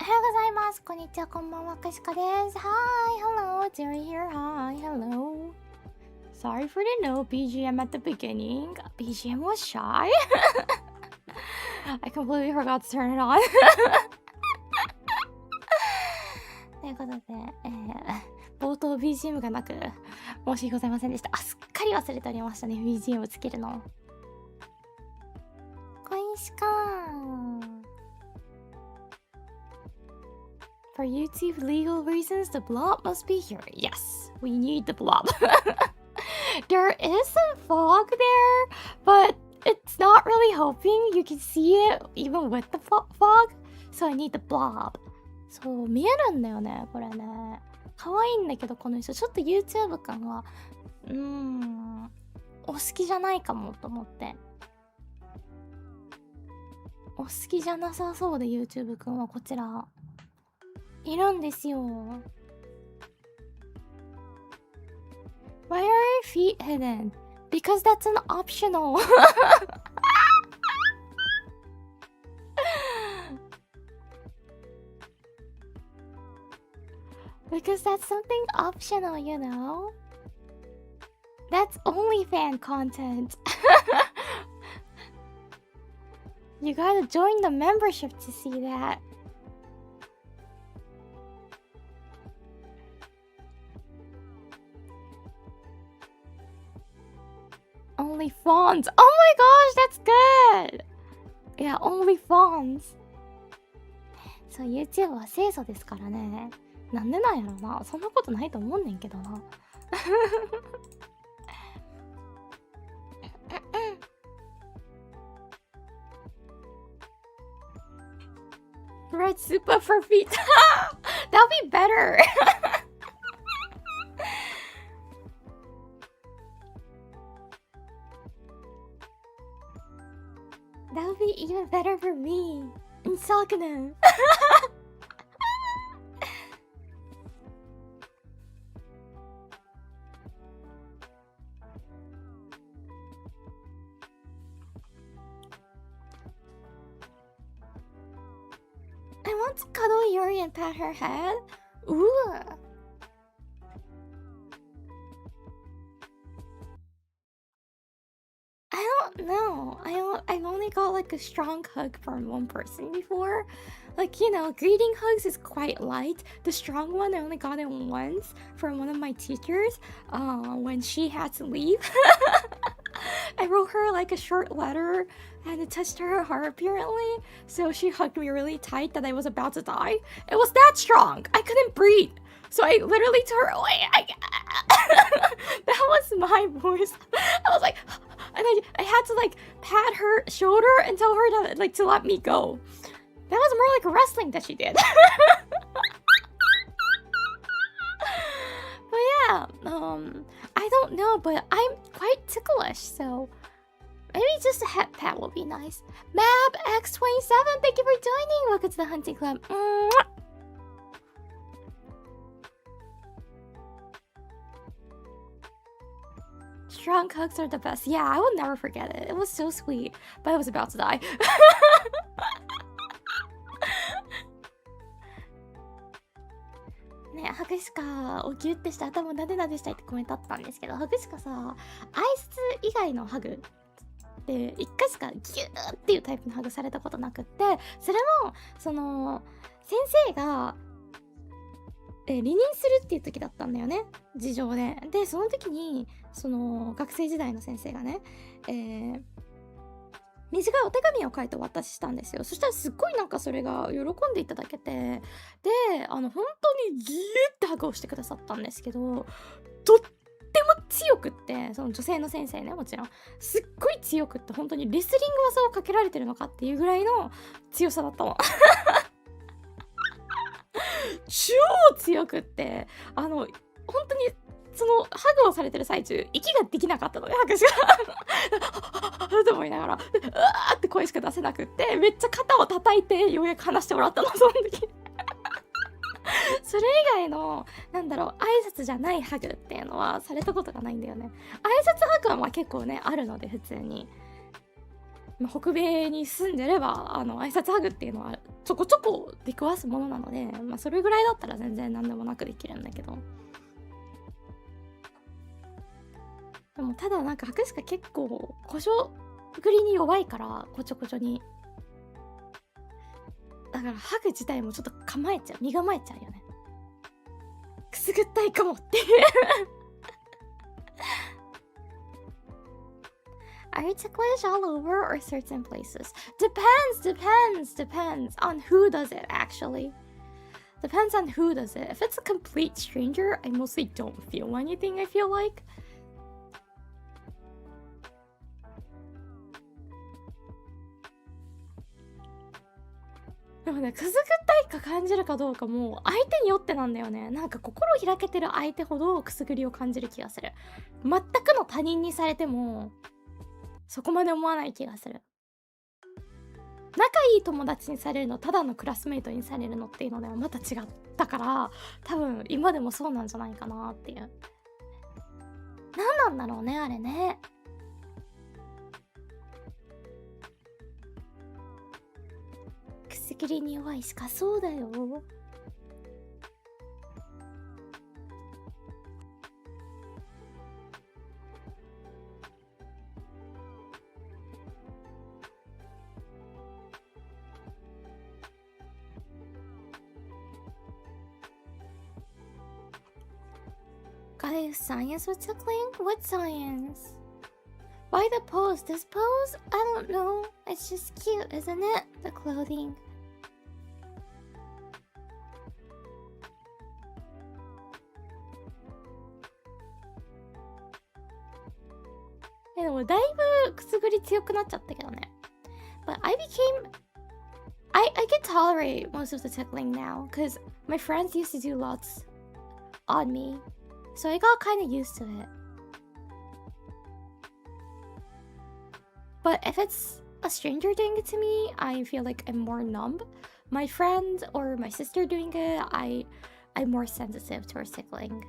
おはようございます。こんにちは、こんばんは、かしかです。Hi, hello, Jerry here. Hi, hello. Sorry for the no BGM at the beginning. BGM was shy. I completely forgot to turn it on. ということで、冒頭 BGM がなく申し訳ございませんでした。すっかり忘れておりましたね、BGM つけるの。小石かFor YouTube legal reasons, the blob must be here. Yes, we need the blob. There is some fog there, but it's not really helping. You can see it even with the fog, so I need the blob. そう見えるんだよね、これね。可愛いんだけどこの人ちょっと YouTube 感はお好きじゃないかもと思って。お好きじゃなさそうで YouTube くんはこちらいるんですよ。Why are your feet hidden? Because that's an optional. Because that's something optional, you know? That's OnlyFans content. You gotta join the membership to see that. OnlyFans. Oh my gosh, that's good. Yeah, OnlyFans. そう、YouTube は清楚ですからね。なんでなんやろな。そんなことないと思うねんけどな。Red super for feet. That'll be better. That would be even better for me. In Sakuna. I want to cuddle Yuri and pat her head. Ooh. I don't know. I've only got like a strong hug from one person before. Like, you know, greeting hugs is quite light. The strong one, I only got it once from one of my teachers when she had to leave. I wrote her like a short letter and it touched her heart apparently. So she hugged me really tight that I was about to die. It was that strong. I couldn't breathe. So I literally turned away. That was my voice. I was like, and I had to like pat her shoulder and tell her to like to let me go. That was more like wrestling that she did. But yeah, I don't know, but I'm quite ticklish, so maybe just a head pat will be nice. Mab X27, thank you for joining. Welcome to the hunting club. Mwah. Strong hugs are the best. Yeah, I will never forget it. It was so sweet, but I was about to die. ね、ハグシカをギュッてして頭なでなでしたいってコメントあったんですけど、ハグシカさ、挨拶以外のハグって1回しかギューっていうタイプのハグされたことなくって、それもその先生が離任するっていう時だったんだよね、事情で。でその時にその学生時代の先生がね、短いお手紙を書いてお渡ししたんですよ。そしたらすっごいなんかそれが喜んでいただけて、で本当にギューってハグをしてくださったんですけど、とっても強くって、その女性の先生ね、もちろんすっごい強くって、本当にレスリング技をかけられてるのかっていうぐらいの強さだったの。超強くって、本当にそのハグをされてる最中息ができなかったのね、ハグしかと思いながら、うわーって声しか出せなくって、めっちゃ肩を叩いてようやく話してもらったの、その時。それ以外のなんだろう、挨拶じゃないハグっていうのはされたことがないんだよね。挨拶ハグはまあ結構ねあるので普通に。北米に住んでれば挨拶ハグっていうのはちょこちょこ出くわすものなので、それぐらいだったら全然何でもなくできるんだけど、でもただなんかハクシカ結構こしょぐりに弱いから、こちょこちょにだからハグ自体もちょっと身構えちゃうよね。くすぐったいかもっていう。Are you ticklish all over or certain places? Depends on who does it, actually. Depends on who does it. If it's a complete stranger, I mostly don't feel anything, I feel like. でもね、くすぐったいか感じるかどうかも相手によってなんだよね。なんか心開けてる相手ほどくすぐりを感じる気がする。全くの他人にされてもそこまで思わない気がする。仲いい友達にされるの、ただのクラスメイトにされるのっていうのではまた違ったから、多分今でもそうなんじゃないかなっていう。何なんだろうね、あれね。くすぐりに弱いしかそうだよ。Gotta use science with tickling? What science? Why the pose? This pose? I don't know. It's just cute, isn't it? The clothing. でもだいぶくすぐり強くなっちゃったけどね。But I can tolerate most of the tickling now because my friends used to do lots on me. So I got kind of used to it. But if it's a stranger doing it to me, I feel like I'm more numb. My friend or my sister doing it, I'm more sensitive towards tickling.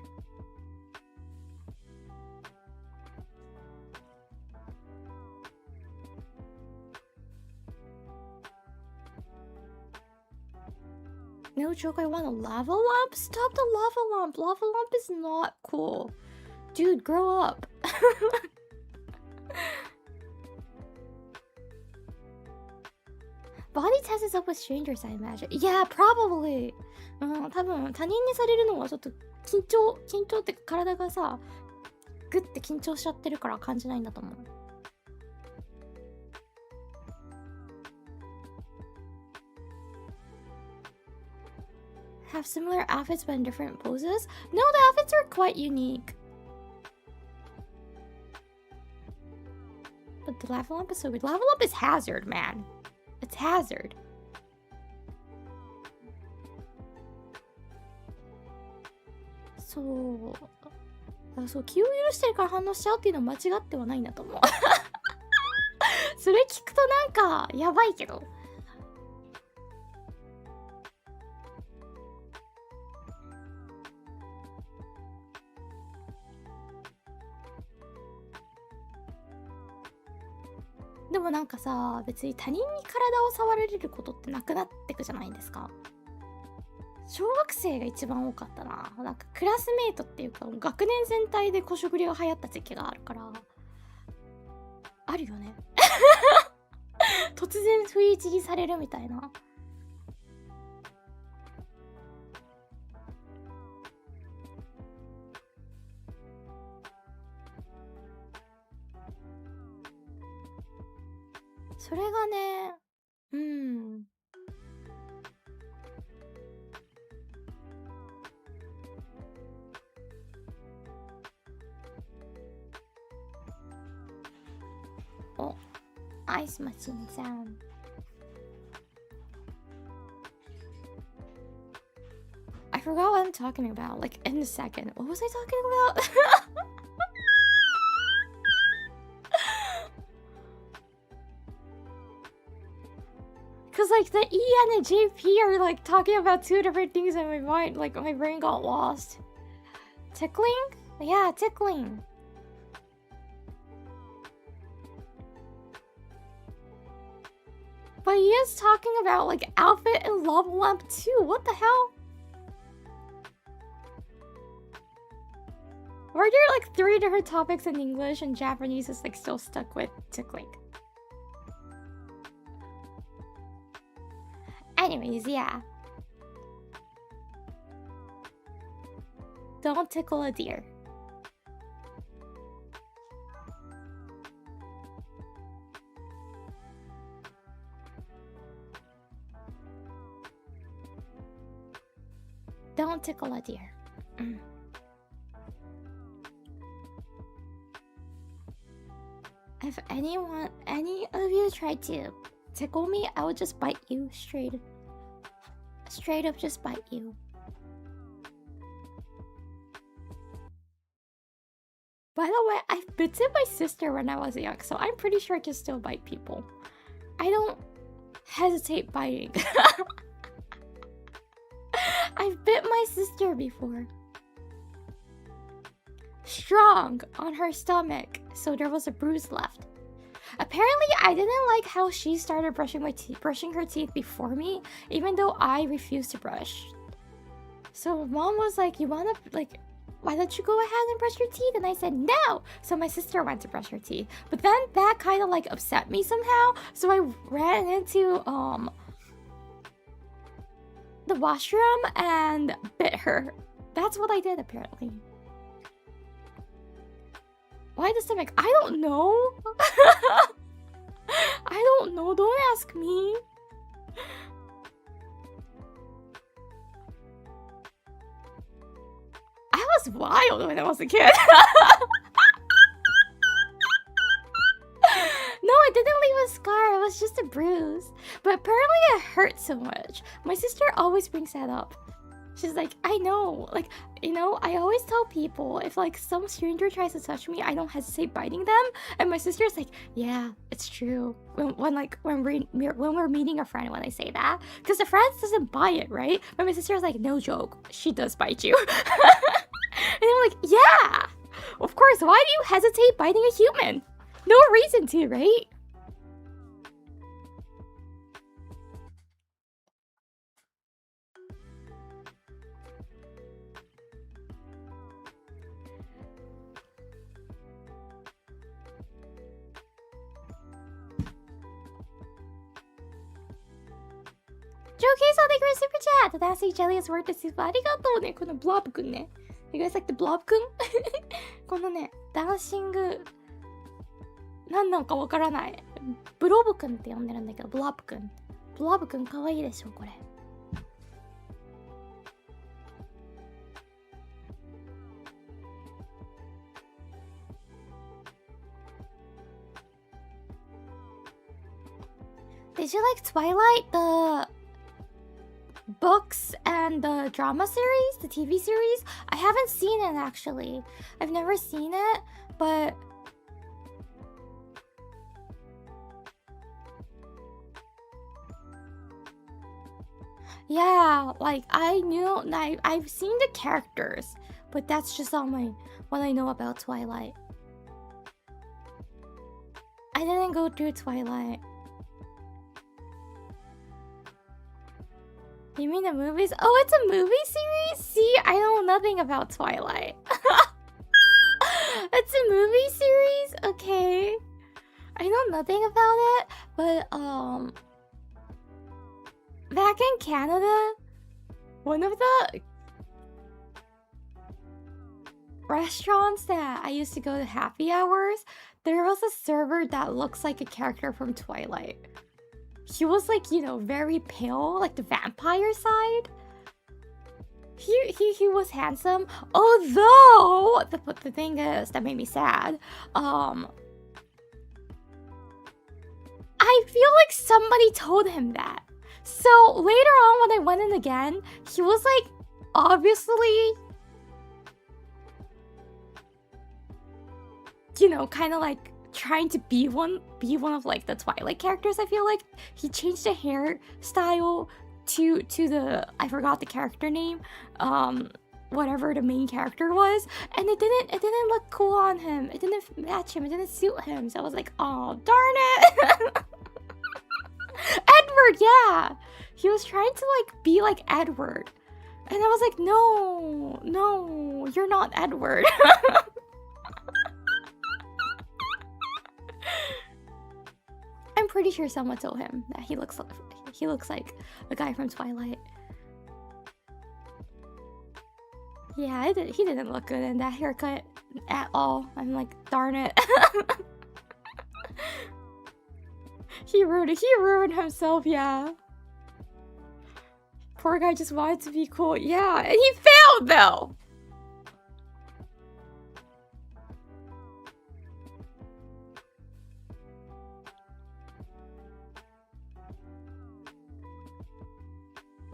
No joke, I want a lava lamp? Stop the lava lamp. Lava lamp is not cool. Dude, grow up. Body test is up with strangers, I imagine. Yeah, probably. 多分他人にされるのはちょっと緊張って体がさ、グッて緊張しちゃってるから感じないんだと思う。Have similar outfits but in different poses? No, the outfits are quite unique. But the lava lamp is so good. Lava lamp is hazard, man. It's hazard. そう、気を許してるから反応しちゃうっていうのは間違ってはないんだと思う。それ聞くとなんかやばいけど。でもなんかさ、別に他人に体を触られることってなくなってくじゃないですか。小学生が一番多かったな。なんかクラスメイトっていうか学年全体でこしょぐりが流行った時期があるからあるよね。突然不意打ちにされるみたいな。それがね、お、アイスマシンさん。I forgot what I'm talking about, like in a second. What was I talking about? Because like the E and the JP are like talking about two different things in my mind. Like my brain got lost. Tickling? Yeah, tickling. But he is talking about like outfit and love lamp too. What the hell? Were there like 3 different topics in English and Japanese is like still stuck with tickling? Anyways, yeah. Don't tickle a deer. Don't tickle a deer. If any of you tried to tickle me, I would just bite you straight up, just bite you. By the way, I've bitten my sister when I was young, so I'm pretty sure I can still bite people. I don't hesitate biting. I've bit my sister before. Strong on her stomach, so there was a bruise left. Apparently, I didn't like how she started brushing her teeth before me, even though I refused to brush. So mom was like, "You wanna like, why don't you go ahead and brush your teeth?" And I said no. So my sister went to brush her teeth, but then that kind of like upset me somehow. So I ran into the washroom and bit her. That's what I did apparently. Why the stomach? I don't know. I don't know. Don't ask me. I was wild when I was a kid. No, I didn't leave a scar. It was just a bruise. But apparently it hurt so much. My sister always brings that up. She's like, I know, like, you know, I always tell people if like some stranger tries to touch me, I don't hesitate biting them. And my sister's like, yeah, it's true. When we're meeting a friend, when I say that, because the friend doesn't buy it, right? But my sister's like, no joke, she does bite you. And I'm like, yeah, of course. Why do you hesitate biting a human? No reason to, right? Joe thank you for super chat. The Nasty Jelly is worth the soup. ありがとうね、このブロブくんね。You guys like the ブロブくんこのね、ダンシング、何なんかわからない。ブロブくんって呼んでるんだけど、ブロブくん。ブロブくんかわいいでしょ、これ。Did you like Twilight, the books and the drama series, the TV series? I haven't seen it actually. I've never seen it, but yeah, like I've seen the characters, but that's just all what I know about Twilight. I didn't go through Twilight. You mean the movies? Oh, it's a movie series? See, I know nothing about Twilight. It's a movie series? Okay. I know nothing about it, but back in Canada, one of the restaurants that I used to go to happy hours, there was a server that looks like a character from Twilight. He was like, you know, very pale, like the vampire side. He was handsome, although the thing is that made me sad. I feel like somebody told him that. So later on when I went in again, he was like obviously, you know, kind of like trying to be one of like the Twilight characters. I feel like he changed the hairstyle to the, I forgot the character name, whatever the main character was, and it didn't look cool on him. It didn't match him. It didn't suit him. So I was like, oh darn it. Edward, yeah! He was trying to like be like Edward. And I was like, no, no, you're not Edward. I'm pretty sure someone told him that he looks like a guy from Twilight. Yeah, he didn't look good in that haircut at all. I'm like, darn it. He ruined himself, yeah. Poor guy just wanted to be cool. Yeah, and he failed though.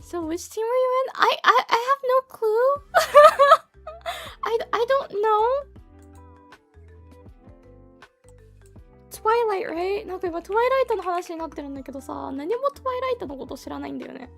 So which team are you in? I have no clue. I don't know. Twilight, right? なんか今トワイライトの話になってるんだけどさ、何もトワイライトのこと知らないんだよね。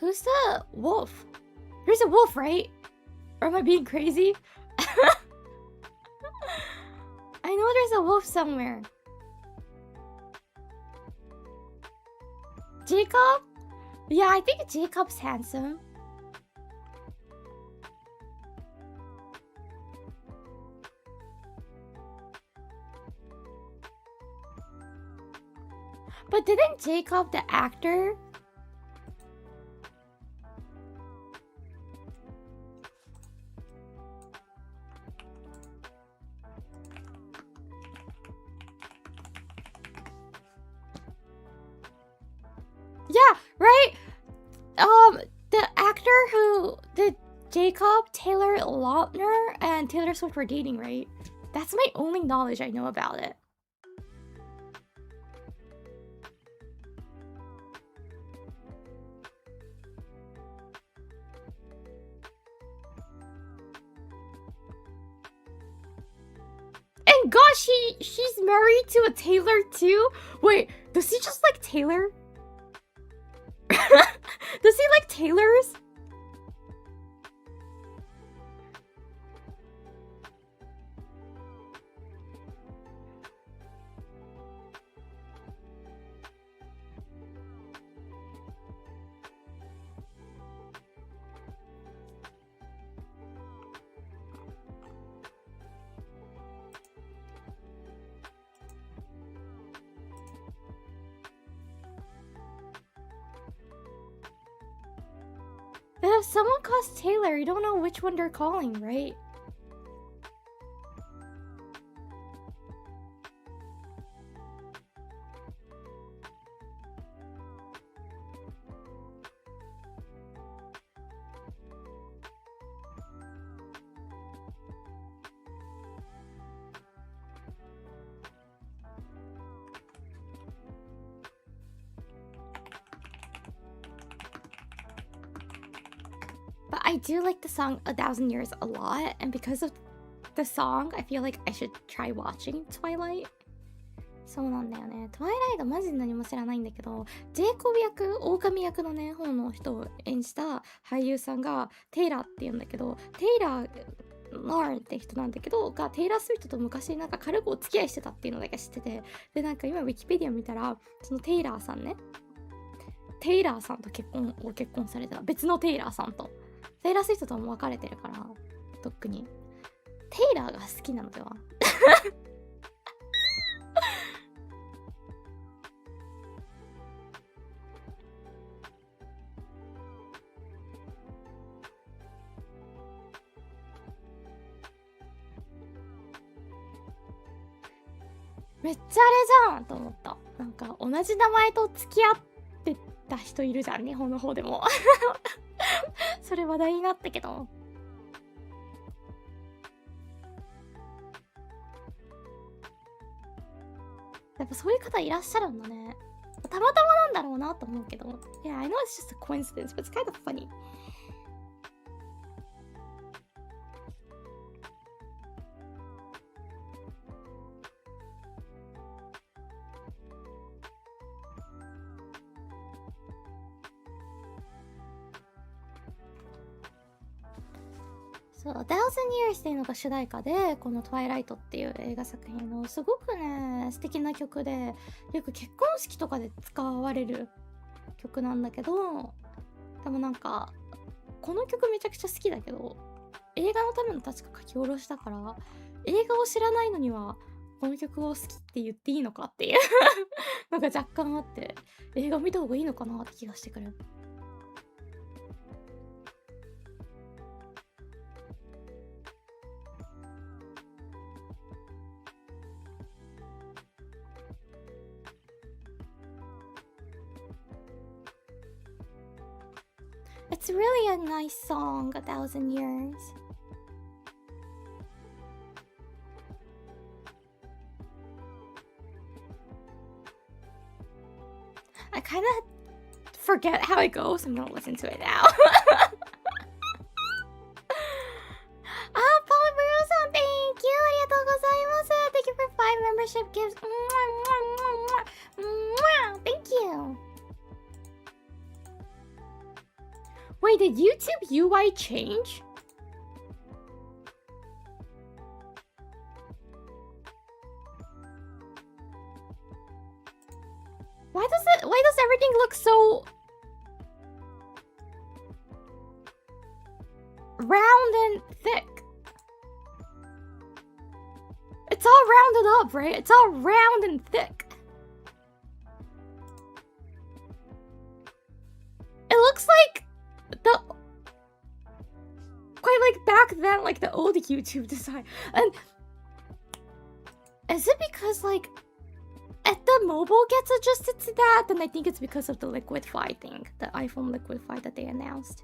Who's the wolf? There's a wolf, right? Or am I being crazy? I know there's a wolf somewhere. Jacob? Yeah, I think Jacob's handsome. But didn't Jacob, the actor... Yeah, right? The actor who did Jacob, Taylor Lautner, and Taylor Swift were dating, right? That's my only knowledge I know about it. And gosh, she's married to a Taylor too? Wait, does he just like Taylor? Does he like Taylors? If someone calls Taylor, you don't know which one they're calling, right? But I do like the song 1,000 Years a lot, and because of the song, I feel like I should try watching Twilight. そうなんだよね。トワイライトマジで何も知らないんだけど、ジェイコブ役、狼役のね、方の人を演じた俳優さんがテイラーって言うんだけど、テイラー・ラーンって人なんだけど、がテイラー・スウィフトと昔なんか軽くお付き合いしてたっていうのだけ知ってて、で、なんか今ウィキペディア見たら、そのテイラーさんね、テイラーさんと結婚された。別のテイラーさんと。テイラー・スウィフトとも別れてるから、とっくに。テイラーが好きなのではめっちゃあれじゃんと思った。なんか同じ名前と付き合ってた人いるじゃん、日本の方でもそれ話題になったけど。やっぱそういう方いらっしゃるんだね。たまたまなんだろうなと思うけど。Yeah, I know it's just a coincidence, but it's kind of funny. A Thousand Years っていうのが主題歌で、このトワイライトっていう映画作品のすごくね、素敵な曲で、よく結婚式とかで使われる曲なんだけど、多分なんか、この曲めちゃくちゃ好きだけど、映画のための確か書き下ろしだから、映画を知らないのには、この曲を好きって言っていいのかっていうのが若干あって、映画見た方がいいのかなって気がしてくる。It's really a nice song, A Thousand Years. I kind of forget how it goes. I'm gonna listen to it now. Polybro-san, thank you. ありがとうございます。Thank you for 5 membership gifts. Thank you. Wait, did YouTube UI change? Why does everything look so round and thick? It's all rounded up, right? It's all round and thick. It looks like quite like back then, like the old YouTube design. And is it because like if the mobile gets adjusted to that, then I think it's because of the Liquidify thing, the iPhone Liquidify that they announced.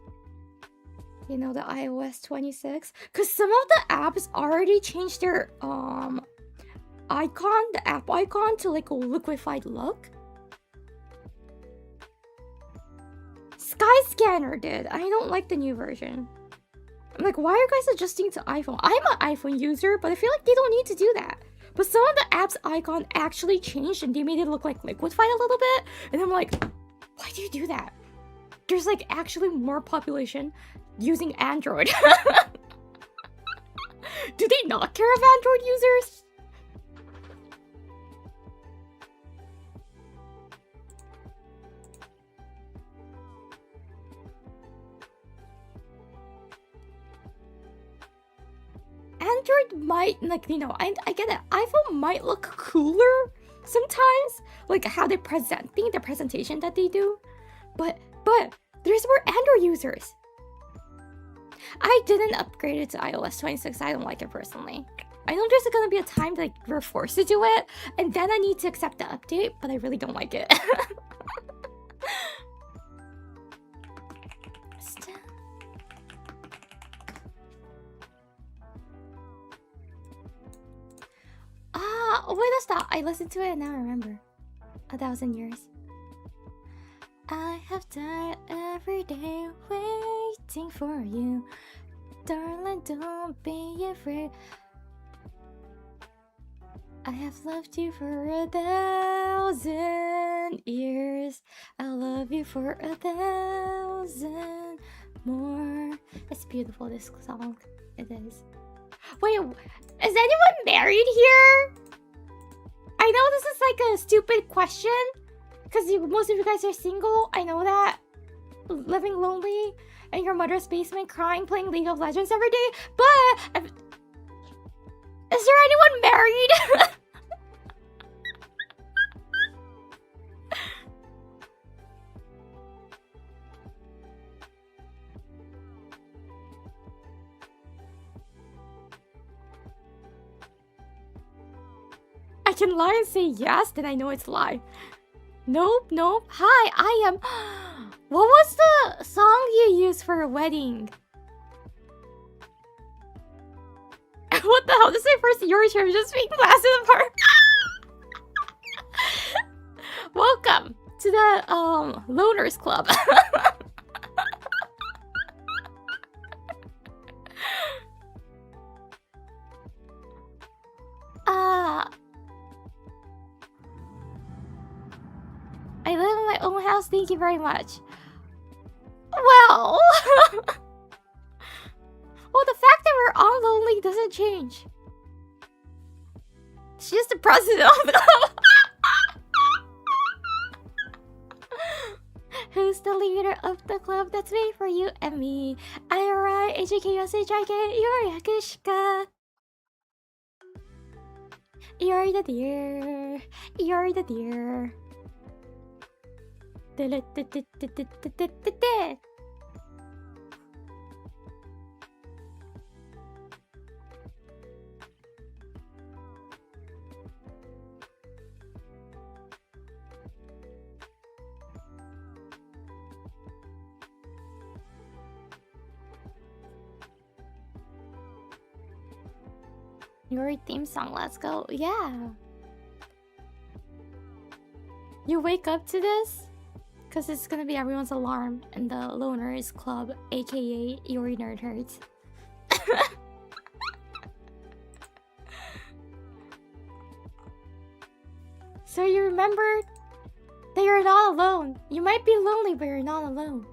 You know, the iOS 26. Because some of the apps already changed their icon, the app icon, to like a liquefied look. Skyscanner did. I don't like the new version. I'm like, why are you guys adjusting to iPhone? I'm an iPhone user, but I feel like they don't need to do that. But some of the apps icon actually changed and they made it look like liquefied a little bit. And I'm like, why do you do that? There's like actually more population using Android. Do they not care of Android users? Android might, like, you know, I get it. iPhone might look cooler sometimes, like how they presenting, the presentation that they do. But there's more Android users. I didn't upgrade it to iOS 26. I don't like it personally. I know there's gonna be a time that like, we're forced to do it, and then I need to accept the update, but I really don't like it. I listened to it and now I remember. 1,000 years. I have died every day waiting for you. Darling, don't be afraid. I have loved you for 1,000 years. I'll love you for 1,000 more. It's beautiful, this song. It is. Wait, is anyone married here? I know this is like a stupid question, because most of you guys are single. I know that. Living lonely in your mother's basement, crying, playing League of Legends every day. But is there anyone married? I can lie and say yes, then I know it's a lie. Nope. Hi, I am... What was the song you used for a wedding? What the hell? This is my first Yuri trip, just being blasted apart. to the loners club. I live in my own house, thank you very much. Well, well, the fact that we're all lonely doesn't change. She's just the president of the club. Who's the leader of the club? That's me, for you and me. IRI-HKUSHIK, you're Yakushika. You're the dear. You're the dear. Your theme song, let's go. Yeah. You wake up to this? Because it's gonna be everyone's alarm in the Loners Club, aka Yuri Nerd Hurts. So you remember that you're not alone. You might be lonely, but you're not alone.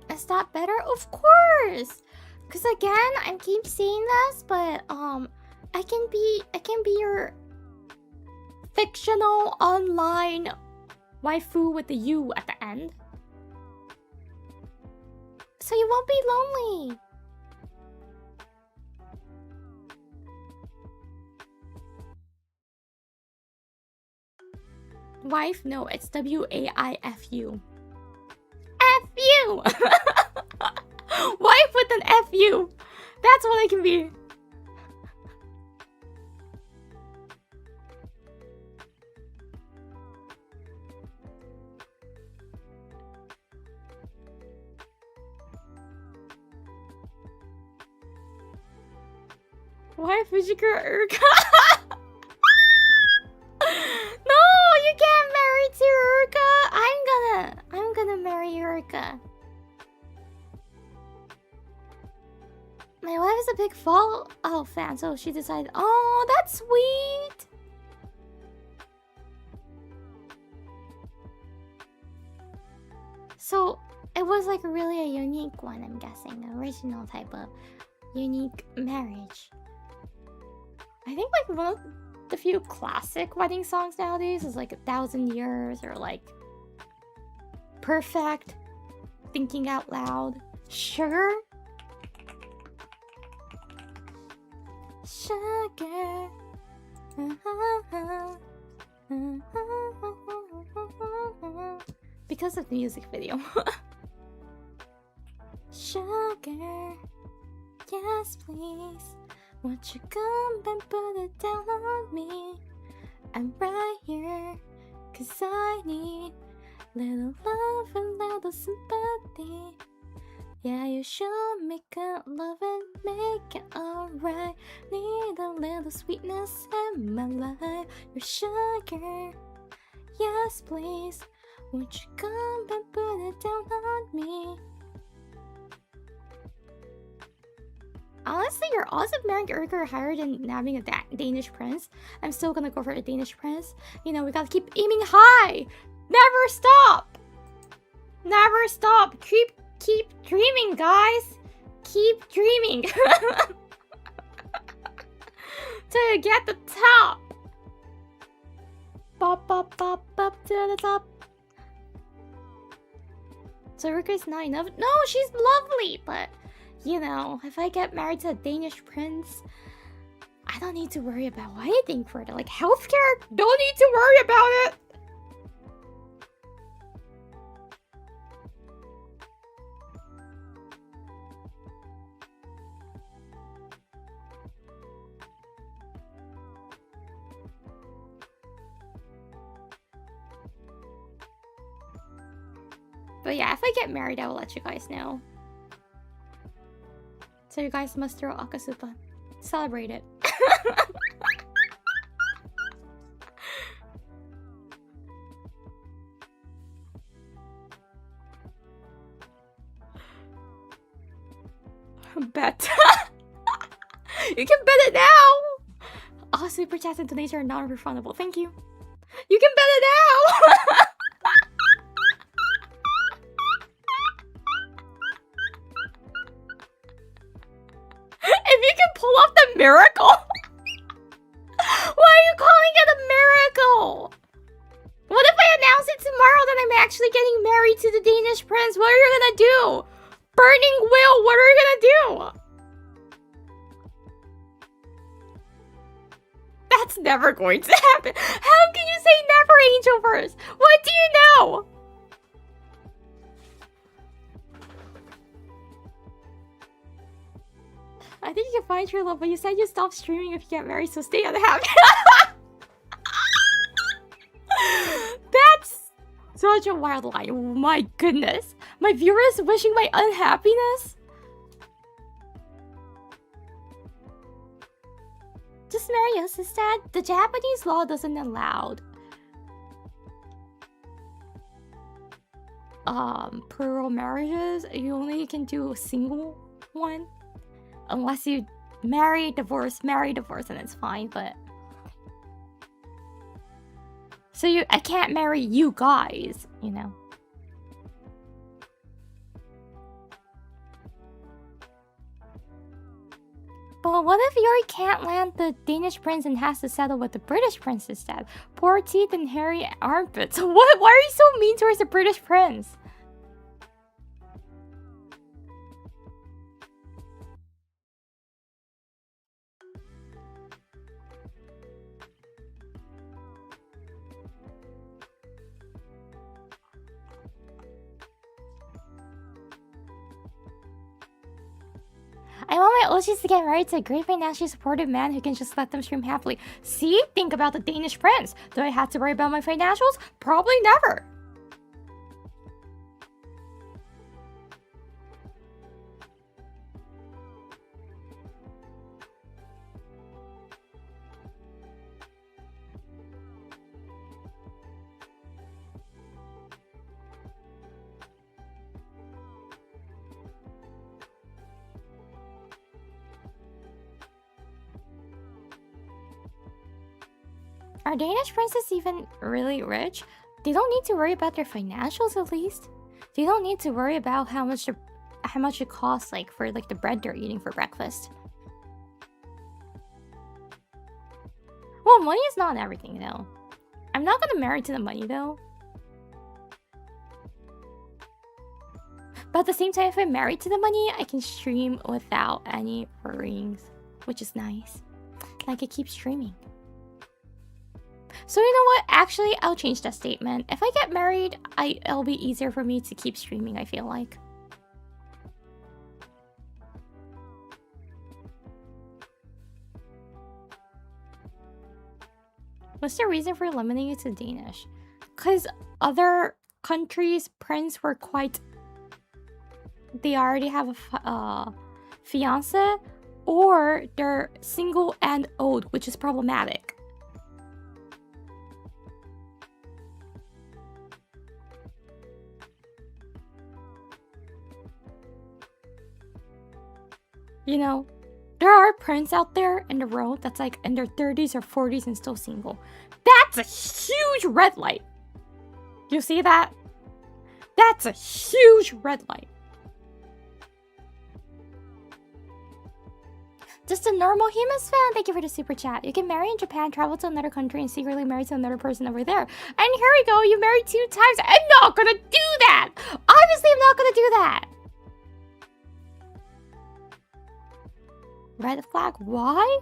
Is that better? Of course! Cause again, I keep saying this, but I can be your fictional online waifu with the U at the end. So you won't be lonely. Wife? No, it's W-A-I-F-U. F-U! Wife with an F-U! That's what I can be. Why Fujikura Uruka? No, you can't marry to Uruka. I'm gonna marry Uruka. My wife is a big Fallout fan, so she decided. Oh, that's sweet. So it was like really a unique one, I'm guessing, an original type of unique marriage. I think like one of the few classic wedding songs nowadays is like 1,000 Years or like Perfect, Thinking Out Loud, Sugar. Sugar. Because of the music video. Sugar. Yes, please. Won't you come and put it down on me? I'm right here, 'cause I need little love and little sympathy. Yeah, you should make it love and make it alright. Need a little sweetness in my life. Your sugar, yes please. Won't you come and put it down on me? Honestly, your odds of marrying Uruka are higher than having a Danish prince. I'm still gonna go for a Danish prince. You know, we gotta keep aiming high. Never stop. Never stop. Keep dreaming, guys. Keep dreaming. Till you get the top. Bop, bop, bop, up to the top. So Uruka's not enough. No, she's lovely, but you know, if I get married to a Danish prince, I don't need to worry about anything further. Like healthcare, don't need to worry about it. But yeah, if I get married, I will let you guys know. So you guys must throw akasupa. Celebrate it. Bet. You can bet it now! Oh, super chats and donations are non-refundable. Thank you. You can bet it now! If you can pull off the miracle! Why are you calling it a miracle? What if I announce it tomorrow that I'm actually getting married to the Danish prince? What are you gonna do? Burning will, what are you gonna do? That's never going to happen. How can you say never, Angel Verse? What do you know? I think you can find true love, but you said you stop streaming if you get married, so stay unhappy. That's such a wild lie. Oh my goodness. My viewers wishing my unhappiness? Just marry us instead. The Japanese law doesn't allow plural marriages. You only can do a single one. Unless you marry, divorce, and it's fine, but... So I can't marry you guys, you know. But what if Yuri can't land the Danish prince and has to settle with the British prince instead? Poor teeth and hairy armpits. What? Why are you so mean towards the British prince? I want my Oshis to get married to a great financially supportive man who can just let them stream happily. See? Think about the Danish prince. Do I have to worry about my financials? Probably never. Are Danish princes even really rich? They don't need to worry about their financials, at least. They don't need to worry about how much it costs, like for the bread they're eating for breakfast. Well, money is not everything, though. I'm not gonna marry to the money, though. But at the same time, if I'm married to the money, I can stream without any worries, which is nice. I can keep streaming. So you know what? Actually, I'll change that statement. If I get married, it'll be easier for me to keep streaming, I feel like. What's the reason for limiting it to Danish? Because other countries' prince were quite... They already have a fiance, or they're single and old, which is problematic. You know, there are princes out there in the world that's like in their 30s or 40s and still single. That's a huge red light. You see that? That's a huge red light. Just a normal humans fan. Thank you for the super chat. You can marry in Japan, travel to another country, and secretly marry to another person over there. And here we go. You married 2 times. I'm not gonna do that. Obviously, I'm not gonna do that. Red flag? Why?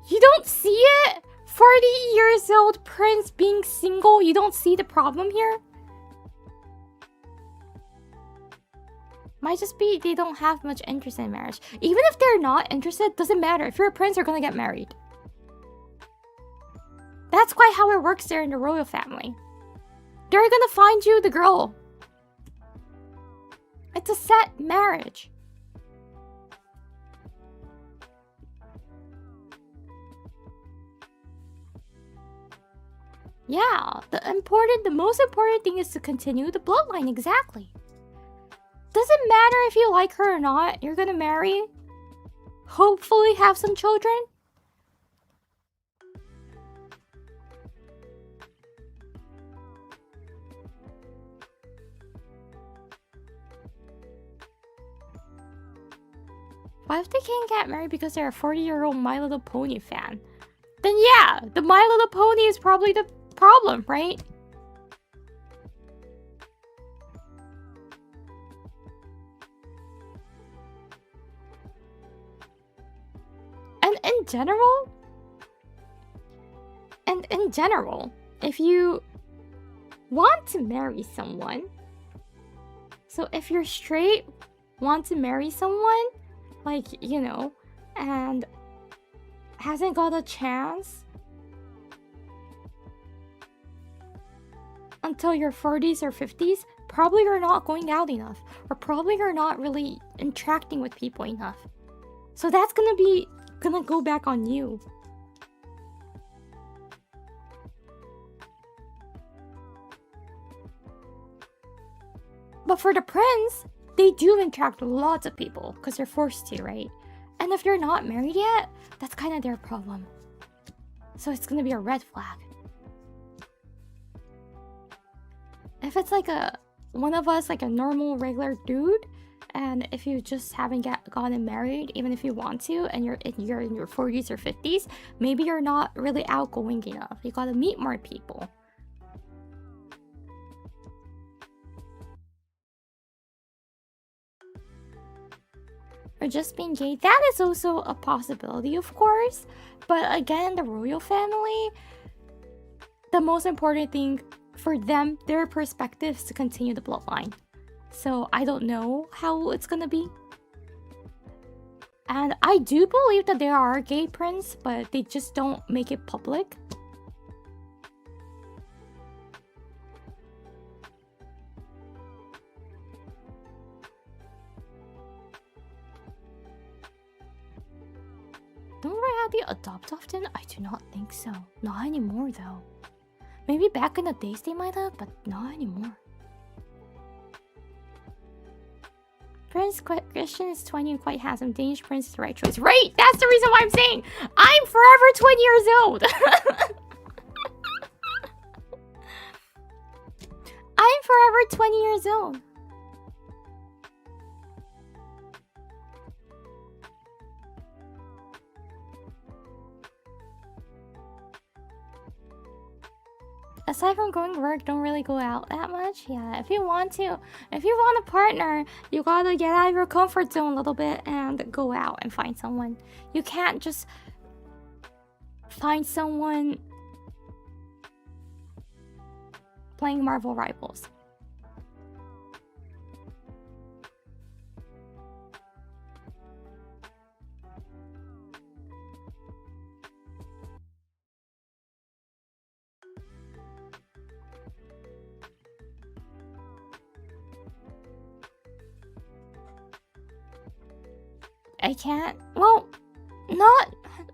You don't see it? 40 years old prince being single. You don't see the problem here? Might just be they don't have much interest in marriage. Even if they're not interested, doesn't matter. If you're a prince, you're gonna get married. That's quite how it works there in the royal family. They're gonna find you the girl. It's a set marriage. Yeah, the most important thing is to continue the bloodline, exactly. Doesn't matter if you like her or not, you're gonna marry, hopefully have some children. What if they can't get married because they're a 40-year-old My Little Pony fan? Then yeah, the My Little Pony is probably the problem, right? And in general, if you want to marry someone, so if you're straight, want to marry someone, like, you know, and hasn't got a chance until your 40s or 50s, probably you're not going out enough, or probably you're not really interacting with people enough. So that's gonna go back on you. But for the prince, they do interact with lots of people because they're forced to, right? And if they're not married yet, that's kind of their problem. So it's gonna be a red flag. If it's like one of us, like a normal regular dude, and if you just haven't gotten married, even if you want to, and you're in your 40s or 50s, maybe you're not really outgoing enough. You gotta meet more people. Or just being gay, that is also a possibility, of course. But again, the royal family, the most important thing for them, their perspective, is to continue the bloodline. So I don't know how it's gonna be. And I do believe that there are gay prince, but they just don't make it public. Don't royalty adopt often? I do not think so. Not anymore though. Maybe back in the days they might have, but not anymore. Prince Christian is 20 and quite handsome. Danish prince is the right choice. Right! That's the reason why I'm saying I'm forever 20 years old. I'm forever 20 years old. Aside from going to work, don't really go out that much. Yeah, if you want to. If you want a partner, you gotta get out of your comfort zone a little bit and go out and find someone. You can't just find someone playing Marvel Rivals. I can't, well,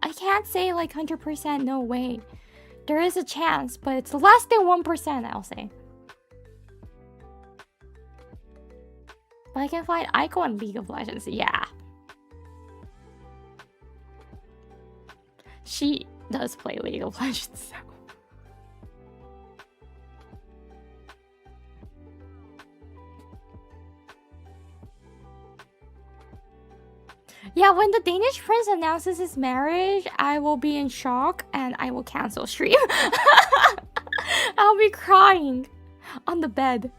I can't say like 100% no way. There is a chance, but it's less than 1%, I'll say. But I can find Aiko in League of Legends, yeah. She does play League of Legends, so. Yeah, when the Danish prince announces his marriage, I will be in shock and I will cancel stream. I'll be crying on the bed.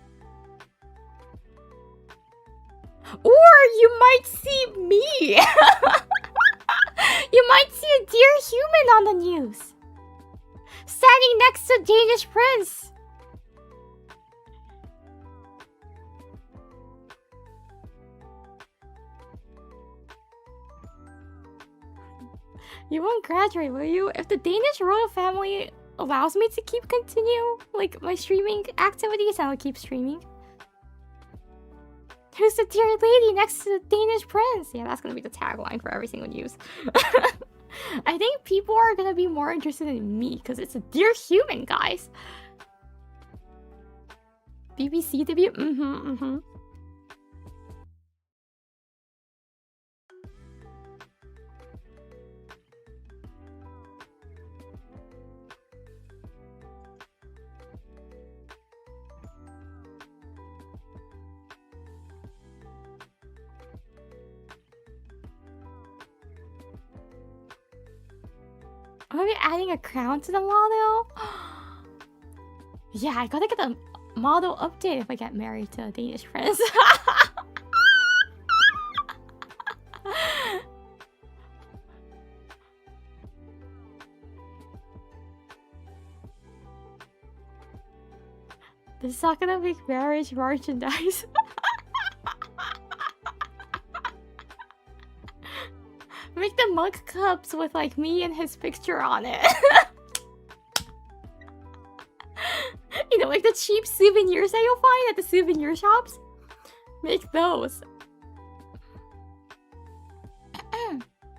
Or you might see me. You might see a dear human on the news. Standing next to Danish prince. You won't graduate, will you? If the Danish royal family allows me to continue like my streaming activities, I'll keep streaming. Who's the dear lady next to the Danish prince? Yeah, that's gonna be the tagline for every single news. I think people are gonna be more interested in me because it's a dear human, guys. BBC debut? I'm gonna be adding a crown to the model. Yeah, I gotta get the model update if I get married to a Danish prince. This is not gonna make marriage merchandise. Make the mug cups with like me and his picture on it. You know, like the cheap souvenirs that you'll find at the souvenir shops. Make those.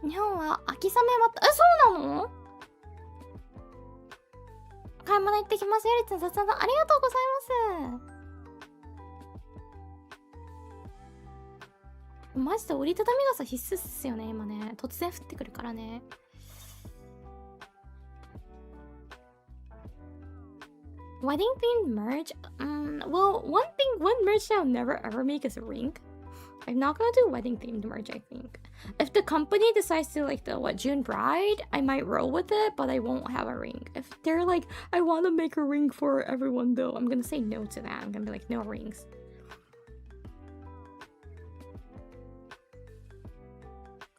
日本は秋雨また、そうなの？買い物行ってきます。ゆりちゃん、雑談ありがとうございます。マジで折りたたみ傘必須っすよね、今ね。突然降ってくるからね。Wedding themed merch? Well, one merch that I'll never ever make is a ring. I'm not gonna do wedding themed merch, I think. If the company decides to like the June bride, I might roll with it, but I won't have a ring. If they're like, I want to make a ring for everyone though, I'm gonna say no to that. I'm gonna be like, no rings.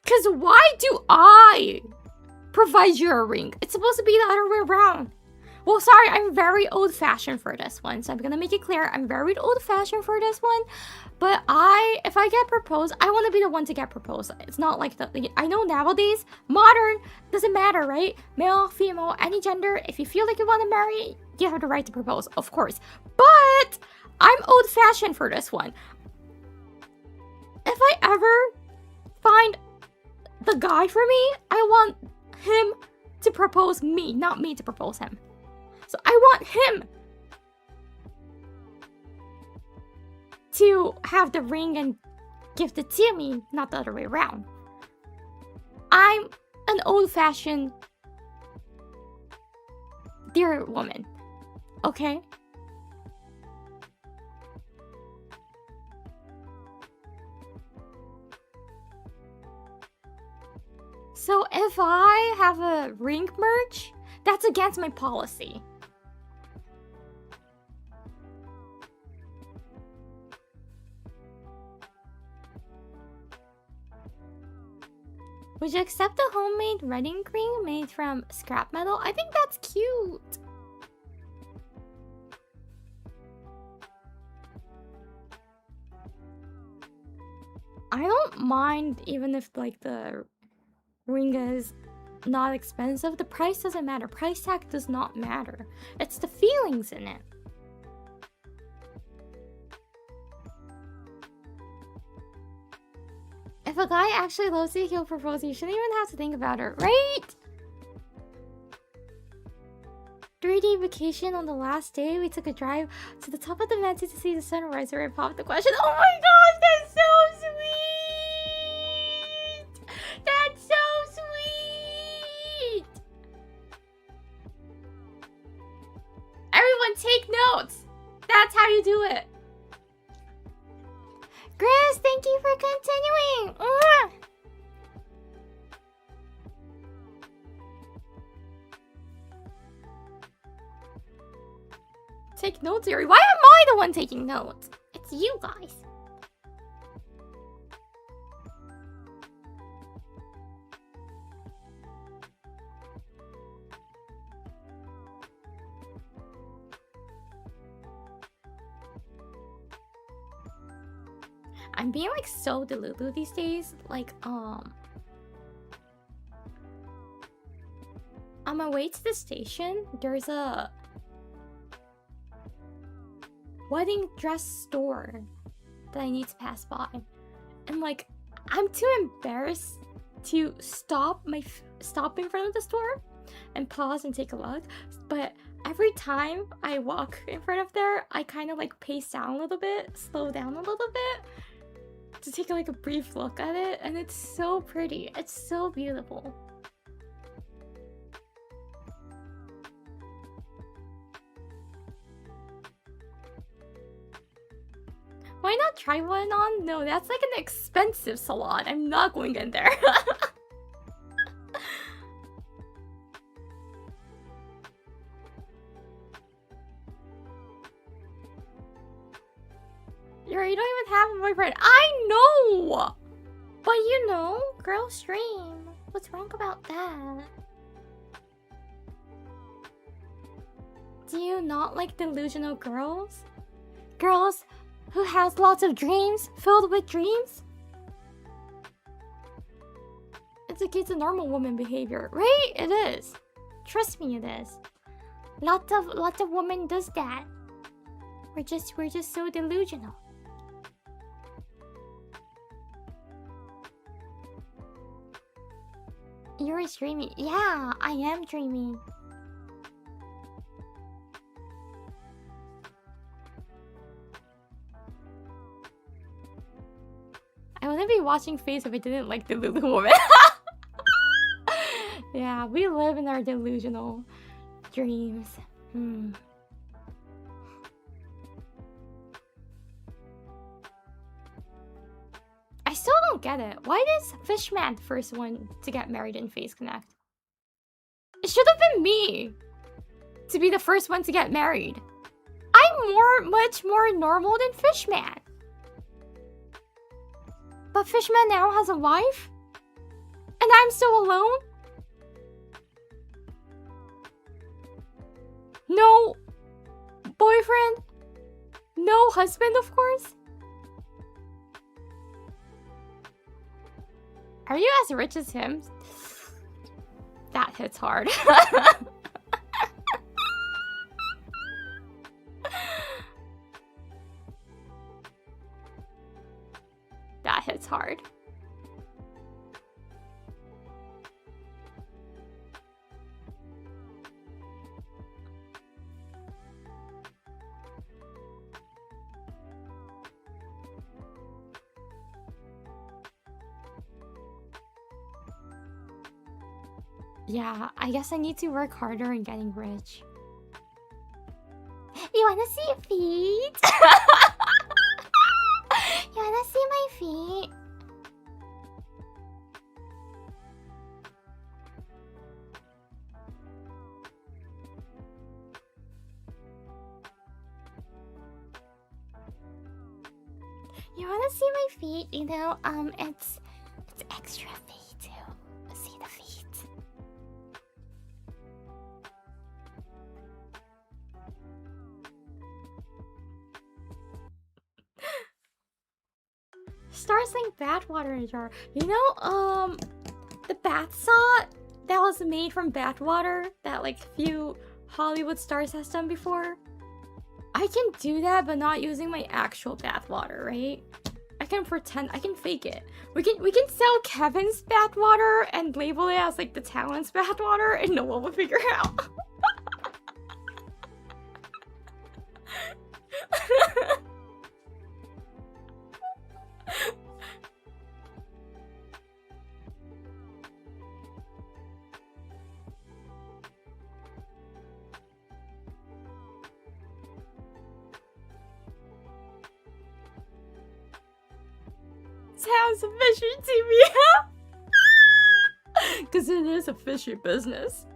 Cause why do I provide you a ring? It's supposed to be the other way around. Well, sorry, I'm very old-fashioned for this one, so I'm gonna make it clear I'm very old-fashioned for this one. But if I get proposed, I want to be the one to get proposed. It's not like I know nowadays, modern doesn't matter, right? Male, female, any gender. If you feel like you want to marry, you have the right to propose, of course. But I'm old-fashioned for this one. If I ever find the guy for me, I want him to propose me, not me to propose him. So I want him to have the ring and gift it to me, not the other way around. I'm an old-fashioned dear woman, okay? So if I have a ring merch, that's against my policy. Would you accept a homemade wedding ring made from scrap metal? I think that's cute. I don't mind even if like the ring is not expensive. The price doesn't matter. Price tag does not matter. It's the feelings in it. If a guy actually loves you, he'll propose. You shouldn't even have to think about it, right? 3D vacation on the last day. We took a drive to the top of the mountain to see the sunrise. Where I popped the question. Oh my gosh, that's so sweet! That's so sweet! Everyone take notes! That's how you do it. Chris, thank you for continuing. Take notes, Yuri. Why am I the one taking notes? It's you guys. I'm being like so delulu these days. Like, on my way to the station, there's a wedding dress store that I need to pass by. And like, I'm too embarrassed to stop in front of the store and pause and take a look. But every time I walk in front of there, I kind of like pace down a little bit, slow down a little bit to take like a brief look at it. And it's so pretty. It's so beautiful. Why not try one on? No, that's like an expensive salon. I'm not going in there. You don't even have a boyfriend. I know! But you know, girls dream. What's wrong about that? Do you not like delusional girls? Girls who has lots of dreams, filled with dreams? It's a normal woman behavior, right? It is. Trust me, it is. Lots of women does that. We're just so delusional. You're dreamy. Yeah, I am dreamy. I wouldn't be watching Face if I didn't like the Lulu woman. Yeah, we live in our delusional dreams. I still don't get it. Why is Fishman the first one to get married in Face Connect? It should have been me to be the first one to get married. I'm much more normal than Fishman. But Fishman now has a wife? And I'm still alone? No boyfriend? No husband, of course? Are you as rich as him? That hits hard. That hits hard. Yeah, I guess I need to work harder in getting rich. You wanna see feet? You wanna see my feet? You wanna see my feet? You know, it's extra feet to see the feet. Starling bathwater jar. You know, the bath salt that was made from bathwater that like few Hollywood stars has done before. I can do that, but not using my actual bathwater, right? I can pretend, I can fake it. We can sell Kevin's bathwater and label it as like the talent's bathwater, and no one will figure it out. Sounds fishy to me. Because it is a fishy business.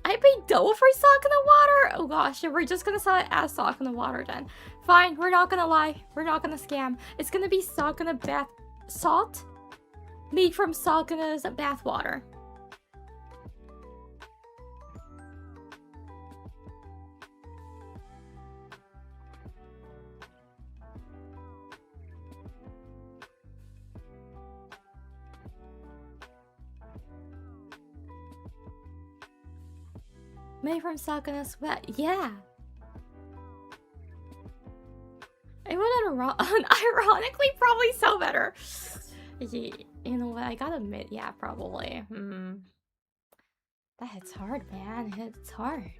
I paid double for sock in the water? Oh gosh, we're just gonna sell it as sock in the water then. Fine, we're not gonna lie. We're not gonna scam. It's gonna be sock in a bath salt made from sock in a bath water. Made from sock in a sweat. Yeah. Ironically, probably so better. You know what? I gotta admit, yeah, probably. That hits hard, man. It hits hard.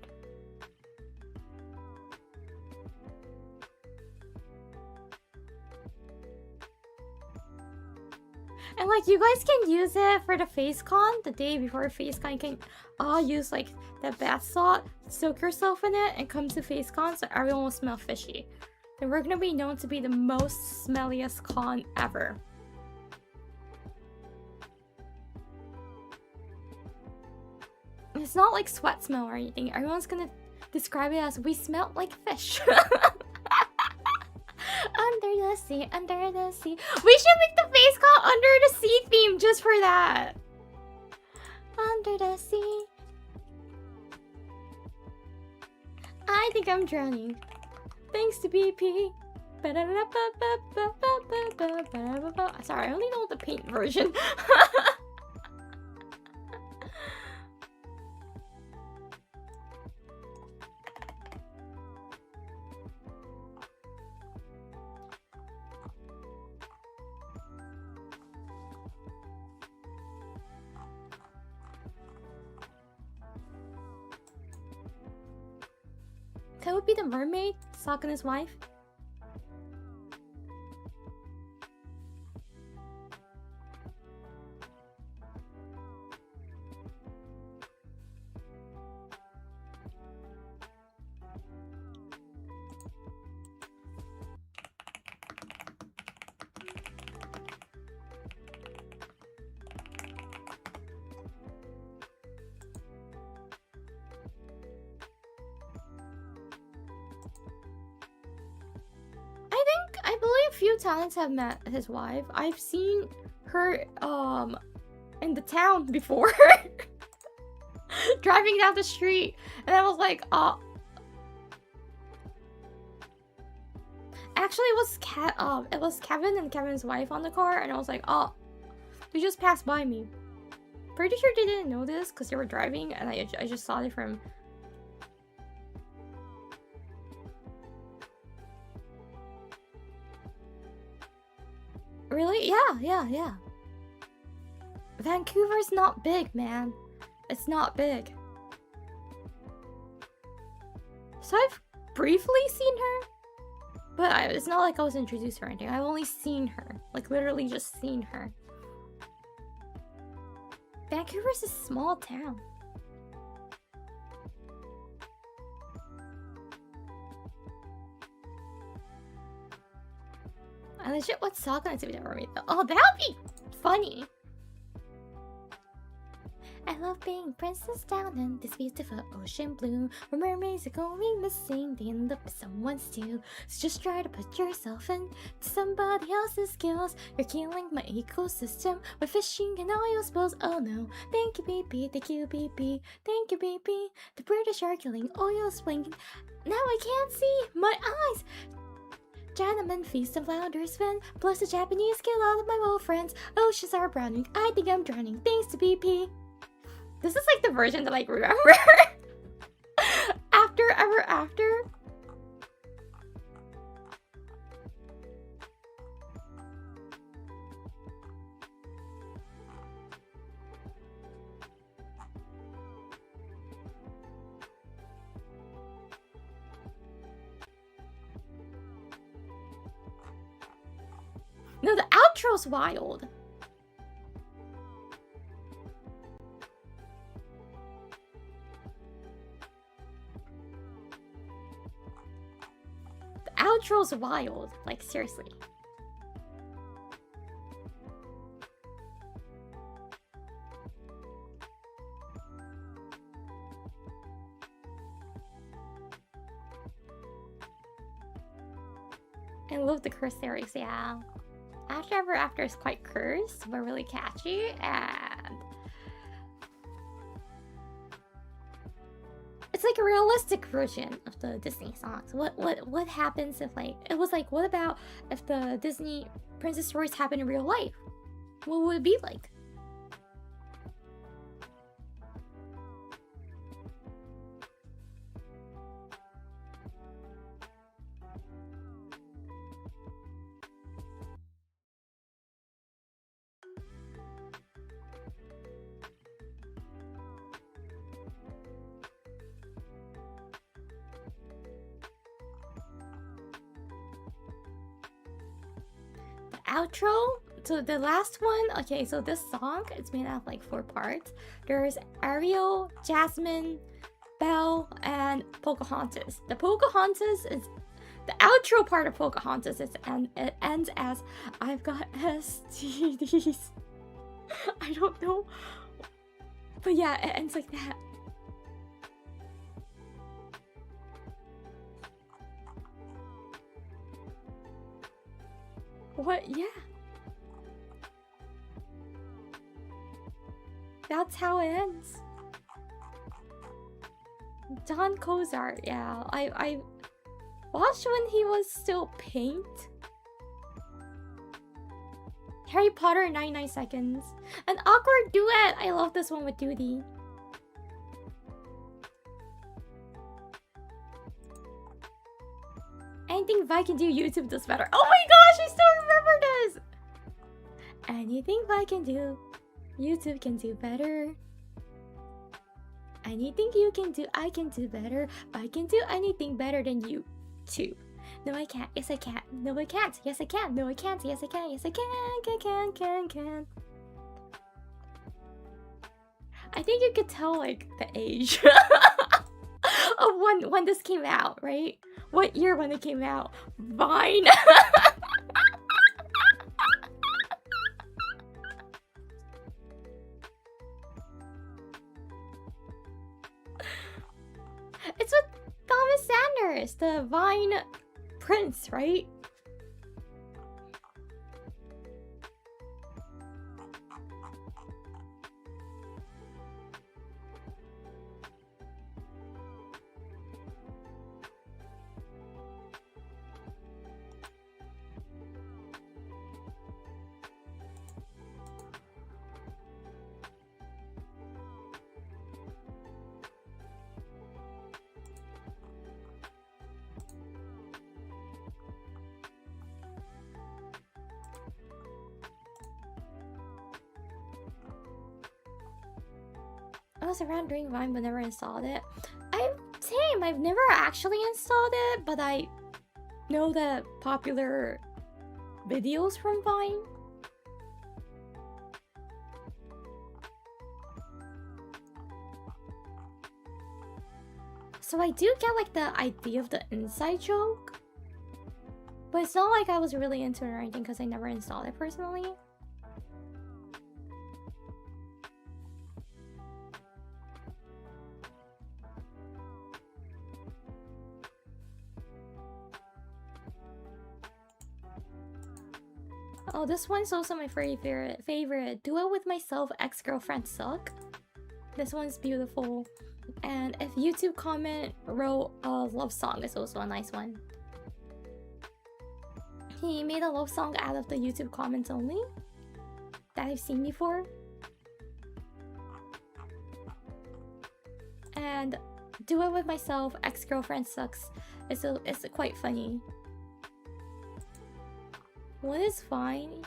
And like, you guys can use it for the face con the day before face con. You can use like the bath salt, soak yourself in it, and come to face con so everyone will smell fishy. And we're gonna be known to be the most smelliest con ever. It's not like sweat smell or anything. Everyone's gonna describe it as we smelled like fish. Under the sea, under the sea. We should make the face call under the sea theme just for that. Under the sea. I think I'm drowning. Thanks to BP. Sorry, I only know the paint version. That would be the mermaid stalking his wife. I believe few talents have met his wife. I've seen her in the town before. Driving down the street, and I was like, oh. Actually, it was Kevin and Kevin's wife on the car, and I was like, oh, they just passed by me. Pretty sure they didn't know this because they were driving, and I just saw it from. Really? Yeah. Vancouver's not big, man. It's not big. So I've briefly seen her, but it's not like I was introduced to her or anything. I've only seen her. Like, literally just seen her. Vancouver's a small town. I legit would suck on a TV mermaid though. Oh, that would be funny. I love being princess down in this beautiful ocean blue, where mermaids are going missing. They end up with someone stew. So just try to put yourself in to somebody else's skills. You're killing my ecosystem with fishing and oil spills. Oh no, thank you BP, thank you BP, thank you BP. The British are killing oil spilling. Now I can't see my eyes. Gentlemen feast of louder spin, plus the Japanese kill all of my old friends. Oceans are browning, I think I'm drowning, thanks to BP. This is like the version that I remember. After, ever after. No, the outro's wild. The outro's wild. Like, seriously. I love the curse series, yeah. After Ever After is quite cursed, but really catchy, and it's like a realistic version of the Disney songs. What happens if, like, it was like, what about if the Disney princess stories happen in real life? What would it be like? outro, so the last one, okay, so this song, it's made out of like 4 parts. There's Ariel, Jasmine, Belle, and Pocahontas. The Pocahontas is the outro part of Pocahontas is, and it ends as I've got STDs. I don't know, but yeah, it ends like that. What? Yeah. That's how it ends. Don Kozart, yeah. I watched when he was still Paint. Harry Potter 99 Seconds. An awkward duet! I love this one with Duty. Anything Vi can do, YouTube does better. Oh my gosh, I still remember this! Anything Vi can do, YouTube can do better. Anything you can do, I can do better. I can do anything better than you, too. No, I can't. Yes, I can. No, I can't. Yes, I can. No, I can't. Yes, I can. Yes, I can. I think you could tell, like, the age of when this came out, right? What year when it came out? Vine. It's with Thomas Sanders, the Vine Prince, right? I was around during Vine but never installed it. I've never actually installed it, but I know the popular videos from Vine. So I do get like the idea of the inside joke, but it's not like I was really into it or anything because I never installed it personally. Oh, this one's also my favorite. Duet with myself, ex-girlfriend suck. This one's beautiful. And if YouTube comment wrote a love song, is also a nice one. He made a love song out of the YouTube comments only that I've seen before. And Duet with myself, ex-girlfriend sucks. It's quite funny. What is fine?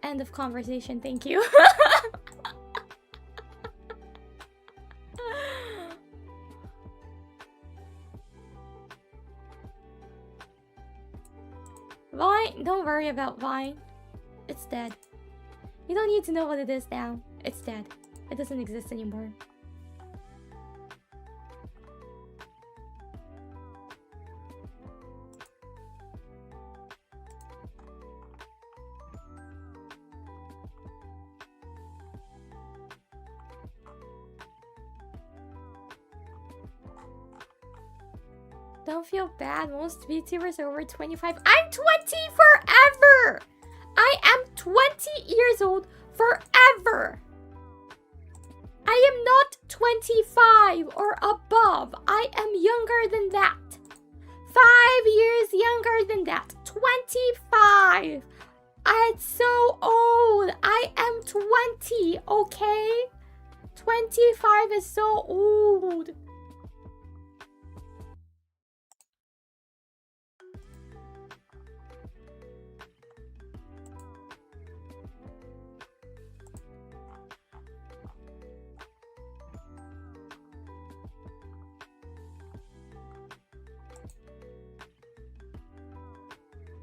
End of conversation, thank you. Vine, don't worry about Vine. It's dead. You don't need to know what it is now. It's dead. It doesn't exist anymore. Don't feel bad, most VTubers are over 25. I'm 20 forever! I am 20 years old forever! I am not 25 or above. I am younger than that. 5 years younger than that. 25! I'm so old. I am 20, okay? 25 is so old.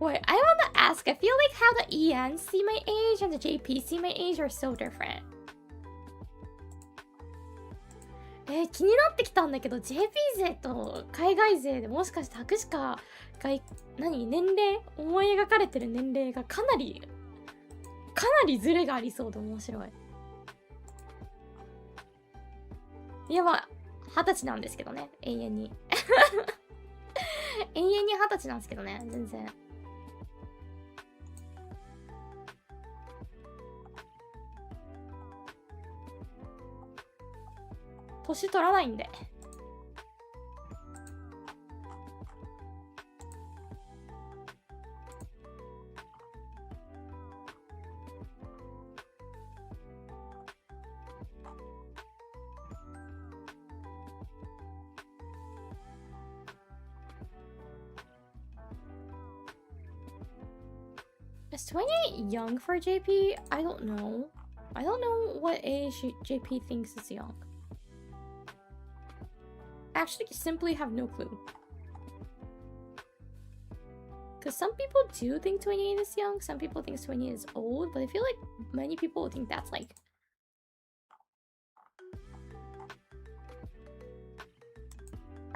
Wait, I wanna ask, I feel like how the ENs see my age and the JP see my age are so different. 気になってきたんだけど、JP 勢と海外勢でもしかして博士か年齢思い描かれてる年齢がかなりズレがありそうで面白い。いやまあ20歳なんですけどね、永遠に永遠に20歳なんですけどね、全然。年取らないんで。Is 28 young for JP? I don't know. I don't know what age JP thinks is young. Actually, simply have no clue. Because some people do think 28 is young, some people think 28 is old, but I feel like many people think that's like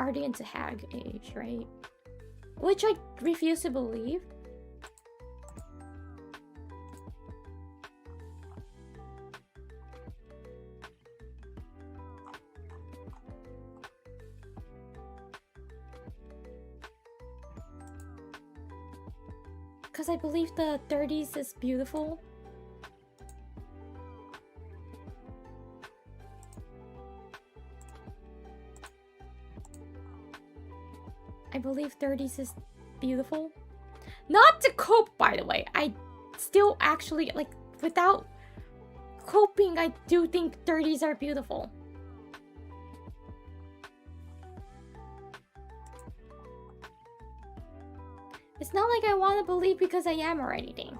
already into hag age, right? Which I refuse to believe. Because I believe the 30s is beautiful. I believe 30s is beautiful. Not to cope, by the way. I still actually, like, without coping, I do think 30s are beautiful. It's not like I want to believe because I am or anything.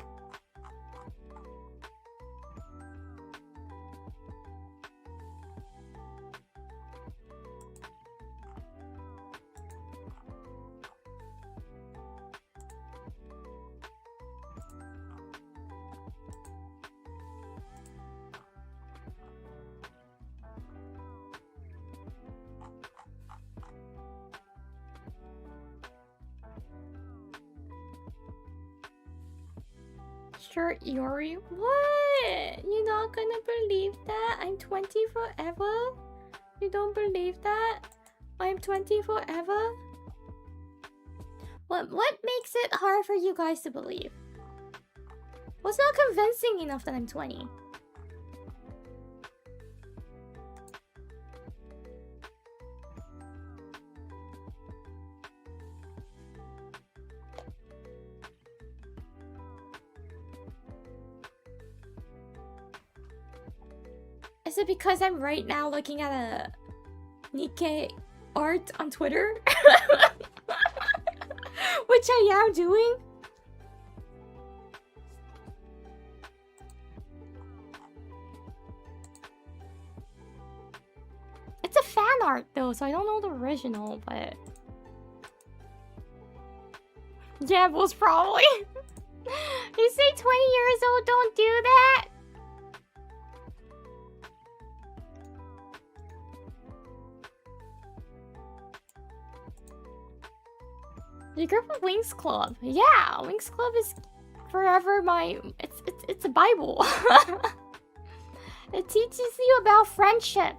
Sure, Yori. What? You're not gonna believe that? I'm 20 forever? You don't believe that? I'm 20 forever? What makes it hard for you guys to believe? What's not convincing enough that I'm 20? Is it because I'm right now looking at a Nikkei art on Twitter? Which I am doing? It's a fan art though, so I don't know the original, but... Yeah, most probably. You say 20 years old, don't do that! The group of Wings Club. Yeah, Wings Club is forever my... It's a Bible. It teaches you about friendship.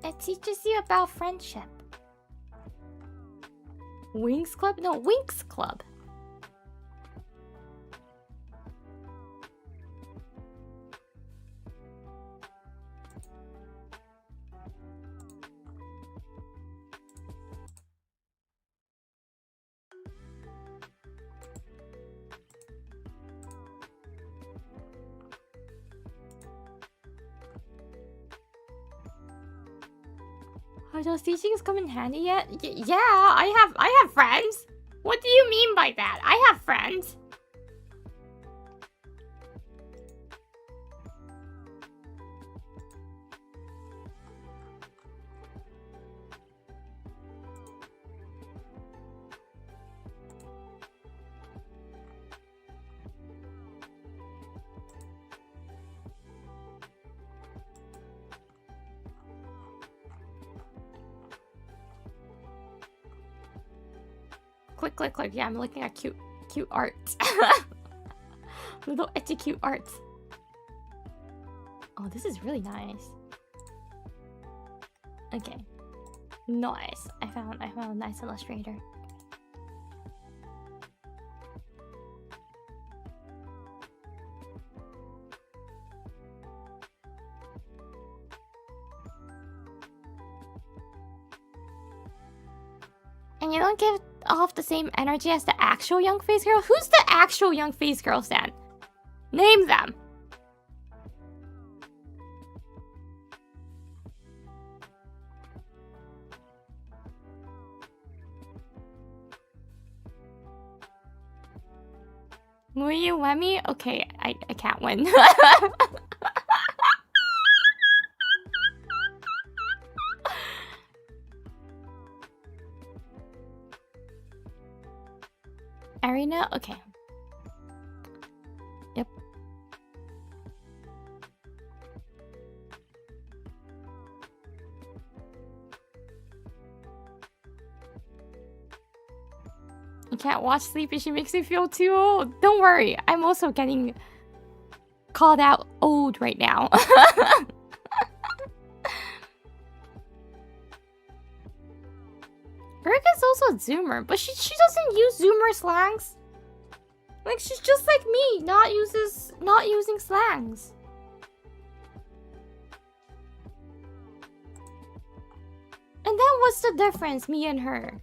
It teaches you about friendship. Wings Club? No, Winx Club. Are those teachings come in handy yet? Yeah, I have friends. What do you mean by that? I have friends. Click. Yeah, I'm looking at cute art. Little ecchi cute art. Oh, this is really nice. Okay. Nice. I found a nice illustrator. And you don't give off the same energy as the actual young face girl? Who's the actual young face girl, Stan? Name them! Muyu Wemi? Okay, I can't win. Arena? Okay. Yep. You can't watch Sleepy, she makes me feel too old. Don't worry, I'm also getting called out old right now. Uruka's also a Zoomer, but she doesn't use Zoomer slangs. Like, she's just like me, not using slangs. And then what's the difference, me and her?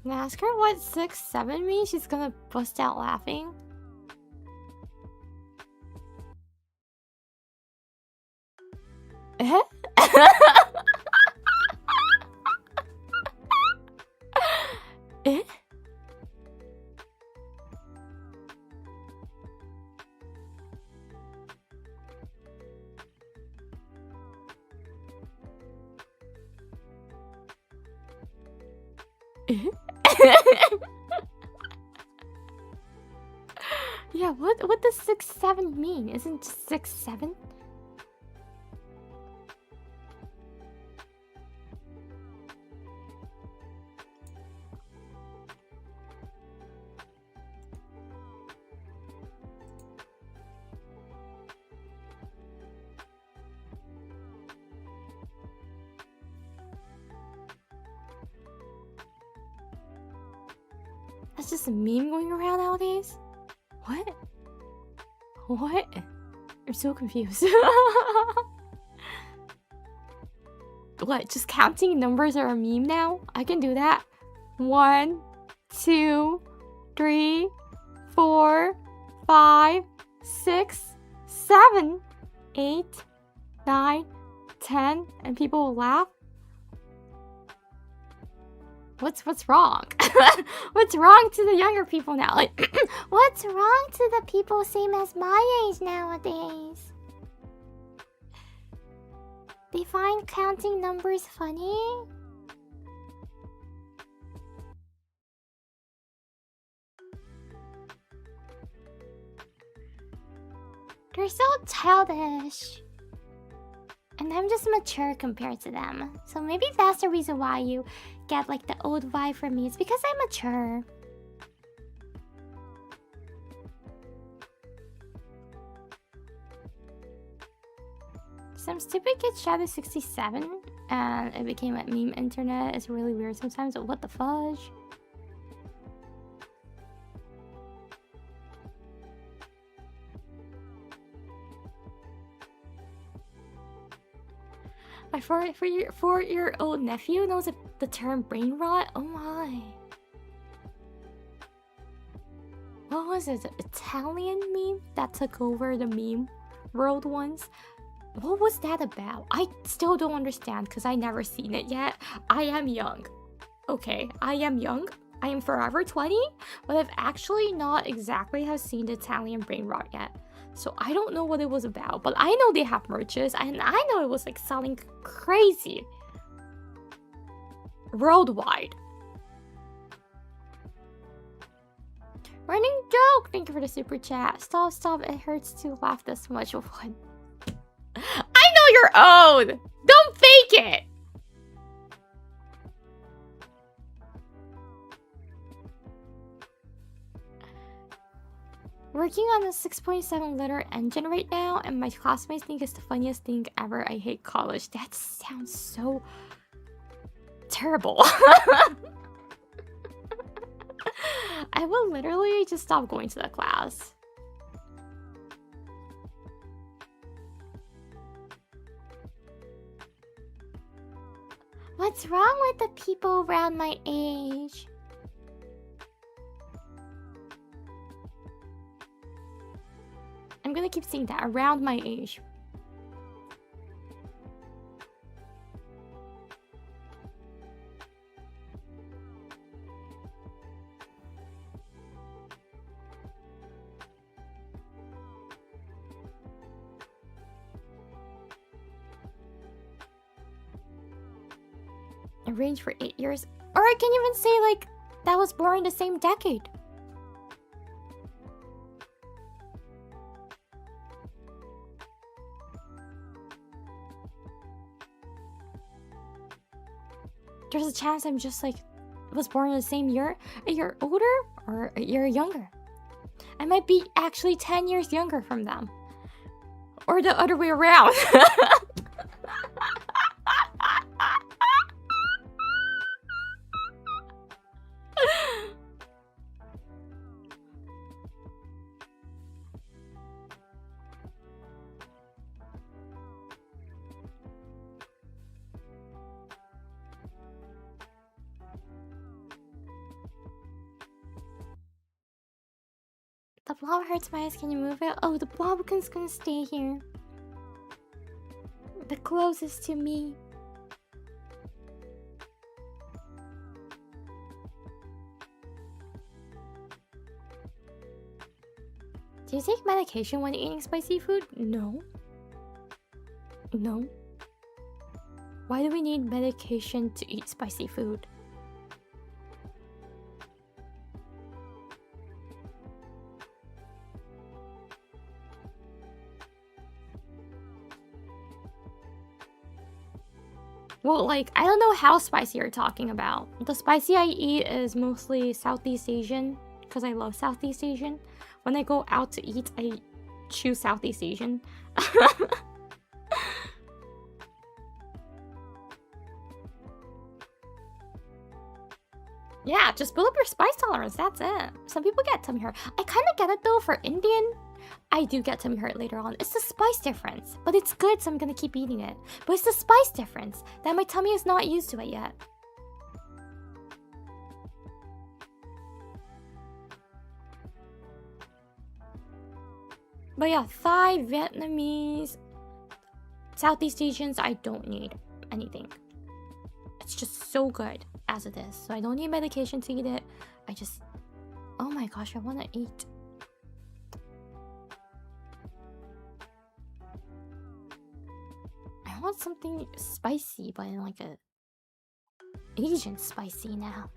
And ask her what 6-7 means, she's gonna bust out laughing. Eh? Eh? Eh? Yeah, what does 6-7 mean? Isn't 6-7? That's just a meme going around nowadays? What? What? I'm so confused. What? Just counting numbers are a meme now? I can do that. 1, 2, 3, 4, 5, 6, 7, 8, 9, 10, and people will laugh? What's wrong? What's wrong to the younger people now? Like, what's wrong to the people same as my age nowadays? They find counting numbers funny? They're so childish. And I'm just mature compared to them. So maybe that's the reason why you get like the old vibe from me. It's because I'm mature. Some stupid kid shouted 67 and it became like meme internet. It's really weird sometimes. What the fudge? My 4-year-old nephew knows the term brain rot? Oh my. What was it? The Italian meme that took over the meme world ones. What was that about? I still don't understand because I never seen it yet. I am young. Okay, I am young. I am forever 20, but I've actually not exactly have seen the Italian brain rot yet. So I don't know what it was about, but I know they have merches and I know it was like selling crazy. Worldwide. Running joke! Thank you for the super chat. Stop, it hurts to laugh this much. What? I know you're old! Don't fake it! Working on a 6.7 liter engine right now, and my classmates think it's the funniest thing ever. I hate college. That sounds so terrible. I will literally just stop going to the class. What's wrong with the people around my age? I'm gonna keep saying that, around my age. Arranged for 8 years, or I can even say like that was born in the same decade. There's a chance I'm just like was born in the same year, a year older or a year younger. I might be actually 10 years younger from them, or the other way around. The blob hurts my eyes. Can you move it? Oh, the blobkin's gonna stay here. The closest to me. Do you take medication when eating spicy food? No. No. Why do we need medication to eat spicy food? Well, like, I don't know how spicy you're talking about. The spicy I eat is mostly Southeast Asian, because I love Southeast Asian. When I go out to eat, I choose Southeast Asian. Yeah, just build up your spice tolerance, that's it. Some people get tummy hurt. I kind of get it though. For Indian, I do get tummy hurt later on. It's the spice difference, but it's good, so I'm gonna keep eating it. But it's the spice difference that my tummy is not used to it yet. But yeah, Thai, Vietnamese, Southeast Asians, I don't need anything. It's just so good as it is. So I don't need medication to eat it. I just... Oh my gosh, I want to eat. I want something spicy, but in like a Asian spicy now.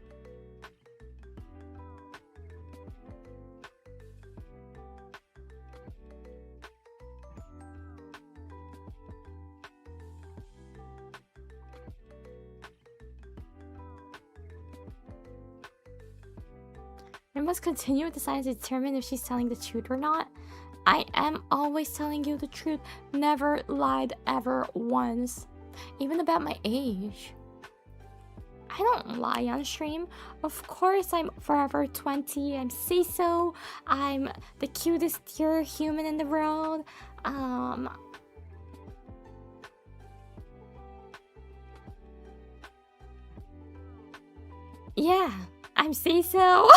I must continue with the science to determine if she's telling the truth or not. I am always telling you the truth. Never lied ever once. Even about my age. I don't lie on stream. Of course I'm forever 20. I'm say so. I'm the cutest dear human in the world. Yeah, I'm say so.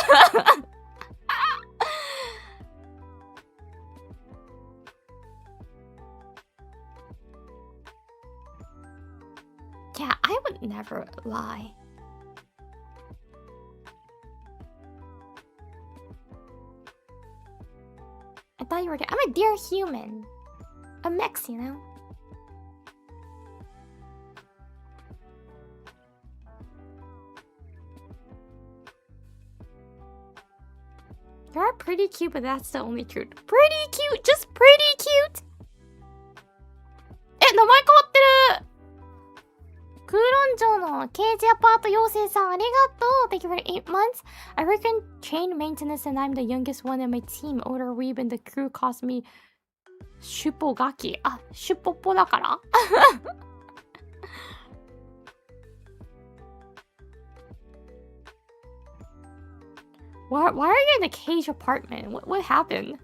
Yeah, I would never lie. I thought you were. I'm a dear human. A mix, you know? You're pretty cute, but that's the only truth. Pretty cute! Just pretty cute! え、名前変わってる空論城のケージアパート妖精さん、ありがとう Thank you for 8 months. I work in train maintenance and I'm the youngest one in my team. Older weeb and the crew cost me シュポガキ。あ、シュポポだからWhy are you in a cage apartment? What happened?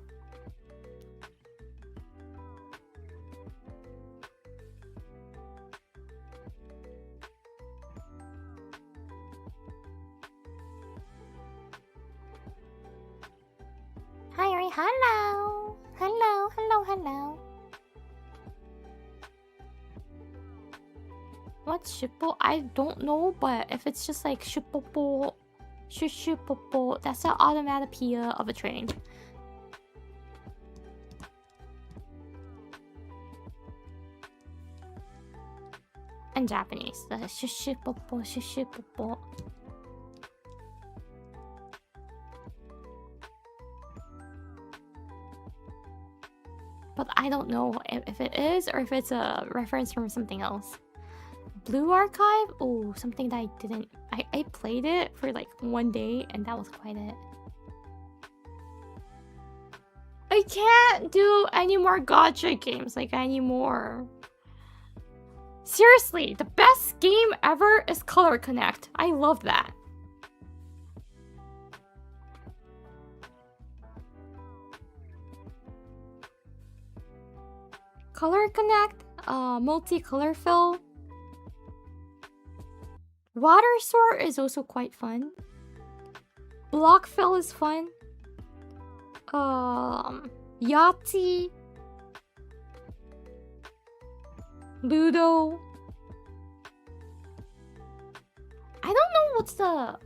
Hi, Yuri. Hello. Hello. What's shippo? I don't know, but if it's just like shippopo, shushupopo, that's the automatopoeia of a train. In Japanese, the shushupopo. But I don't know if it is or if it's a reference from something else. Blue Archive? Oh, something that I didn't... I played it for like one day and that was quite it. I can't do any more gacha games like anymore. Seriously, the best game ever is Color Connect. I love that. Color Connect, multicolor fill. Water Sword is also quite fun. Block fill is fun. Yahtzee. Ludo. I don't know what's the...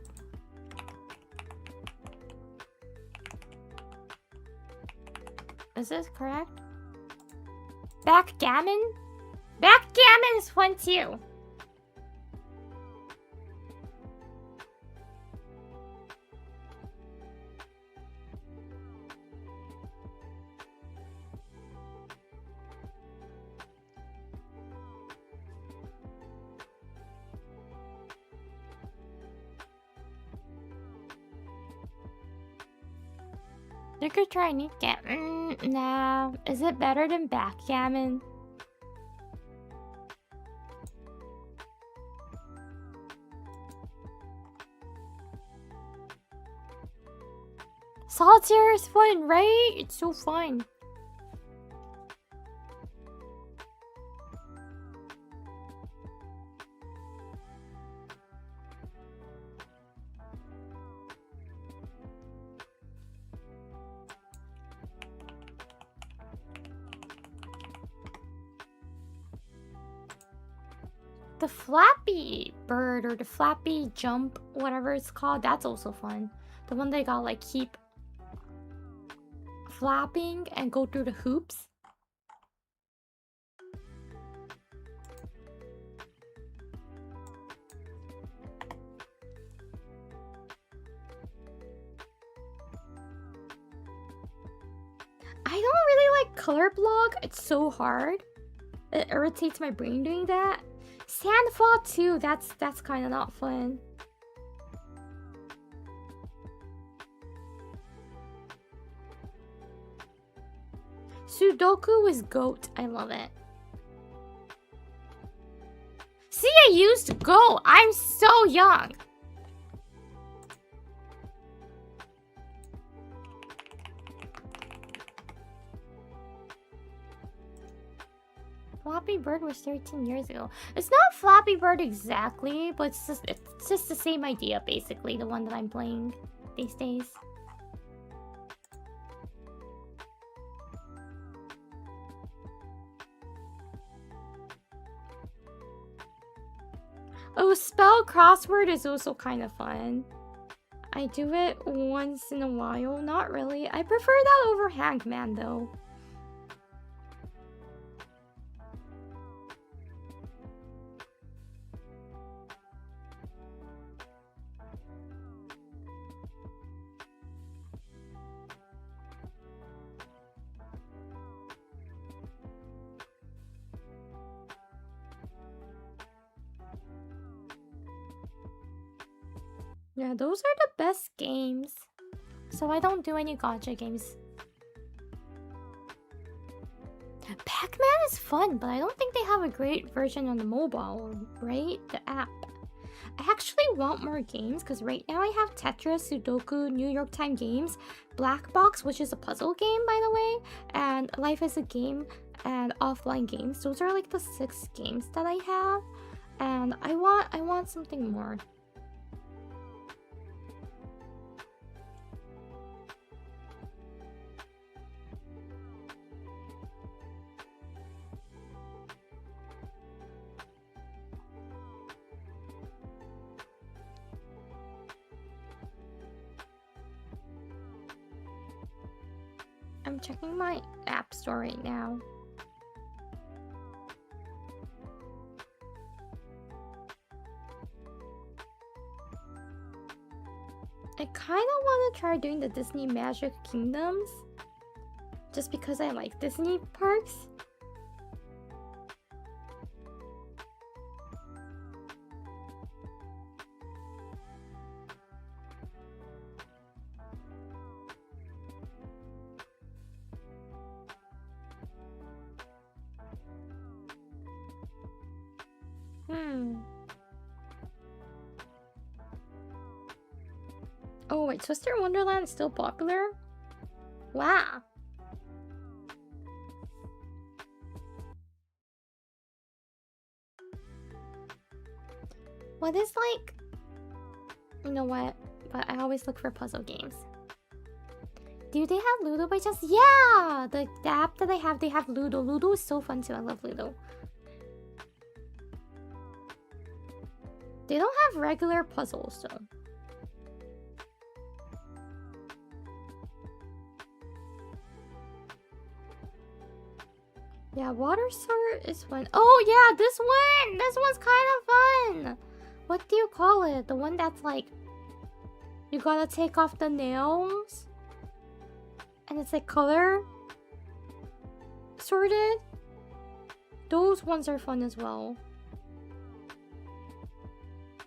Is this correct? Backgammon? Backgammon is fun too. You could try Nickgammon. Nah. Is it better than Backgammon? Solitaire is fun, right? It's so fun. The Flappy Bird or the Flappy Jump, whatever it's called, that's also fun. The one they gotta like keep flapping and go through the hoops. I don't really like color block. It's so hard. It irritates my brain doing that. Sandfall too, that's kind of not fun. Sudoku is GOAT. I love it. See, I used Go. I'm so young. Flappy Bird was 13 years ago. It's not Flappy Bird exactly, but it's just the same idea, basically, the one that I'm playing these days. Oh, spell crossword is also kind of fun. I do it once in a while. Not really. I prefer that over Hangman though. Yeah, those are the best games. So I don't do any gacha games. Pac-Man is fun, but I don't think they have a great version on the mobile, right? The app. I actually want more games because right now I have Tetris, Sudoku, New York Time Games, Black Box, which is a puzzle game by the way, and Life is a Game and Offline Games. Those are like the 6 games that I have, and I want something more. I'm checking my app store right now. I kind of want to try doing the Disney Magic Kingdoms just because I like Disney parks. Oh wait, Twister Wonderland is still popular? Wow. What is like... You know what? But I always look for puzzle games. Do they have Ludo by chance? Yeah! The app that I have, they have Ludo. Ludo is so fun too. I love Ludo. They don't have regular puzzles though. Yeah, Water Sword is fun. Oh yeah, this one! This one's kind of fun! What do you call it? The one that's like... You gotta take off the nails? And it's like color sorted? Those ones are fun as well.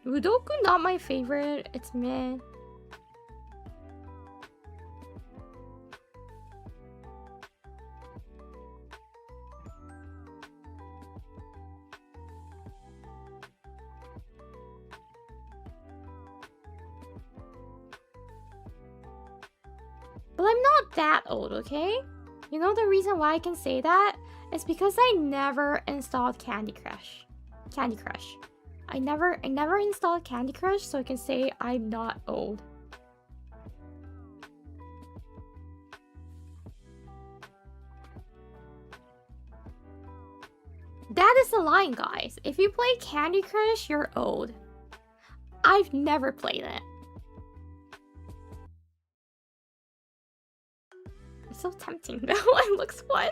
Udoku not my favorite. It's meh. But I'm not that old, okay? You know the reason why I can say that? It's because I never installed Candy Crush. I never installed Candy Crush, so I can say I'm not old. That is the line, guys. If you play Candy Crush, you're old. I've never played it. It's so tempting though. It looks fun.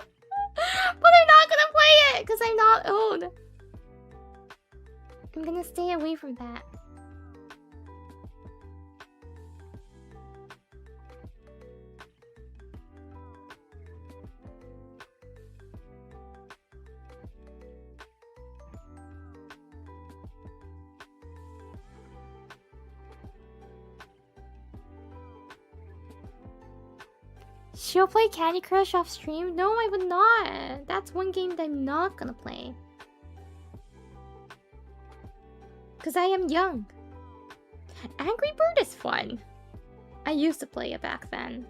But I'm not gonna play it because I'm not old. I'm gonna stay away from that. She'll play Candy Crush off stream? No, I would not. That's one game that I'm not gonna play. Because I am young. Angry Bird is fun. I used to play it back then.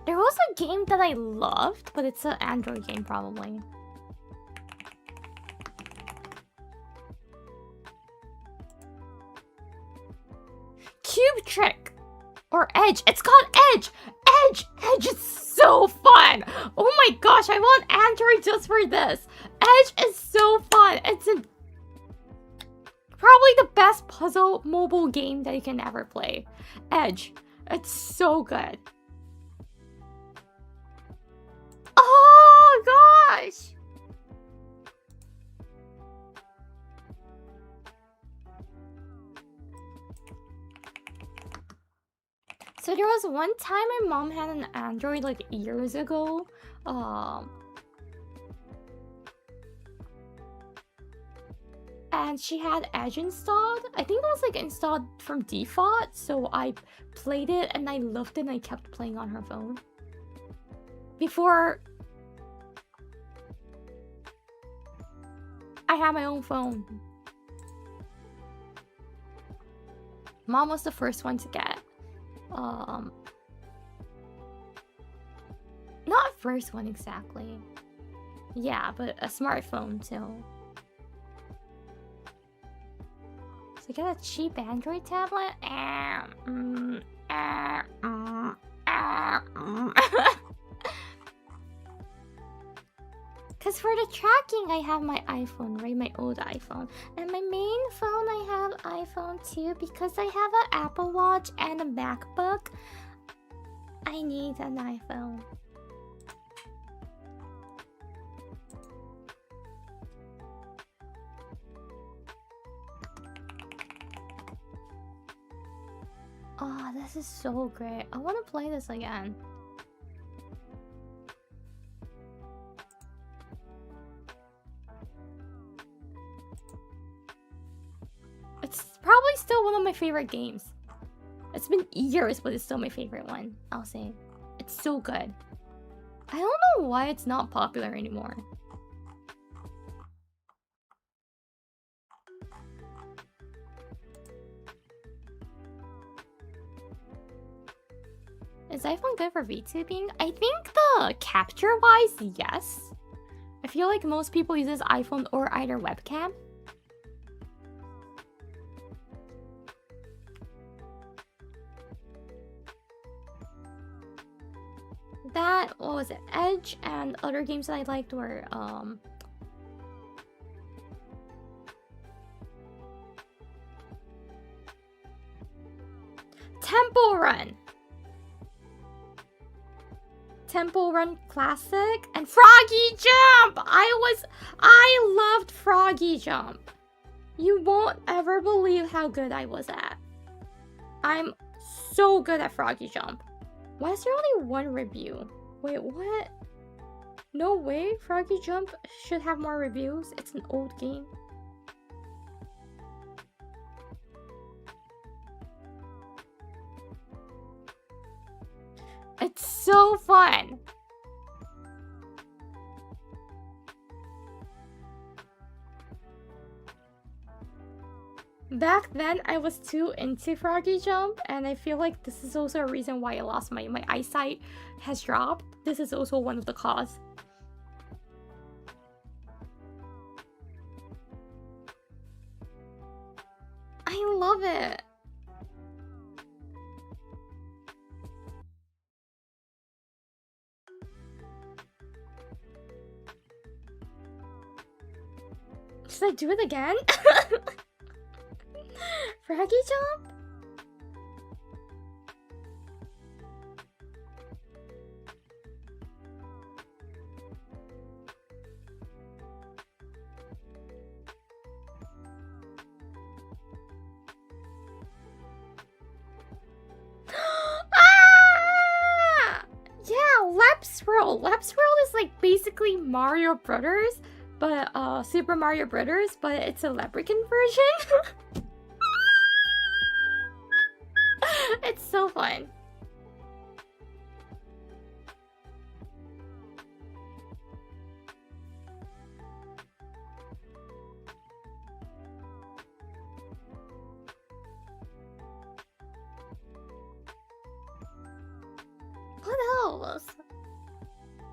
There was a game that I loved, but it's an Android game probably. Cube Trick! Or Edge. It's called Edge. Edge is so fun. Oh my gosh, I want Android just for this. Edge is so fun. It's probably the best puzzle mobile game that you can ever play. Edge. It's so good. Oh gosh. So there was one time my mom had an Android like years ago. And she had Edge installed. I think it was like installed from default. So I played it and I loved it and I kept playing on her phone. Before I had my own phone. Mom was the first one to get. Not first one exactly. Yeah, but a smartphone too. So get a cheap Android tablet. Cause for the tracking, I have my iPhone, right? My old iPhone. And my main phone, I have iPhone too. Because I have an Apple Watch and a MacBook, I need an iPhone. Oh, this is so great. I want to play this again. It's probably still one of my favorite games. It's been years, but it's still my favorite one, I'll say. It's so good. I don't know why it's not popular anymore. Is iPhone good for VTubing? I think the capture-wise, yes. I feel like most people use iPhone or either webcam. That, what was it? Edge and other games that I liked were Temple Run. Temple Run Classic and Froggy Jump. I loved Froggy Jump. You won't ever believe how good I was at. I'm so good at Froggy Jump. Why is there only one review? Wait, what? No way, Froggy Jump should have more reviews. It's an old game. It's so fun. Back then, I was too into Froggy Jump, and I feel like this is also a reason why I lost my eyesight has dropped. This is also one of the cause. I love it. Should I do it again? Froggy Jump? Ah! Yeah, Lap Swirl. Lap Swirl is like basically Mario Brothers, but Super Mario Brothers, but it's a leprechaun version. It's so fun. What else?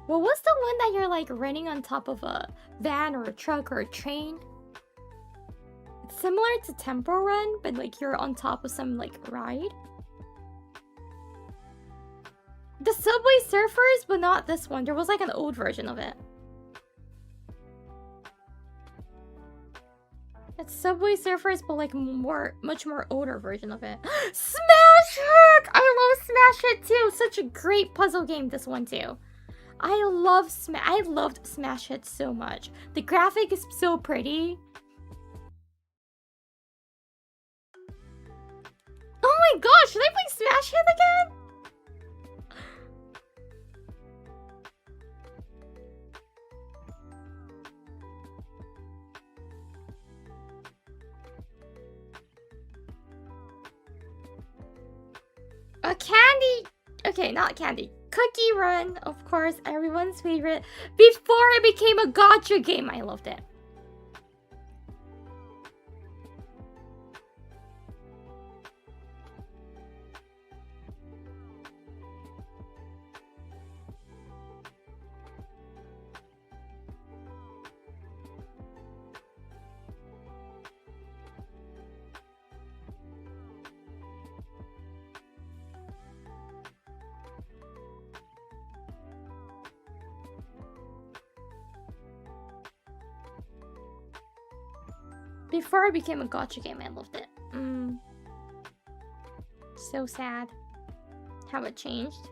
What was the one that you're like running on top of a van or a truck or a train? It's similar to Temple Run, but like you're on top of some like ride. the Subway Surfers, but not this one. There was like an old version of it. It's Subway Surfers, but like much more older version of it. Smash Hit! I love Smash Hit too. Such a great puzzle game, this one too. I loved Smash Hit so much. The graphic is so pretty. Oh my gosh, should I play Smash Hit again? A candy... Okay, not candy. Cookie Run, of course, everyone's favorite. Before it became a gacha game, I loved it. Before it became a gacha game, I loved it. So sad how it changed.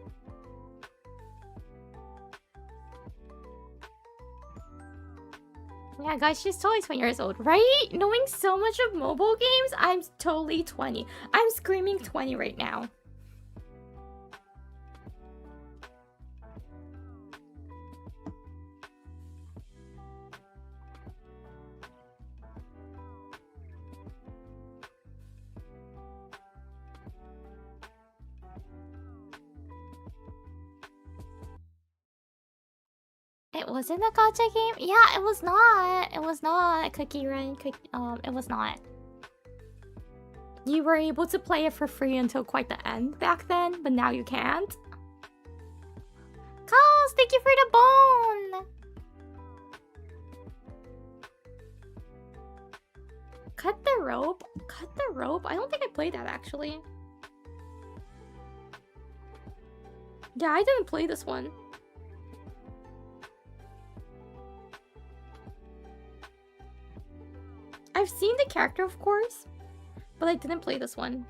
Yeah, guys, she's totally 20 years old, right? Knowing so much of mobile games, I'm totally 20. I'm screaming 20 right now. It wasn't a gacha game? Yeah, it was not. It was not Cookie Run. It was not. You were able to play it for free until quite the end back then, but now you can't. Cos, thank you for the bone! Cut the rope? Cut the rope? I don't think I played that, actually. Yeah, I didn't play this one. I've seen the character, of course, but I didn't play this one.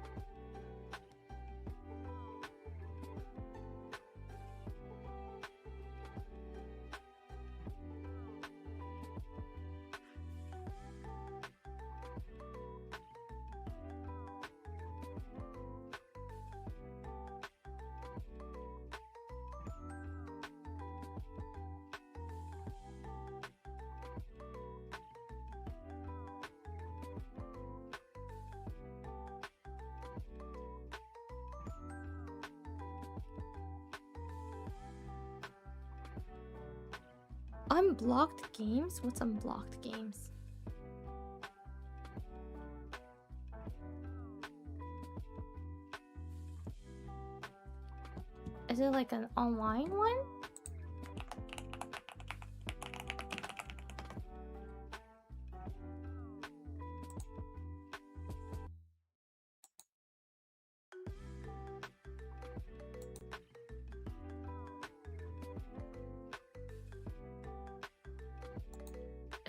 Unblocked games? What's unblocked games? Is it like an online one?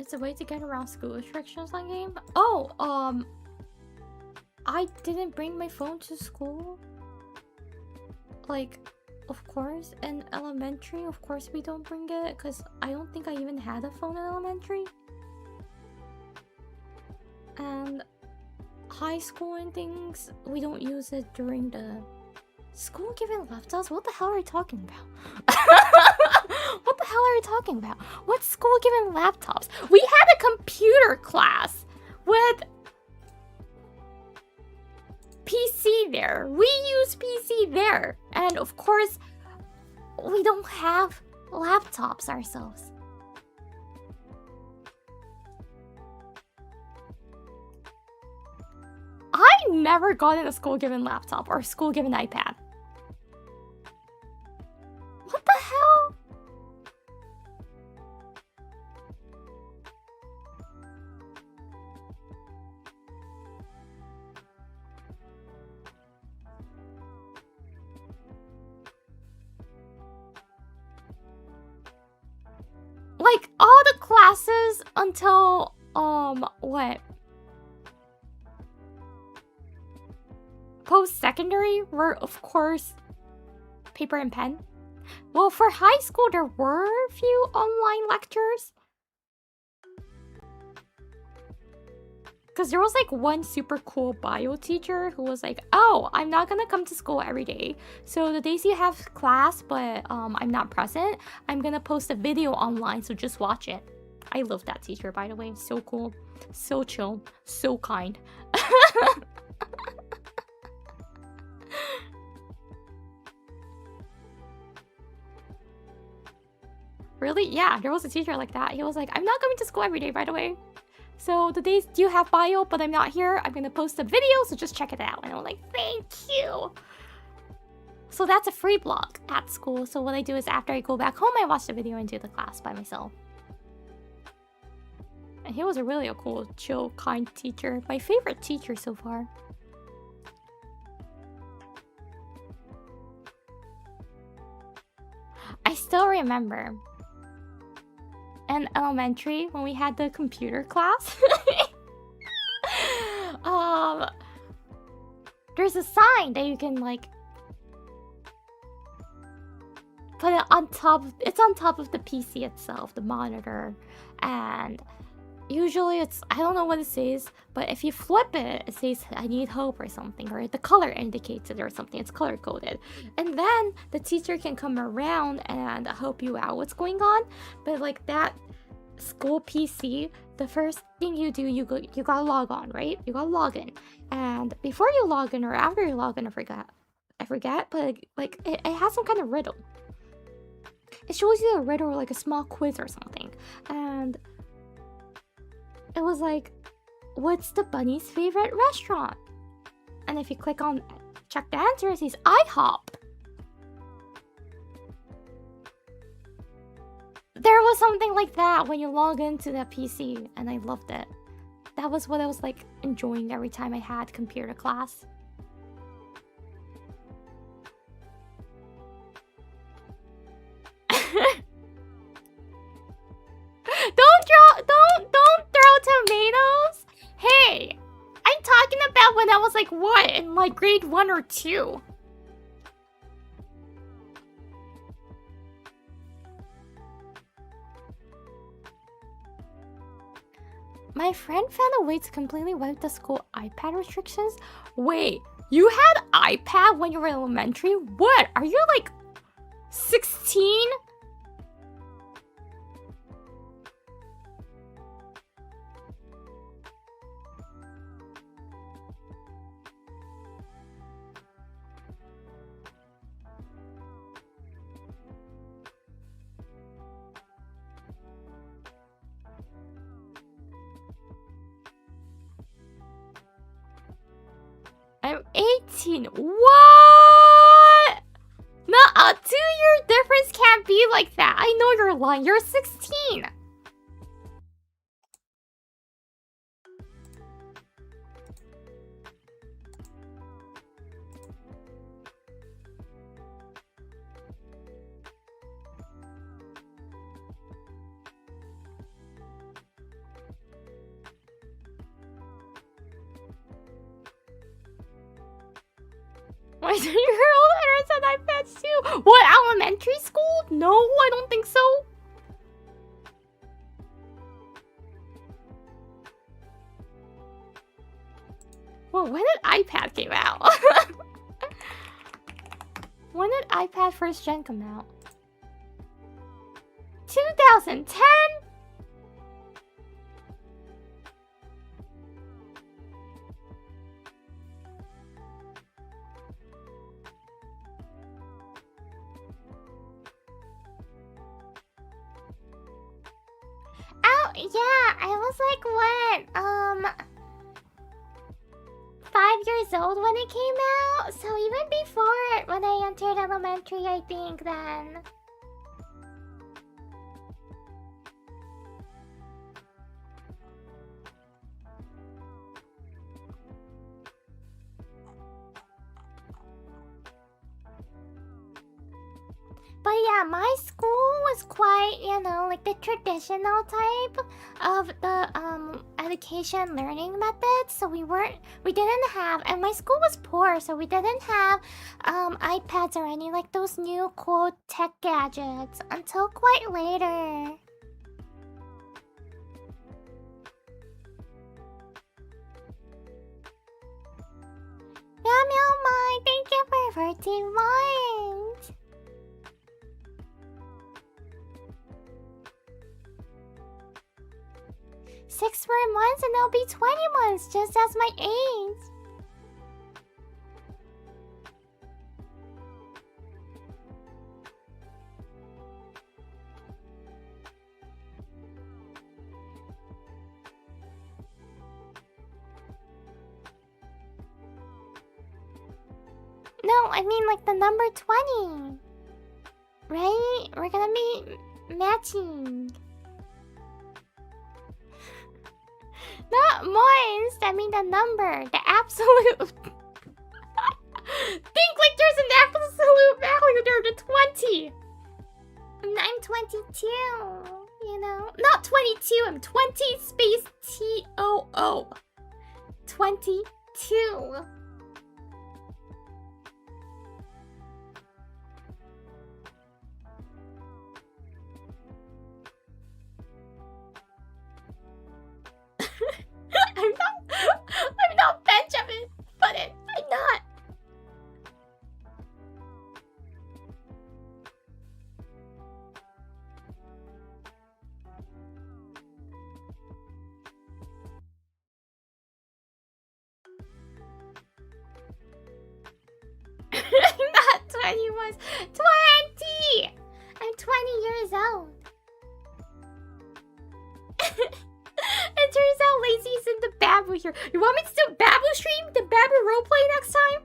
It's a way to get around school restrictions on game. Oh, I didn't bring my phone to school. Like, of course, in elementary, of course we don't bring it, because I don't think I even had a phone in elementary. And high school and things, we don't use it during the school given laptops. What the hell are you talking about? What the hell are you talking about? What school given laptops? We had a computer class with PC there. We use PC there. And of course, we don't have laptops ourselves. I never got in a school given laptop or a school given iPad. What the hell? until what? Post-secondary were, of course, paper and pen. Well, for high school, there were a few online lectures. Because there was like one super cool bio teacher who was like, oh, I'm not gonna come to school every day. So the days you have class, but I'm not present, I'm gonna post a video online, so just watch it. I love that teacher, by the way. So cool. So chill. So kind. Really? Yeah, there was a teacher like that. He was like, I'm not coming to school every day, by the way. So the days you have bio, but I'm not here, I'm gonna post a video, so just check it out. And I'm like, thank you. So that's a free blog at school. So what I do is after I go back home, I watch the video and do the class by myself. And he was a really cool, chill, kind teacher. My favorite teacher so far. I still remember in elementary when we had the computer class. There's a sign that you can like put it on top. It's on top of the PC itself, the monitor, and usually it's, I don't know what it says, but if you flip it, it says I need help or something, or the color indicates it or something. It's color coded, and then the teacher can come around and help you out what's going on. But like that school PC, the first thing you do, you gotta log on, right? You gotta log in, and before you log in or after you log in, I forget, but like it has some kind of riddle. It shows you a riddle or like a small quiz or something, and it was like, what's the bunny's favorite restaurant? And if you click on check the answer, it says IHOP. There was something like that when you log into the PC, and I loved it. That was what I was like enjoying every time I had computer class. Don't throw tomatoes. Hey, I'm talking about when I was like what, in like grade 1 or 2. My friend found a way to completely wipe the school iPad restrictions. Wait, you had iPad when you were elementary? What? Are you like 16? I'm 18. What? No, a 2-year difference can't be like that. I know you're lying. You're 16. My 2-year-old parents had iPads too. What, elementary school? No, I don't think so. Well, when did iPad came out? When did iPad first gen come out? 2010? Oh, yeah, I was like, what, 5 years old when it came out? So even before it, when I entered elementary, I think, then. But yeah, my school was quite, you know, like the traditional type of the education learning methods. So we didn't have, and my school was poor, so we didn't have iPads or any like those new cool tech gadgets until quite later. Meow my, thank you for 14 months. Six more months and it'll be 20 months, just as my age. No, I mean like the number 20. Right? We're gonna be matching. Not months, I mean the number. The absolute. Think like there's an absolute value there to 20. I'm 22, you know? Not 22, I'm 20 space T-O-O. 22. I'm not Benjamin, but I'm not. I'm not 21. 20! I'm 20 years old. It turns out Lazy's in the Babu here. You want me to do Babu stream? The Babu roleplay next time?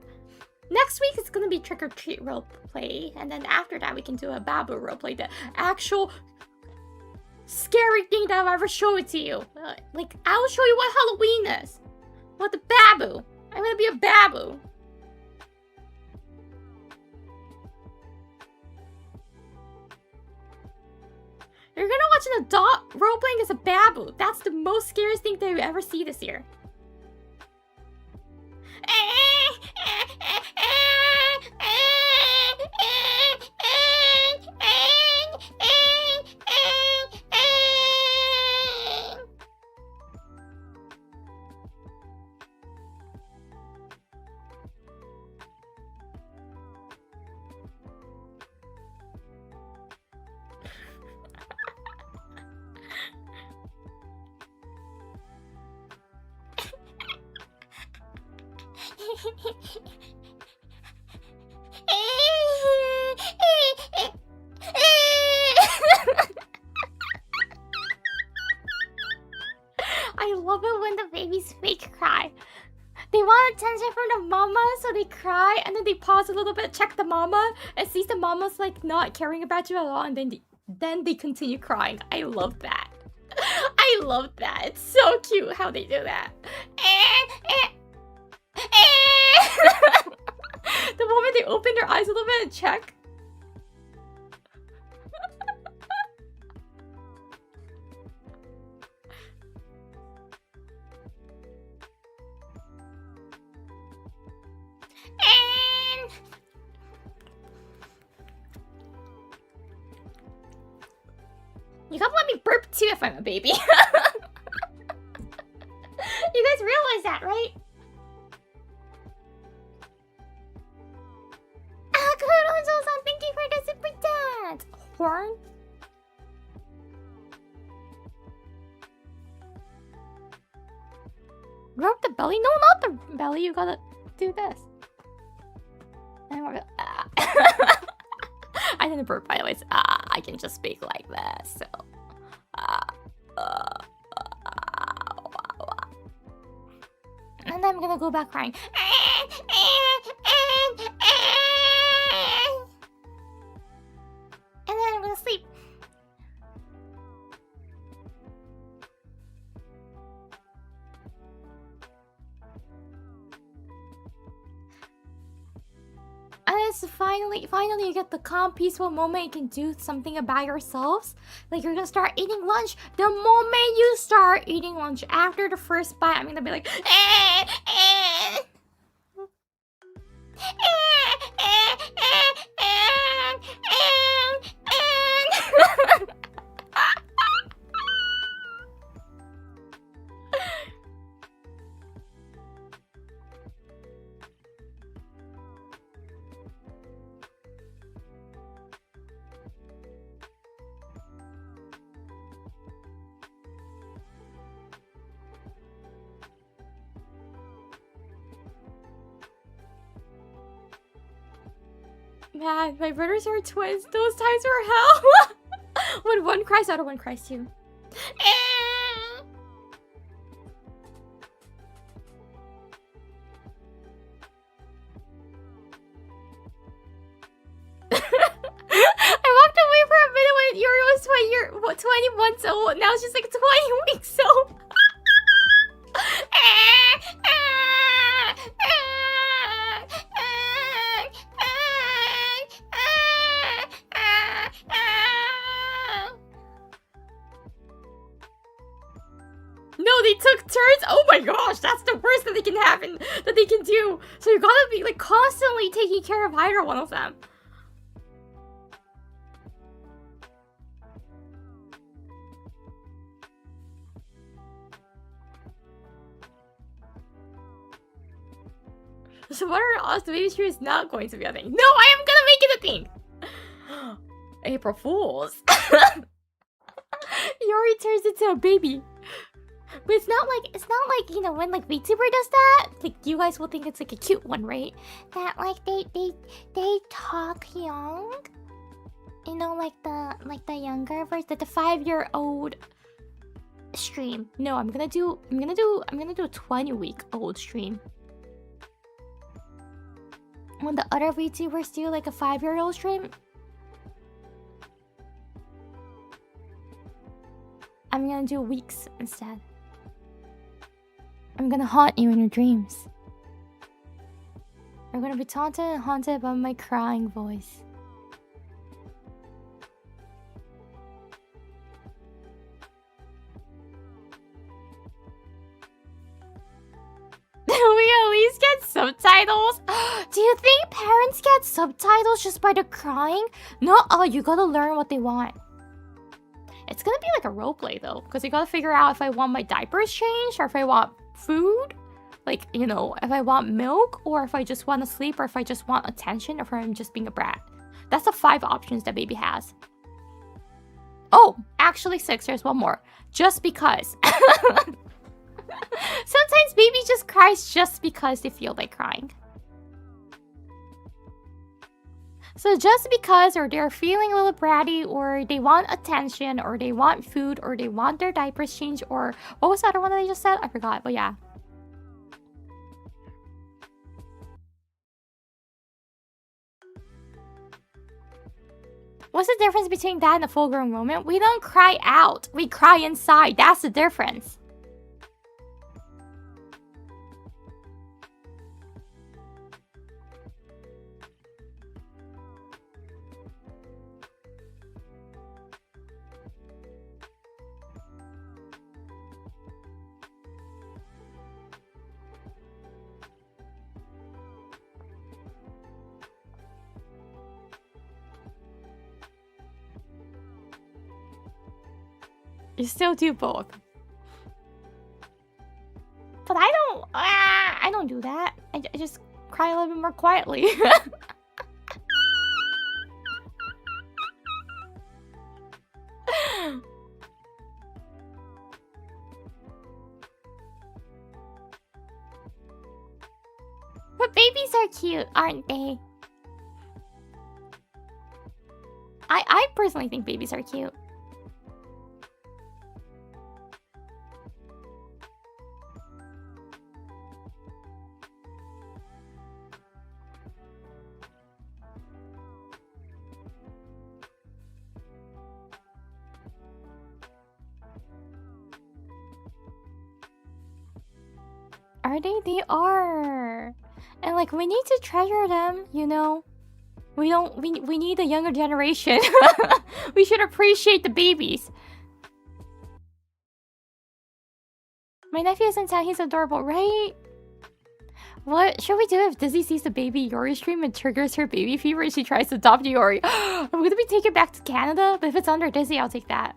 Next week it's gonna be trick or treat roleplay, and then after that we can do a Babu roleplay, the actual scary thing that I've ever showed to you. Like, I'll show you what Halloween is. What the Babu. I'm gonna be a Babu. You're gonna watch an adult role-playing as a Babu. That's the most scariest thing that you ever see this year. I love it when the babies fake cry. They want attention from the mama, so they cry, and then they pause a little bit, check the mama, and sees the mama's like not caring about you at all, and then they continue crying. I love that. I love that. It's so cute how they do that. The moment they open their eyes a little bit and check. You gotta let me burp too if I'm a baby. You guys realize that, right? Kurojo-san, thank you for the super chat. Horn? Rub the belly? No, not the belly. You gotta do this. I didn't burp, by the way. I can just speak like this. So, and then I'm gonna go back crying. And then I'm gonna sleep. And yes, finally you get the calm, peaceful moment you can do something about yourselves. Like you're gonna start eating lunch. The moment you start eating lunch, after the first bite, I'm gonna be like, Man, my brothers are twins. Those times were hell. When one cries out, one cries too. I walked away for a minute when Yuri was 20 months old. Now she's like 20 weeks old. No, they took turns. Oh my gosh, that's the worst that they can happen, that they can do. So you gotta be like constantly taking care of either one of them. So what are odds the baby tree is not going to be a thing? No, I am gonna make it a thing. April Fools. Yuri turns into a baby. But it's not like, you know, when like VTuber does that, like you guys will think it's like a cute one, right? That like they talk young. You know, like the younger version, like the 5-year-old stream. No, I'm gonna do a 20-week-old stream. When the other VTubers do like a 5-year-old stream, I'm gonna do weeks instead. I'm gonna haunt you in your dreams. You're gonna be taunted and haunted by my crying voice. We at least get subtitles? Do you think parents get subtitles just by the crying? No, you gotta learn what they want. It's gonna be like a roleplay though, because you gotta figure out if I want my diapers changed or if I want food. Like, you know, if I want milk or if I just want to sleep or if I just want attention or if I'm just being a brat. That's the 5 options that baby has. Oh, actually 6. There's one more. Just because. Sometimes baby just cries just because they feel like crying. So just because, or they're feeling a little bratty, or they want attention, or they want food, or they want their diapers changed, or what was the other one that I just said? I forgot, but yeah. What's the difference between that and a full-grown moment? We don't cry out. We cry inside. That's the difference. You still do both. But I don't do that. I just cry a little bit more quietly. But babies are cute, aren't they? I personally think babies are cute. Are they? They are. And like we need to treasure them, you know? We need a younger generation. We should appreciate the babies. My nephew is in town. He's adorable, right? What should we do if Dizzy sees the baby Yori stream and triggers her baby fever and she tries to adopt Yori? I'm gonna be taken back to Canada, but if it's under Dizzy, I'll take that.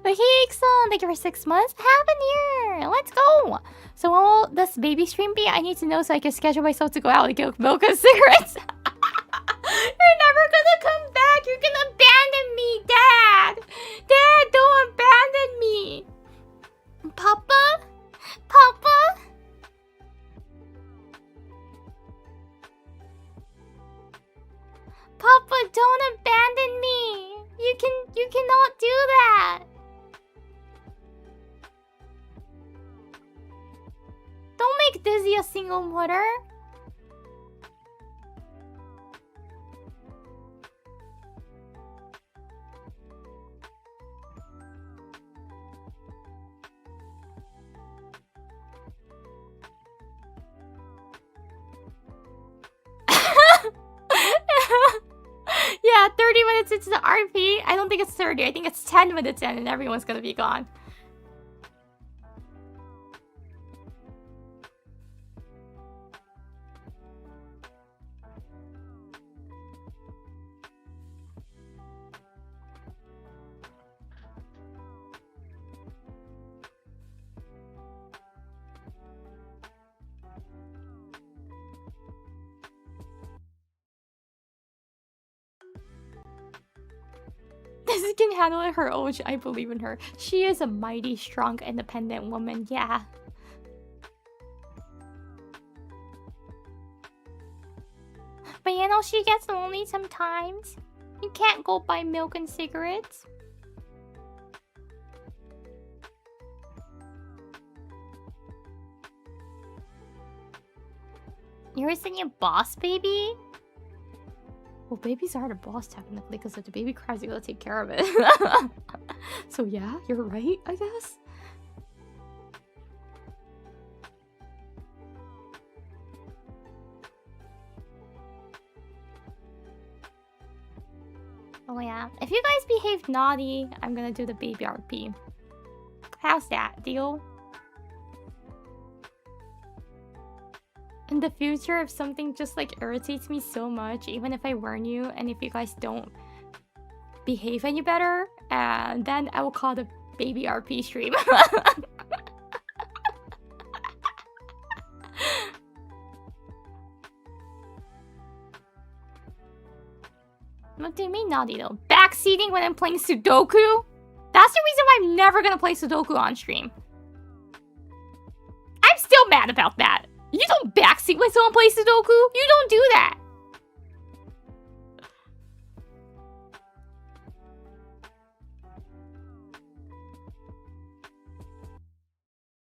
The Heek-san, thank you for 6 months. Happy New Year! Let's go! So when will this baby stream be? I need to know so I can schedule myself to go out and get milk and cigarettes. You're never gonna come back! You're gonna abandon me, Dad! Dad, don't abandon me! Papa? Papa? Papa, don't abandon me! You cannot do that! Don't make Dizzy a single mother! Yeah, 30 minutes into the RP. I don't think it's 30. I think it's 10 minutes in and everyone's gonna be gone. This can handle it her own. I believe in her. She is a mighty, strong, independent woman. Yeah. But you know, she gets lonely sometimes. You can't go buy milk and cigarettes. You're saying a boss baby? Well, babies are the boss technically, because if the baby cries, you gotta take care of it. So yeah, you're right, I guess. Oh yeah, if you guys behave naughty, I'm gonna do the baby RP. How's that? Deal? In the future, if something just like irritates me so much, even if I warn you, and if you guys don't behave any better, then I will call the baby RP stream. What do you mean naughty though? Backseating when I'm playing Sudoku? That's the reason why I'm never gonna play Sudoku on stream. I'm still mad about that. You don't backseat when someone plays Sudoku. You don't do that.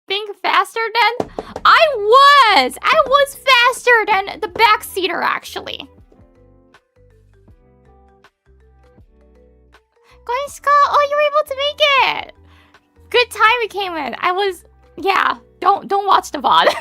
Being faster than... I was faster than the backseater, actually. Goishka, oh, you were able to make it. Good time we came in. I was... Yeah, don't watch the VOD.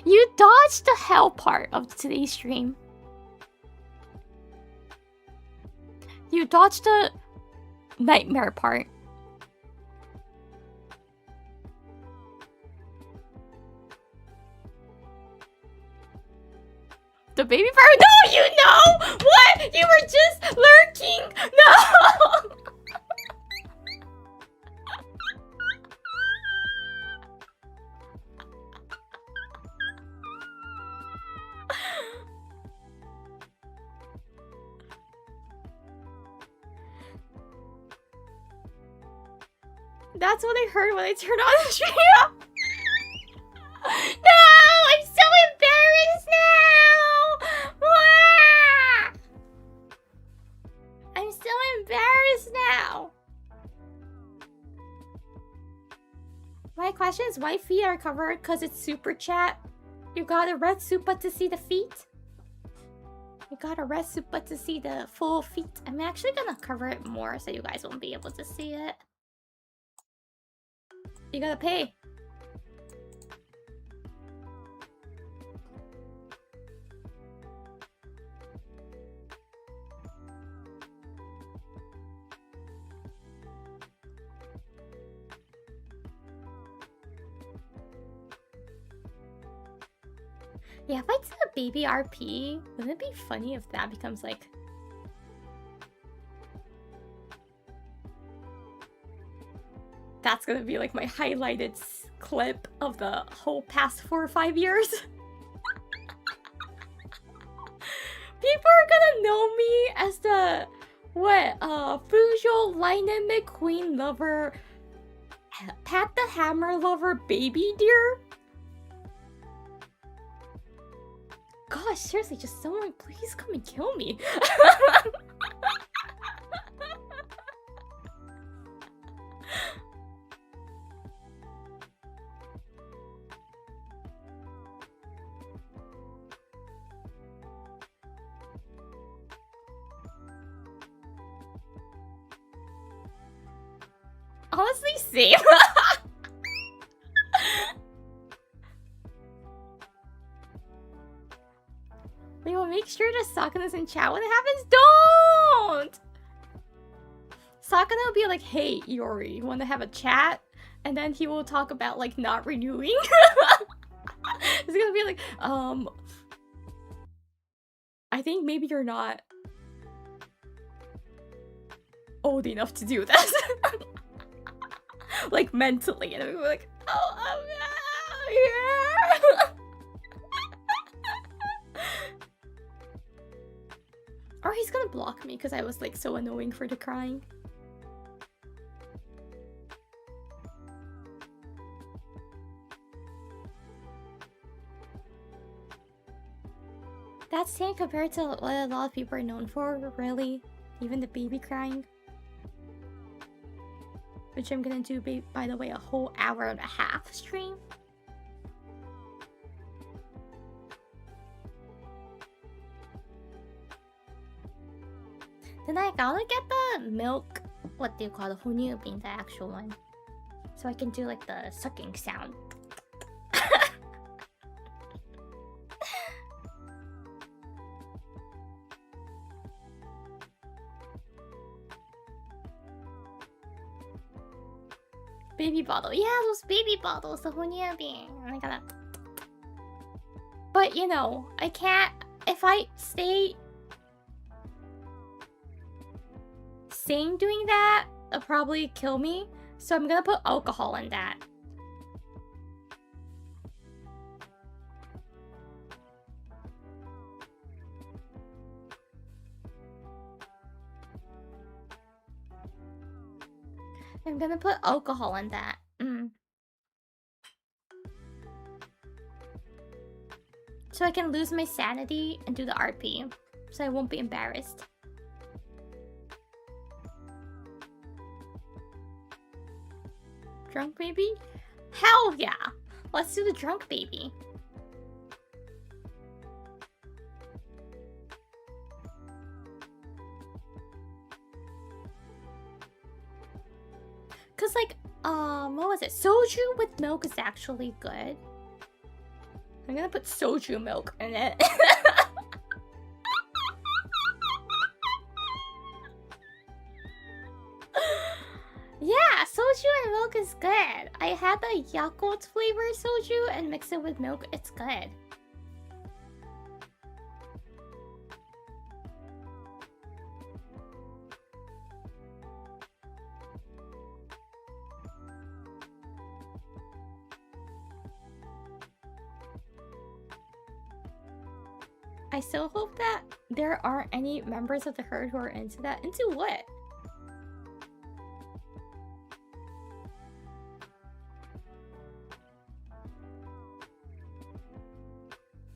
You dodged the hell part of today's stream. You dodged the nightmare part. The baby part? No, you know! What? You were just lurking! No! That's what I heard when I turned on the stream. No! I'm so embarrassed now! Wah! I'm so embarrassed now. My question is, why feet are covered? Because it's super chat. You got a red super to see the feet? We got a red suit, but to see the full feet, I'm actually gonna cover it more so you guys won't be able to see it. You gotta pay. Yeah, if I do a baby RP, wouldn't it be funny if that becomes like... That's gonna be like my highlighted clip of the whole past 4 or 5 years. People are gonna know me as the... Fujo Linemik Queen Lover... Pat the Hammer Lover Baby Deer? Gosh, seriously, just someone please come and kill me. Honestly, same. We will make sure to Sakana is in chat when it happens. Don't! Sakana will be like, hey, Iori, you want to have a chat? And then he will talk about, like, not renewing. He's gonna be like, I think maybe you're not old enough to do this. Like, mentally. And I'm like, oh, yeah. Or he's gonna block me because I was like so annoying for the crying. That's tame compared to what a lot of people are known for, really. Even the baby crying. Which I'm gonna do, by the way, a whole hour and a half stream. Then I gotta get the milk, what do you call the honyu being the actual one. So I can do like the sucking sound. Baby bottle. Yeah, those baby bottles, the honyu being. I gotta... But you know, I can't... If I stay... sane doing that, it'll probably kill me. So I'm gonna put alcohol in that. I'm gonna put alcohol in that. So I can lose my sanity and do the RP. So I won't be embarrassed. Drunk baby? Hell yeah! Let's do the drunk baby. Cause like, what was it? Soju with milk is actually good. I'm gonna put soju milk in it. Yeah, soju and milk is good. I had the Yakult flavor soju and mix it with milk. It's good. I still hope that there aren't any members of the herd who are into that. Into what?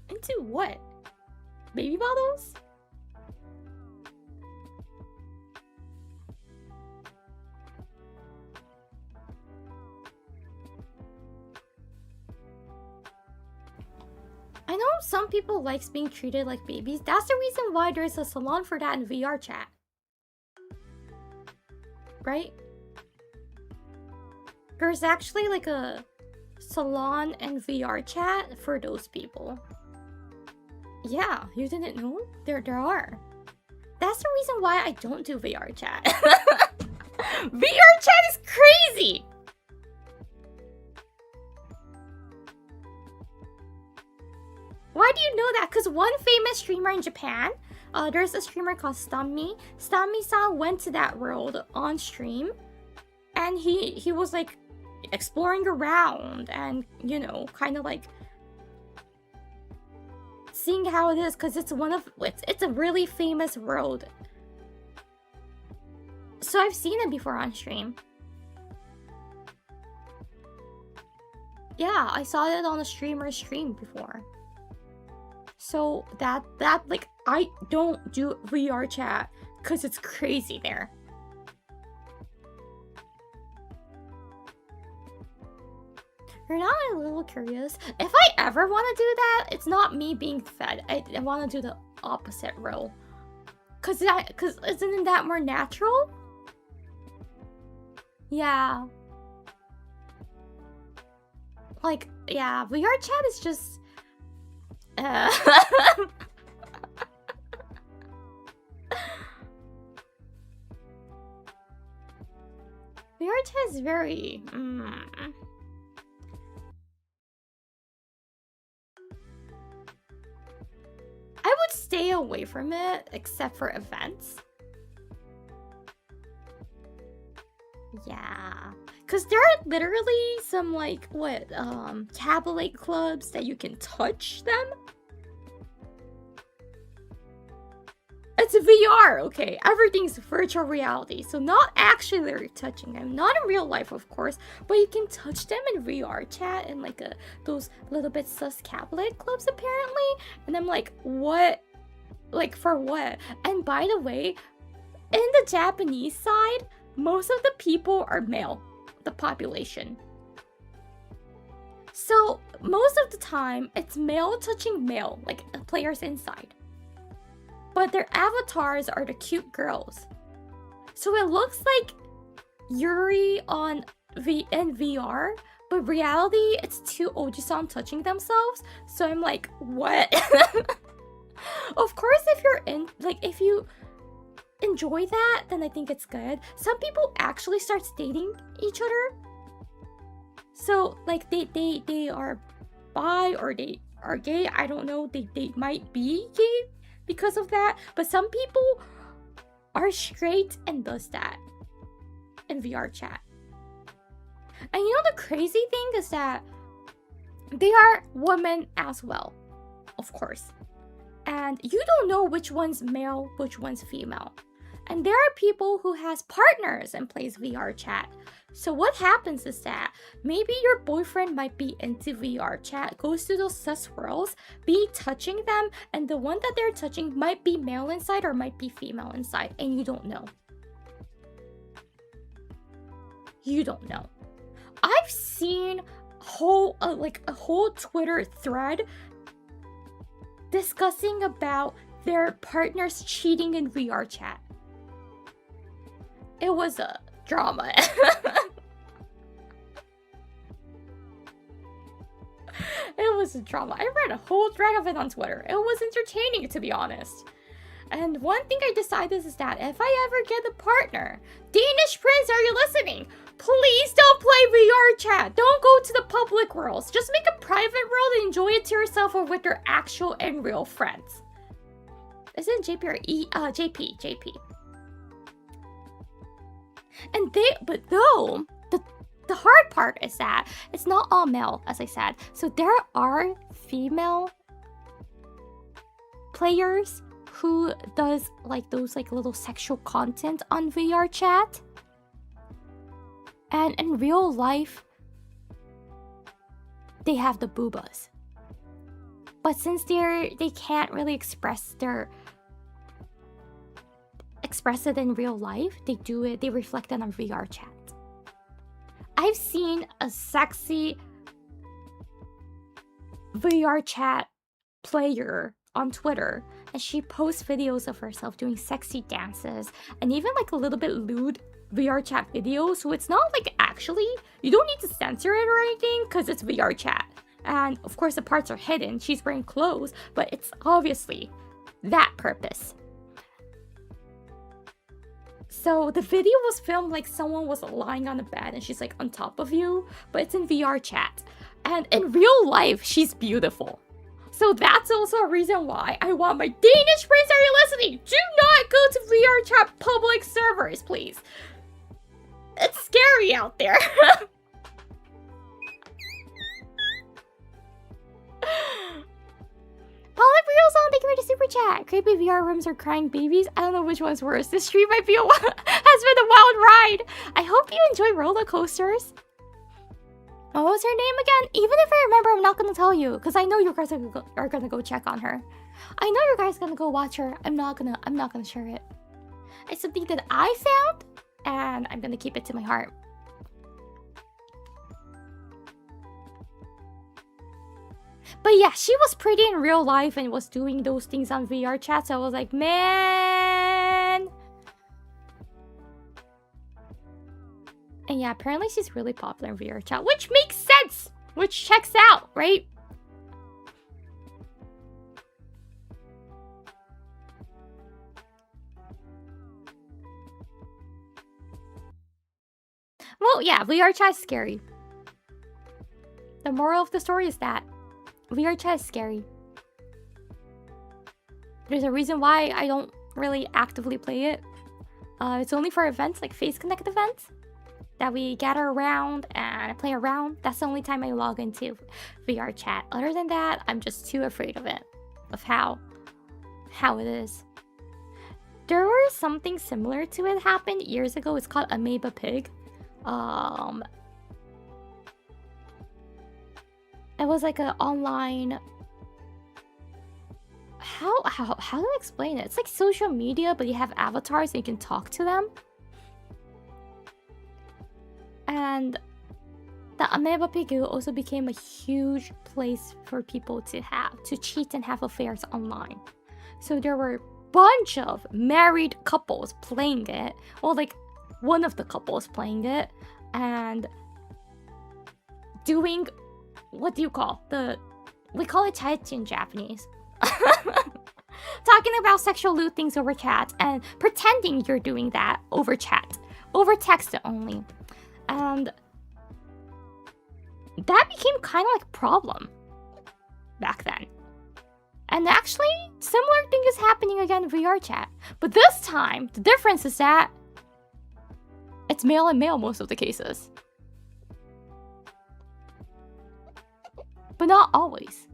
Into what? Baby bottles? I know some people likes being treated like babies. That's the reason why there's a salon for that in VR chat. Right? There's actually like a salon and VR chat for those people. Yeah, you didn't know? There are. That's the reason why I don't do VR chat. VR chat is crazy! Why do you know that? Because one famous streamer in Japan, there's a streamer called Stammi. Stammi-san went to that world on stream. And he was like exploring around and, you know, kind of like seeing how it is, because it's a really famous world. So I've seen it before on stream. Yeah, I saw it on a streamer's stream before. So that like, I don't do VR chat because it's crazy there. You're not a little curious? If I ever want to do that, it's not me being fed. I want to do the opposite role. Cause isn't that more natural? Yeah. Like, yeah, VR chat is just... VR chat is very... I would stay away from it, except for events. Yeah. Because there are literally some, like, tablet clubs that you can touch them. It's VR, okay? Everything's virtual reality. So not actually they're touching them. Not in real life, of course. But you can touch them in VR chat and, like, those little bit sus tablet clubs, apparently. And I'm like, what? Like, for what? And by the way, in the Japanese side, most of the people are male. The population. So most of the time it's male touching male, like players inside, but their avatars are the cute girls. So it looks like Yuri in VR, but reality it's two ojisan touching themselves. So I'm like, what? Of course, if you enjoy that, then I think it's good. Some people actually start dating each other. So like they are bi or they are gay. I don't know. They might be gay because of that. But some people are straight and does that in VR chat. And you know the crazy thing is that they are women as well, of course. And you don't know which one's male, which one's female. And there are people who has partners and plays VR chat. So what happens is that maybe your boyfriend might be into VR chat, goes to those sus worlds, be touching them, and the one that they're touching might be male inside or might be female inside, and you don't know. You don't know. I've seen a whole Twitter thread discussing about their partners cheating in VR chat. It was a drama. It was a drama. I read a whole thread of it on Twitter. It was entertaining, to be honest. And one thing I decided is that if I ever get a partner, Danish Prince, are you listening? Please don't play VR chat. Don't go to the public worlds. Just make a private world and enjoy it to yourself or with your actual and real friends. Is it JP or JP? And the hard part is that it's not all male, as I said. So there are female players who does like those like little sexual content on VR chat. And in real life, they have the boobas. But since they can't really express it in real life, they reflect it on VR chat. I've seen a sexy VR chat player on Twitter, and she posts videos of herself doing sexy dances and even like a little bit lewd VR chat videos. So it's not like actually, you don't need to censor it or anything because it's VR chat. And of course the parts are hidden. She's wearing clothes, but it's obviously that purpose. So the video was filmed like someone was lying on the bed and she's like on top of you, but it's in VR chat. And in real life, she's beautiful. So that's also a reason why I want my Danish friends, are you listening? Do not go to VR chat public servers, please. It's scary out there. Paula, thank you for the super chat. Creepy VR rooms or crying babies. I don't know which one's worse. This stream might be has been a wild ride. I hope you enjoy roller coasters. What was her name again? Even if I remember, I'm not gonna tell you because I know you guys are gonna go check on her. I know you guys are gonna go watch her. I'm not gonna share it. It's something that I found, and I'm gonna keep it to my heart. But yeah, she was pretty in real life and was doing those things on VR chat. So I was like, man. And yeah, apparently she's really popular in VR chat, which makes sense, which checks out, right? Well, yeah, VR chat is scary. The moral of the story is that VR chat is scary. There's a reason why I don't really actively play it. It's only for events like Face Connect events that we gather around and play around. That's the only time I log into VR chat. Other than that, I'm just too afraid of it, of how it is. There was something similar to it happened years ago. It's called Amoeba Pig. It was like an online. How do I explain it? It's like social media, but you have avatars and you can talk to them. And the Amoeba Pig also became a huge place for people to cheat and have affairs online. So there were a bunch of married couples playing it. Well, like one of the couples playing it and doing, what do you call we call it chaichi in Japanese. Talking about sexual lewd things over chat and pretending you're doing that over chat, over text only. And that became kind of like a problem back then. And actually, similar thing is happening again in VR chat. But this time, the difference is that it's male and male most of the cases. But not always.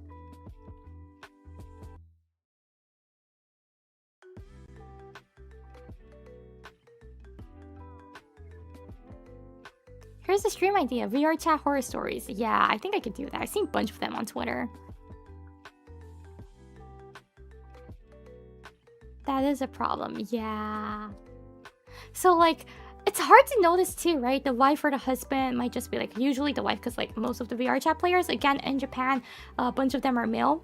Here's a stream idea, VR chat horror stories. Yeah, I think I could do that. I've seen a bunch of them on Twitter. That is a problem, yeah. So like, it's hard to notice too, right? The wife or the husband might just be like, usually the wife, because like most of the VR chat players, again, in Japan, a bunch of them are male.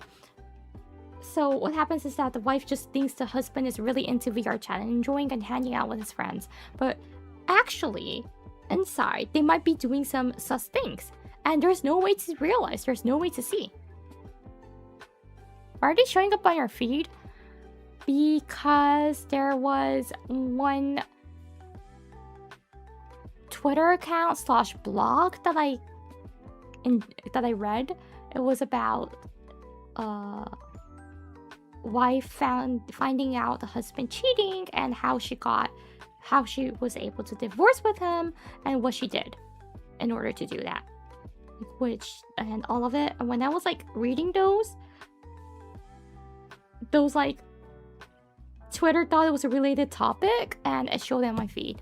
So what happens is that the wife just thinks the husband is really into VR chat and enjoying and hanging out with his friends. But actually, inside, they might be doing some sus things. And there's no way to realize, there's no way to see. Why are they showing up on your feed? Because there was one Twitter account / blog that I read. It was about wife finding out the husband cheating and how she was able to divorce with him and what she did in order to do that, and all of it. And when I was like reading those like Twitter thought it was a related topic and it showed on my feed.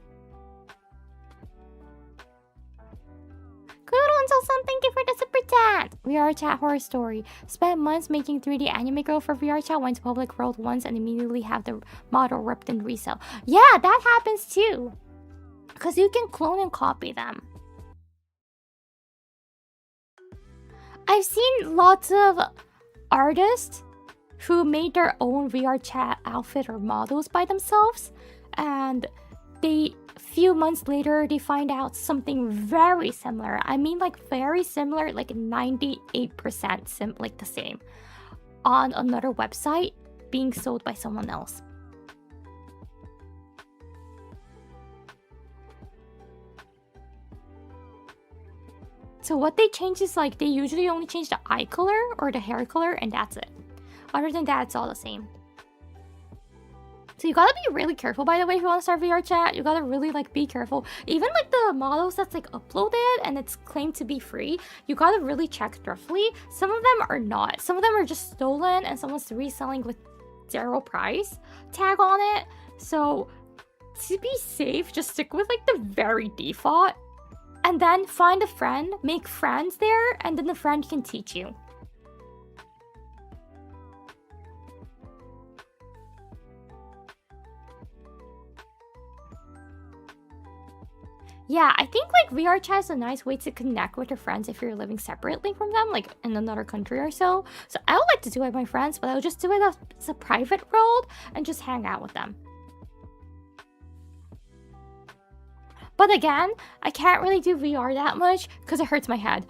Kuron-san, thank you for the super chat. VR chat horror story. Spent months making 3D anime girl for VR chat, went to public world once and immediately have the model ripped and resell. Yeah, that happens too. Because you can clone and copy them. I've seen lots of artists who made their own VR chat outfit or models by themselves, and few months later they find out something very similar. I mean, like very similar, like 98% like the same, on another website being sold by someone else. So what they change is like they usually only change the eye color or the hair color, and that's it. Other than that, it's all the same. So you gotta be really careful, by the way, if you want to start VR chat. You gotta really like be careful. Even like the models that's like uploaded and it's claimed to be free, you gotta really check thoroughly. Some of them are not. Some of them are just stolen and someone's reselling with 0 price tag on it. So to be safe, just stick with like the very default. And then find a friend, make friends there, and then the friend can teach you. Yeah, I think like VR chat is a nice way to connect with your friends if you're living separately from them, like in another country or so. So I would like to do it with my friends, but I would just do it as a private world and just hang out with them. But again, I can't really do VR that much because it hurts my head.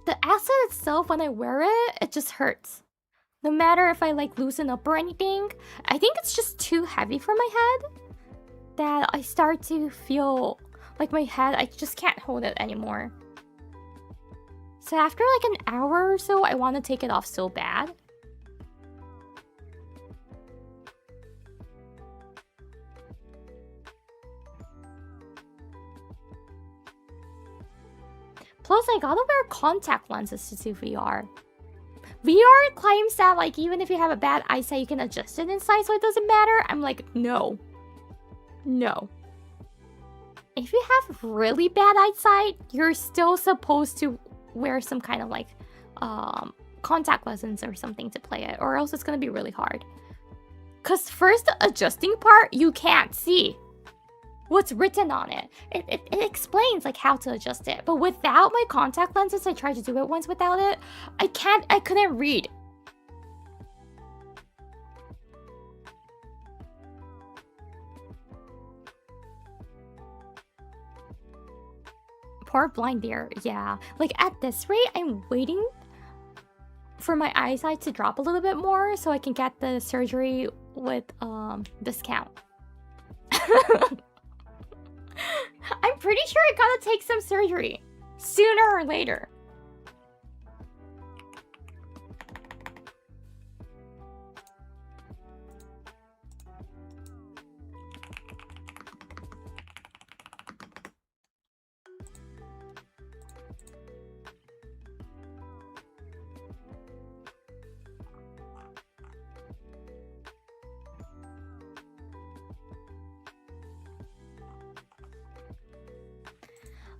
The asset itself, when I wear it, it just hurts. No matter if I like loosen up or anything, I think it's just too heavy for my head that I start to feel like my head, I just can't hold it anymore. So after like an hour or so, I want to take it off so bad. Plus, I gotta wear contact lenses to do VR. VR claims that like even if you have a bad eyesight, you can adjust it inside so it doesn't matter. I'm like, no. No. If you have really bad eyesight, you're still supposed to wear some kind of like contact lenses or something to play it, or else it's gonna be really hard. Cause first the adjusting part, you can't see what's written on it. It explains like how to adjust it. But without my contact lenses, I tried to do it once without it. I couldn't read. Poor blind dear, yeah. Like at this rate, I'm waiting for my eyesight to drop a little bit more so I can get the surgery with discount. I'm pretty sure I gotta take some surgery sooner or later.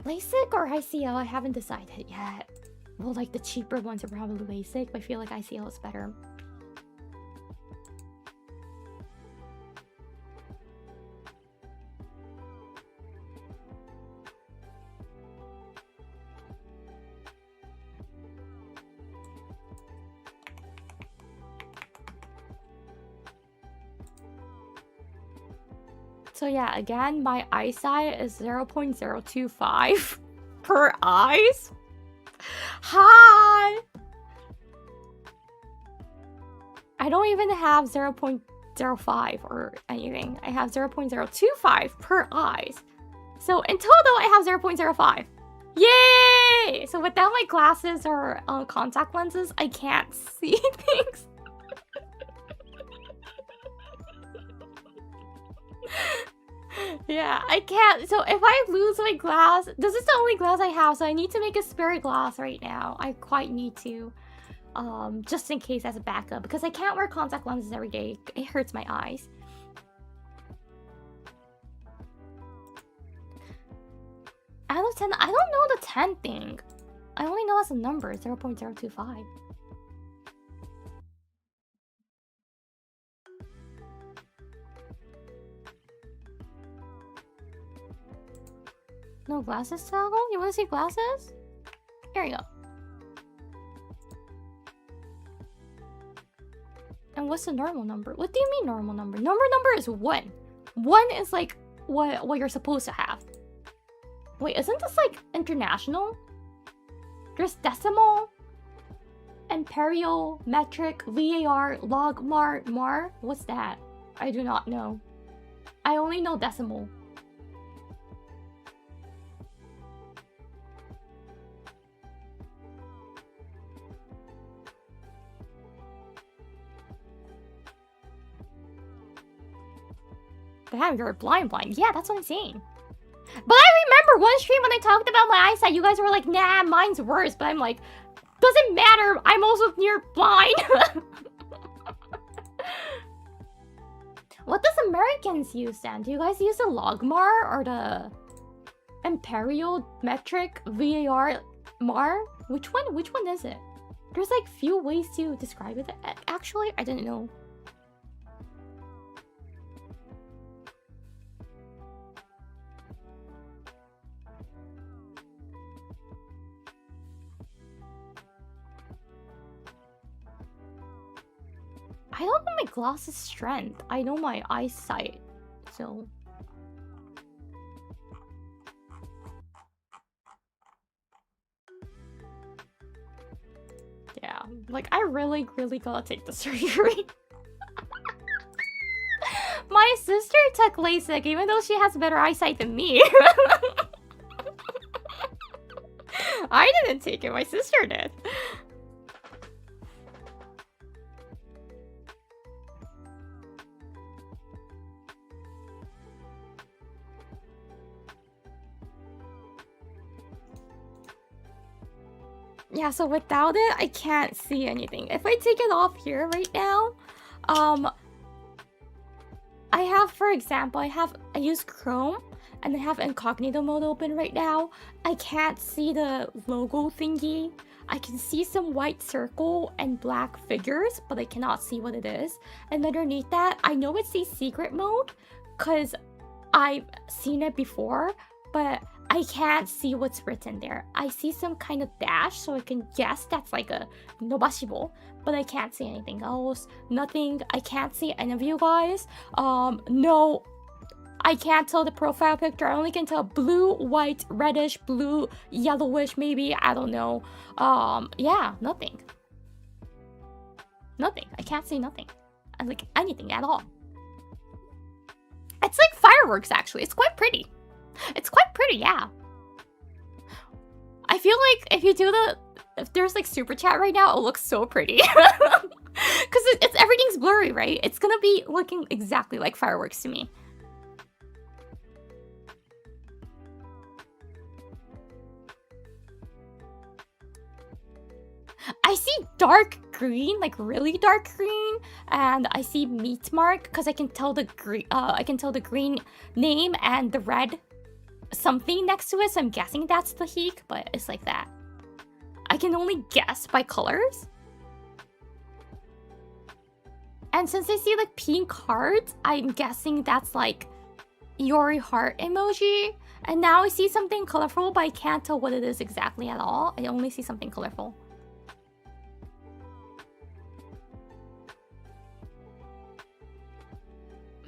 LASIK or ICL, I haven't decided yet. Well, like the cheaper ones are probably LASIK, but I feel like ICL is better. So yeah, again, my eyesight is 0.025 per eyes. Hi! I don't even have 0.05 or anything. I have 0.025 per eyes. So in total, I have 0.05. Yay! So without my glasses or contact lenses, I can't see things. Yeah, I can't. So if I lose my glass, this is the only glass I have, so I need to make a spare glass right now. I quite need to, just in case as a backup, because I can't wear contact lenses every day. It hurts my eyes. Out of 10, I don't know the 10 thing. I only know as a number, 0.025. No glasses, Sago? You want to see glasses? Here we go. And what's the normal number? What do you mean normal number? Normal number is 1. 1 is like what you're supposed to have. Wait, isn't this like international? There's decimal, imperial, metric, VAR, log, mar. What's that? I do not know. I only know decimal. Damn, you're blind. Yeah, that's what I'm saying. But I remember one stream when I talked about my eyesight, you guys were like, nah, mine's worse. But I'm like, doesn't matter. I'm also near blind. What does Americans use then? Do you guys use the logmar or the imperial, metric, VAR, mar? Which one is it? There's like few ways to describe it. Actually, I didn't know. I don't know my glasses strength. I know my eyesight, so... Yeah, like I really gotta take the surgery. My sister took LASIK even though she has better eyesight than me. I didn't take it, my sister did. Yeah, so without it, I can't see anything. If I take it off here right now, I have, for example, I use Chrome and I have incognito mode open right now. I can't see the logo thingy. I can see some white circle and black figures, but I cannot see what it is. And underneath that, I know it's the secret mode because I've seen it before, but I can't see what's written there. I see some kind of dash, so I can guess that's like a nobashibo, but I can't see anything else. Nothing. I can't see any of you guys. No, I can't tell the profile picture. I only can tell blue, white, reddish, blue, yellowish, maybe. I don't know. Yeah, nothing. Nothing. I can't see nothing. Like anything at all. It's like fireworks, actually. It's quite pretty. It's quite pretty, yeah. I feel like if there's like super chat right now, it looks so pretty. Because it's everything's blurry, right? It's gonna be looking exactly like fireworks to me. I see dark green, like really dark green, and I see meat mark because I can tell the green name and the red something next to it, so I'm guessing that's the Heek, but it's like that. I can only guess by colors. And since I see like pink hearts, I'm guessing that's like Yori heart emoji. And now I see something colorful, but I can't tell what it is exactly at all. I only see something colorful.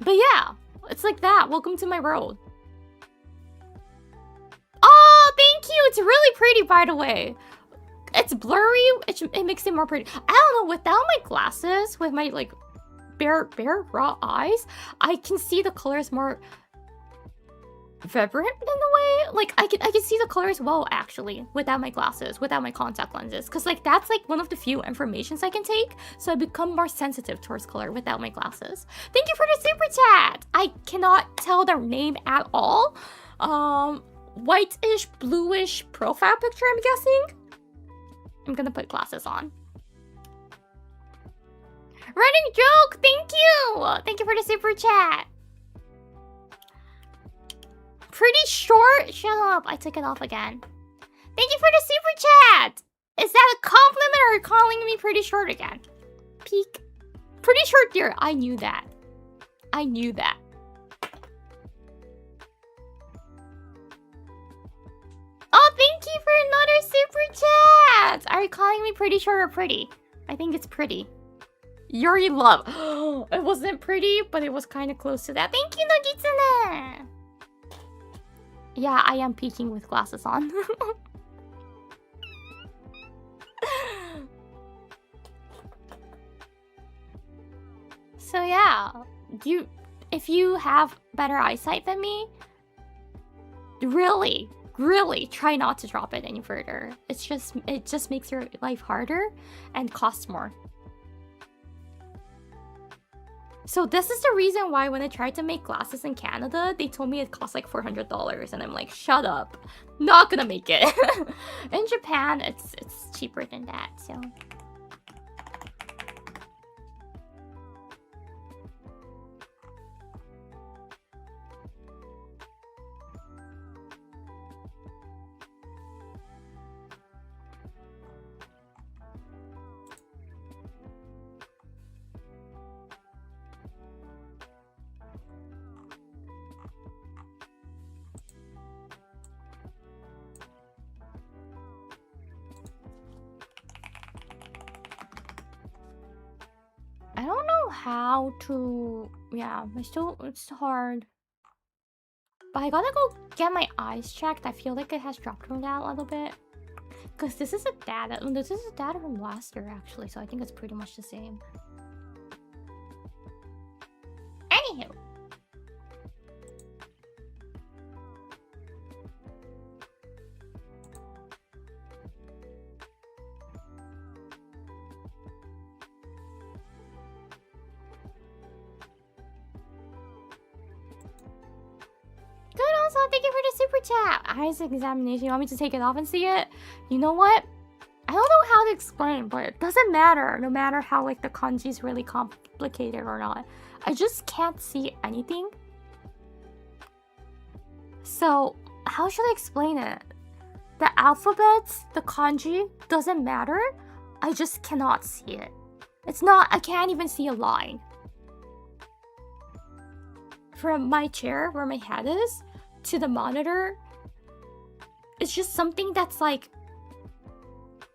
But yeah, it's like that. Welcome to my world. Oh, thank you. It's really pretty, by the way. It's blurry. It makes it more pretty. I don't know. Without my glasses, with my like bare raw eyes, I can see the colors more vibrant in a way. Like I can see the colors well actually without my glasses, without my contact lenses, because like that's like one of the few informations I can take, so I become more sensitive towards color without my glasses. Thank you for the super chat. I cannot tell their name at all. Whitish bluish profile picture, I'm guessing. I'm gonna put glasses on. Running joke, thank you for the super chat. Pretty short? Shut up, I took it off again. Thank you for the super chat! Is that a compliment or are you calling me pretty short again? Peek. Pretty short, dear. I knew that. I knew that. Oh, thank you for another your super chat! Are you calling me pretty short or pretty? I think it's pretty. Yuri Love. It wasn't pretty, but it was kind of close to that. Thank you, Nogitsune! Yeah, I am peeking with glasses on. So yeah, if you have better eyesight than me, really try not to drop it any further. It just makes your life harder and costs more. So this is the reason why when I tried to make glasses in Canada, they told me it cost like $400, and I'm like, shut up, not gonna make it. In Japan, it's cheaper than that. So. I don't know how to... Yeah, it's hard. But I gotta go get my eyes checked. I feel like it has dropped from that a little bit. Because this is a data from last year, actually. So I think it's pretty much the same. Anywho. Thank you for the super chat. Eyes examination. You want me to take it off and see it? You know what? I don't know how to explain, but it doesn't matter. No matter how like the kanji is really complicated or not, I just can't see anything. So how should I explain it? The alphabets, the kanji doesn't matter. I just cannot see it. It's not. I can't even see a line. From my chair where my head is to the monitor, it's just something that's like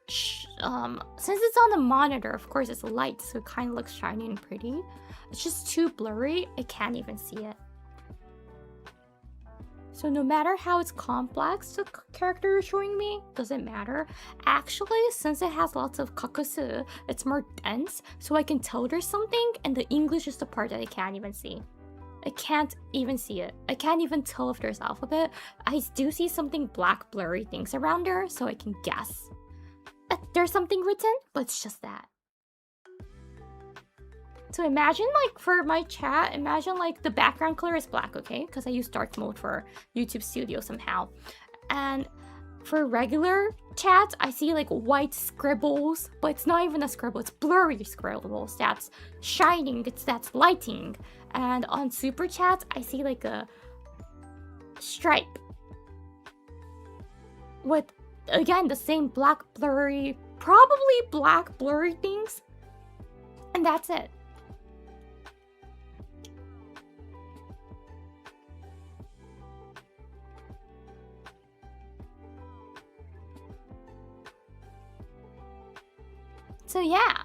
since it's on the monitor, of course it's light, so it kind of looks shiny and pretty. It's just too blurry. I can't even see it. So no matter how it's complex the character is showing me, doesn't matter. Actually, since it has lots of kakusu, it's more dense, so I can tell there's something, and the English is the part that I can't even see. I can't even see it. I can't even tell if there's alphabet. I do see something black blurry things around there, so I can guess there's something written, but it's just that. So imagine like for my chat, imagine like the background color is black, okay? Because I use dark mode for YouTube Studio somehow. And for regular chat, I see like white scribbles, but it's not even a scribble, it's blurry scribbles. That's shining, that's lighting. And on super chat, I see like a stripe with, again, the same black blurry, probably black blurry things. And that's it. So yeah,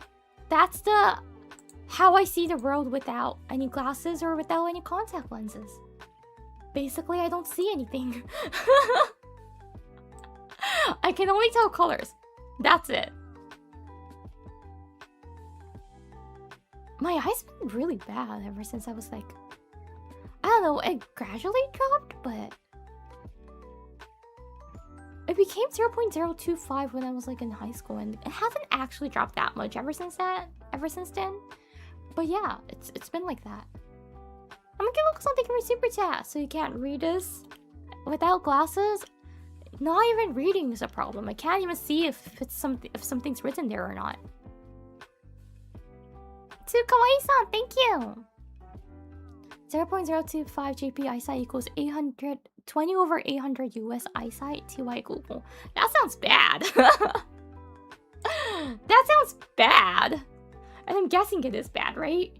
that's how I see the world without any glasses or without any contact lenses. Basically, I don't see anything. I can only tell colors. That's it. My eyes been really bad ever since I was like... I don't know, it gradually dropped, but... It became 0.025 when I was like in high school, and it hasn't actually dropped that much ever since then. But yeah, it's been like that. I'm gonna look something from super chat, so you can't read this without glasses. Not even reading is a problem. I can't even see if something's written there or not. To Kawaii-san, thank you. 0.025 GP eyesight equals 820 over 800 US eyesight TY Google. That sounds bad. That sounds bad. And I'm guessing it is bad, right?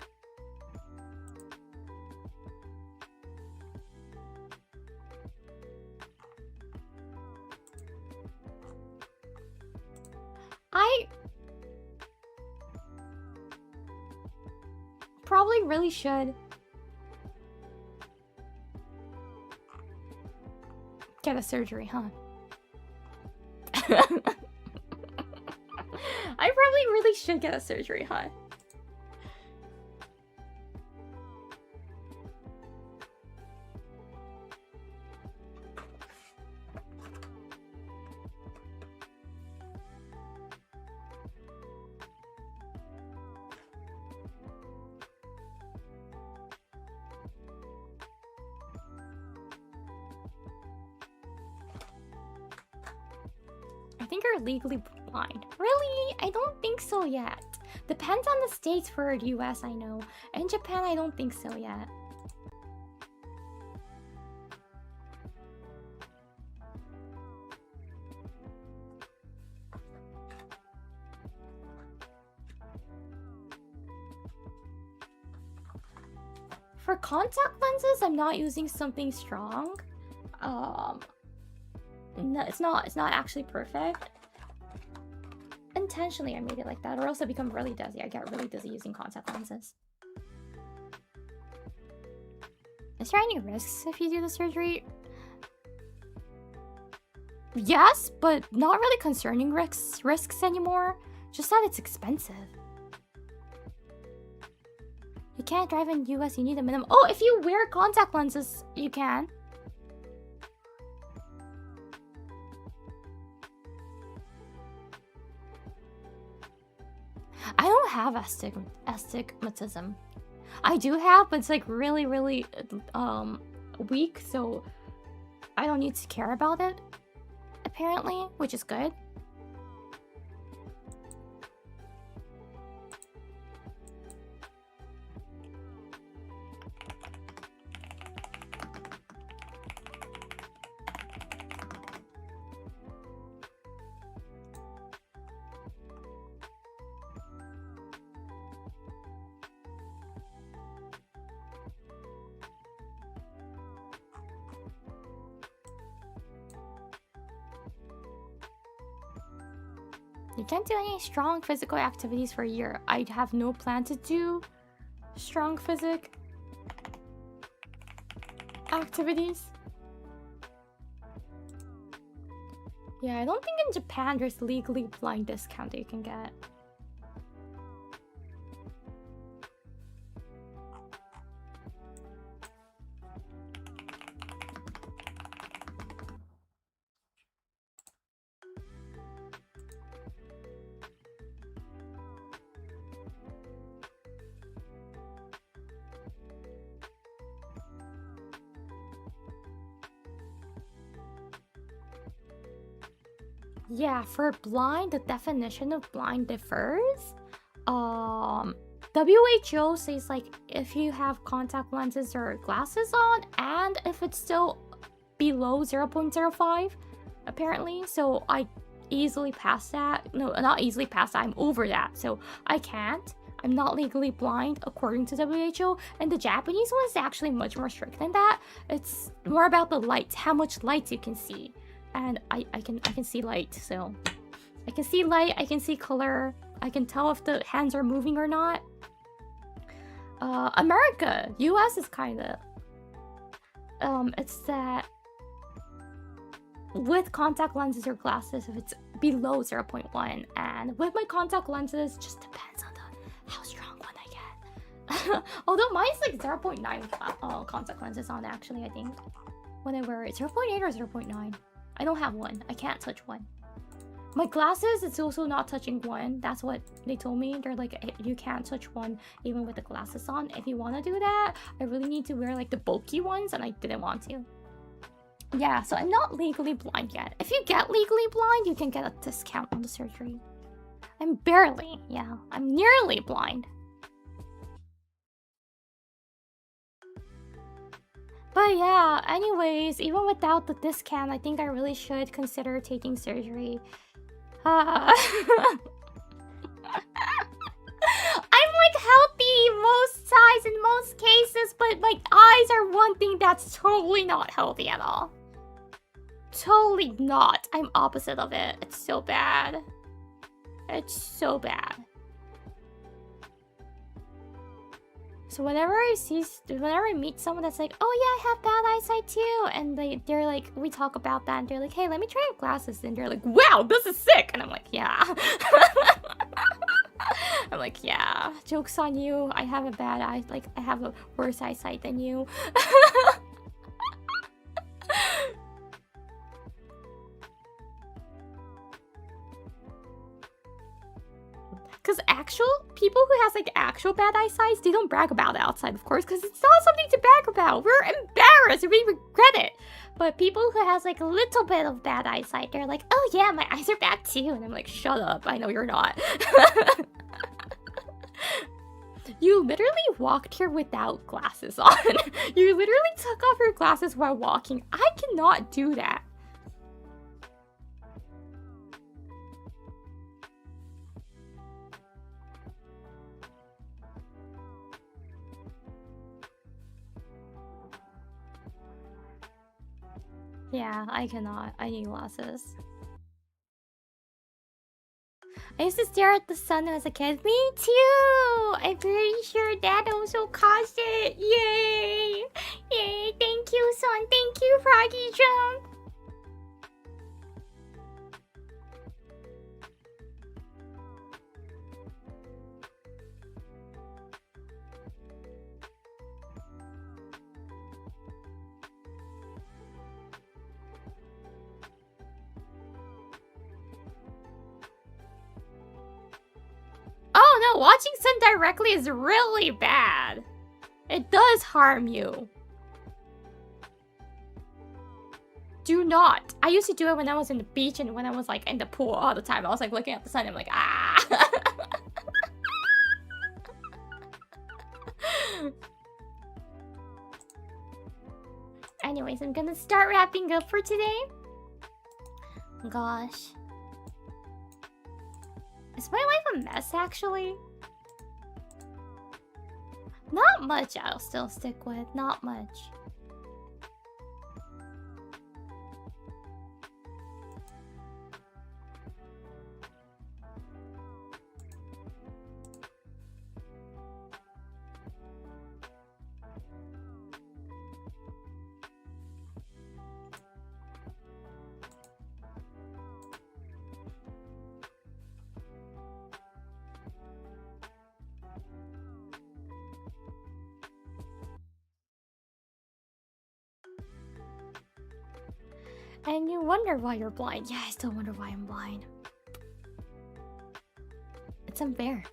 probably really should get a surgery, huh? I probably really should get a surgery, huh? I think you're legally blind. Really? I don't think so yet. Depends on the states. For US, I know. In Japan, I don't think so yet. For contact lenses, I'm not using something strong. No, it's not actually perfect. Intentionally I made it like that, or else I become really dizzy. I get really dizzy using contact lenses. Is there any risks if you do the surgery? Yes, but not really concerning risks anymore. Just that it's expensive. You can't drive in the US, you need a minimum. Oh, if you wear contact lenses, you can. I don't have astigmatism. I do have, but it's like really weak, so I don't need to care about it, apparently, which is good. You can't do any strong physical activities for a year. I have no plan to do strong physic activities. Yeah, I don't think in Japan there's legally blind discount that you can get. Yeah, for blind, the definition of blind differs. WHO says like if you have contact lenses or glasses on, and if it's still below 0.05, apparently. So I easily pass that. No, not easily pass that. I'm over that. So I can't. I'm not legally blind according to WHO. And the Japanese one is actually much more strict than that. It's more about the light, how much light you can see. And I can see light, so I can see light, I can see color, I can tell if the hands are moving or not. America, US is kind of it's that with contact lenses or glasses, if it's below 0.1, and with my contact lenses, just depends on how strong one I get. Although mine's like 0.9 contact lenses on, actually, I think, when I wear it. 0.8 or 0.9. I don't have one. I can't touch one. My glasses, it's also not touching one. That's what they told me. They're like, you can't touch one even with the glasses on. If you want to do that, I really need to wear like the bulky ones, and I didn't want to. Yeah, so I'm not legally blind yet. If you get legally blind, you can get a discount on the surgery. I'm barely, yeah, I'm nearly blind. But yeah, anyways, even without the discount, I think I really should consider taking surgery. I'm like healthy most times in most cases, but my eyes are one thing that's totally not healthy at all. Totally not. I'm opposite of it. It's so bad. It's so bad. So whenever I meet someone that's like, oh yeah, I have bad eyesight too, and they're like, we talk about that, and they're like, hey, let me try your glasses, and they're like, wow, this is sick, and I'm like, yeah. I'm like, yeah, joke's on you. I have a bad eye, like I have a worse eyesight than you. Because people who has like actual bad eyesight, they don't brag about it outside, of course, because it's not something to brag about. We're embarrassed. We regret it. But people who has like a little bit of bad eyesight, they're like, oh yeah, my eyes are bad too. And I'm like, shut up. I know you're not. You literally walked here without glasses on. You literally took off your glasses while walking. I cannot do that. Yeah, I cannot. I need glasses. I used to stare at the sun as a kid. Me too! I'm pretty sure Dad also caused it. Yay! Yay! Thank you, son. Thank you, Froggy Jump. Oh no, watching sun directly is really bad. It does harm you. Do not. I used to do it when I was in the beach and when I was like in the pool all the time. I was like looking at the sun and I'm like, ah. Anyways, I'm gonna start wrapping up for today. Gosh. Is my life a mess, actually? Not much I'll still stick with. Not much. And you wonder why you're blind. Yeah, I still wonder why I'm blind. It's unfair.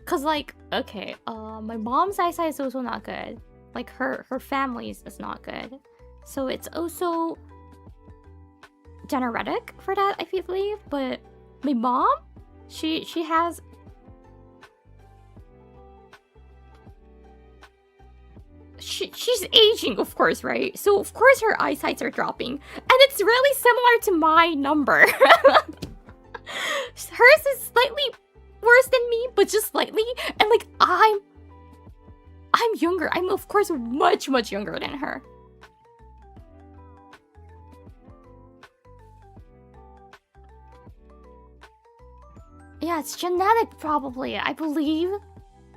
Cause like, okay, my mom's eyesight is also not good. Like her family's is not good. So it's also genetic for that, I believe. But my mom, she has she's aging, of course, right? So of course her eyesights are dropping, and it's really similar to my number. Hers is slightly worse than me, but just slightly. And like I'm younger. I'm of course much younger than her. Yeah, it's genetic probably, I believe.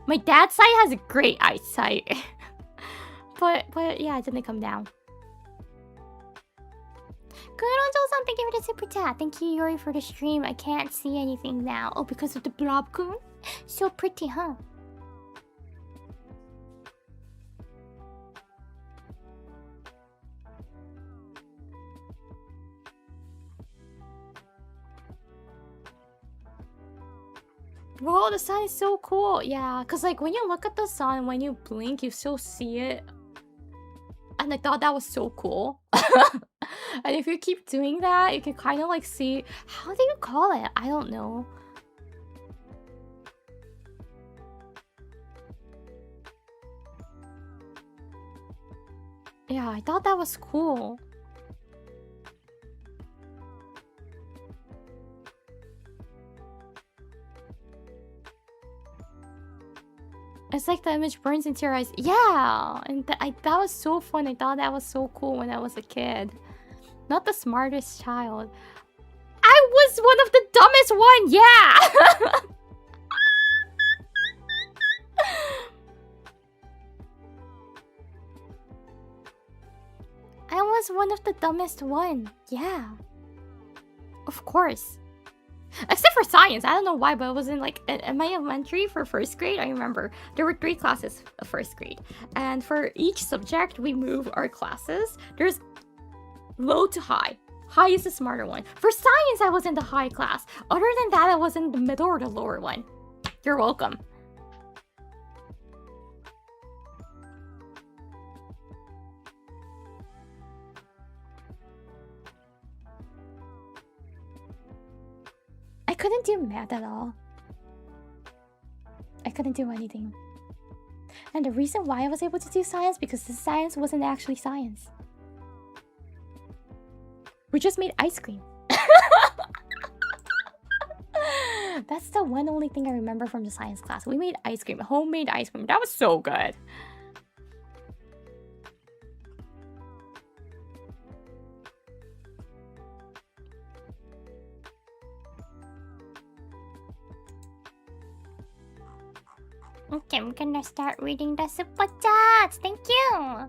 My dad's side has a great eyesight. But yeah, it didn't come down. Kuronjo-san, thank you for the super chat. Thank you, Yuri, for the stream. I can't see anything now. Oh, because of the blob-kun? So pretty, huh? Whoa, the sun is so cool. Yeah, because like when you look at the sun, when you blink, you still see it. And I thought that was so cool. And if you keep doing that, you can kind of like see... How do you call it? I don't know. Yeah, I thought that was cool. It's like the image burns into your eyes. Yeah, and that was so fun. I thought that was so cool when I was a kid. Not the smartest child. I was one of the dumbest one, yeah! I was one of the dumbest one, yeah. Of course. Except for science, I don't know why, but it was in like in my elementary for first grade. I remember there were 3 classes of first grade, and for each subject we move our classes. There's low to high. High is the smarter one. For science, I was in the high class. Other than that, I was in the middle or the lower one. You're welcome. I couldn't do math at all. I couldn't do anything. And the reason why I was able to do science, because the science wasn't actually science. We just made ice cream. That's the one only thing I remember from the science class. We made ice cream, homemade ice cream. That was so good. Okay, I'm gonna start reading the super chats. Thank you.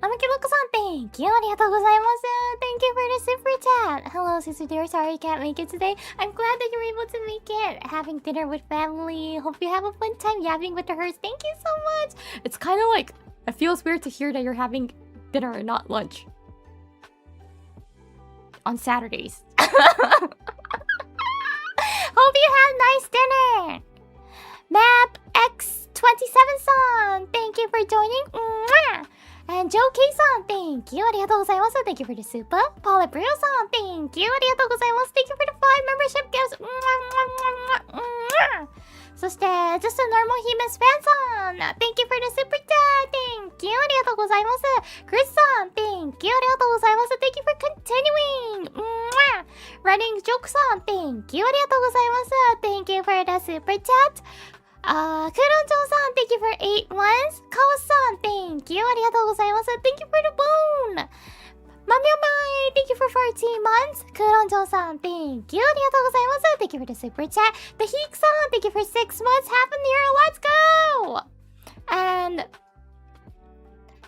Amakiloco-san, thank you. ありがとうございます。Thank you for the super chat. Hello, sister dear. Sorry you can't make it today. I'm glad that you're able to make it. Having dinner with family. Hope you have a fun time yapping with the herds. Thank you so much. It's kind of like, it feels weird to hear that you're having dinner and not lunch. On Saturdays. Hope you had nice dinner. Map X27-san, thank you for joining. Mwah! And Joe K-san, thank you. ありがとうございます。Thank you for the super. Paula Brio-san, thank you. ありがとうございます。Thank you for the 5 membership gifts. So, Just a normal humans fan-san, thank you for the super chat. Thank you. ありがとうございます。Chris-san, thank you. ありがとうございます。Thank you for continuing. Running Joke-san, thank you. ありがとうございます。Thank you for the super chat. Kuron-jo-san, thank you for 8 months. Kaos-san, thank you. ありがとうございます。Thank you for the bone. Mamyomai, thank you for 14 months. Kuron-jo-san, thank you. ありがとうございます。Thank you for the super chat. The Heek-san, thank you for 6 months. Half a year. Let's go. And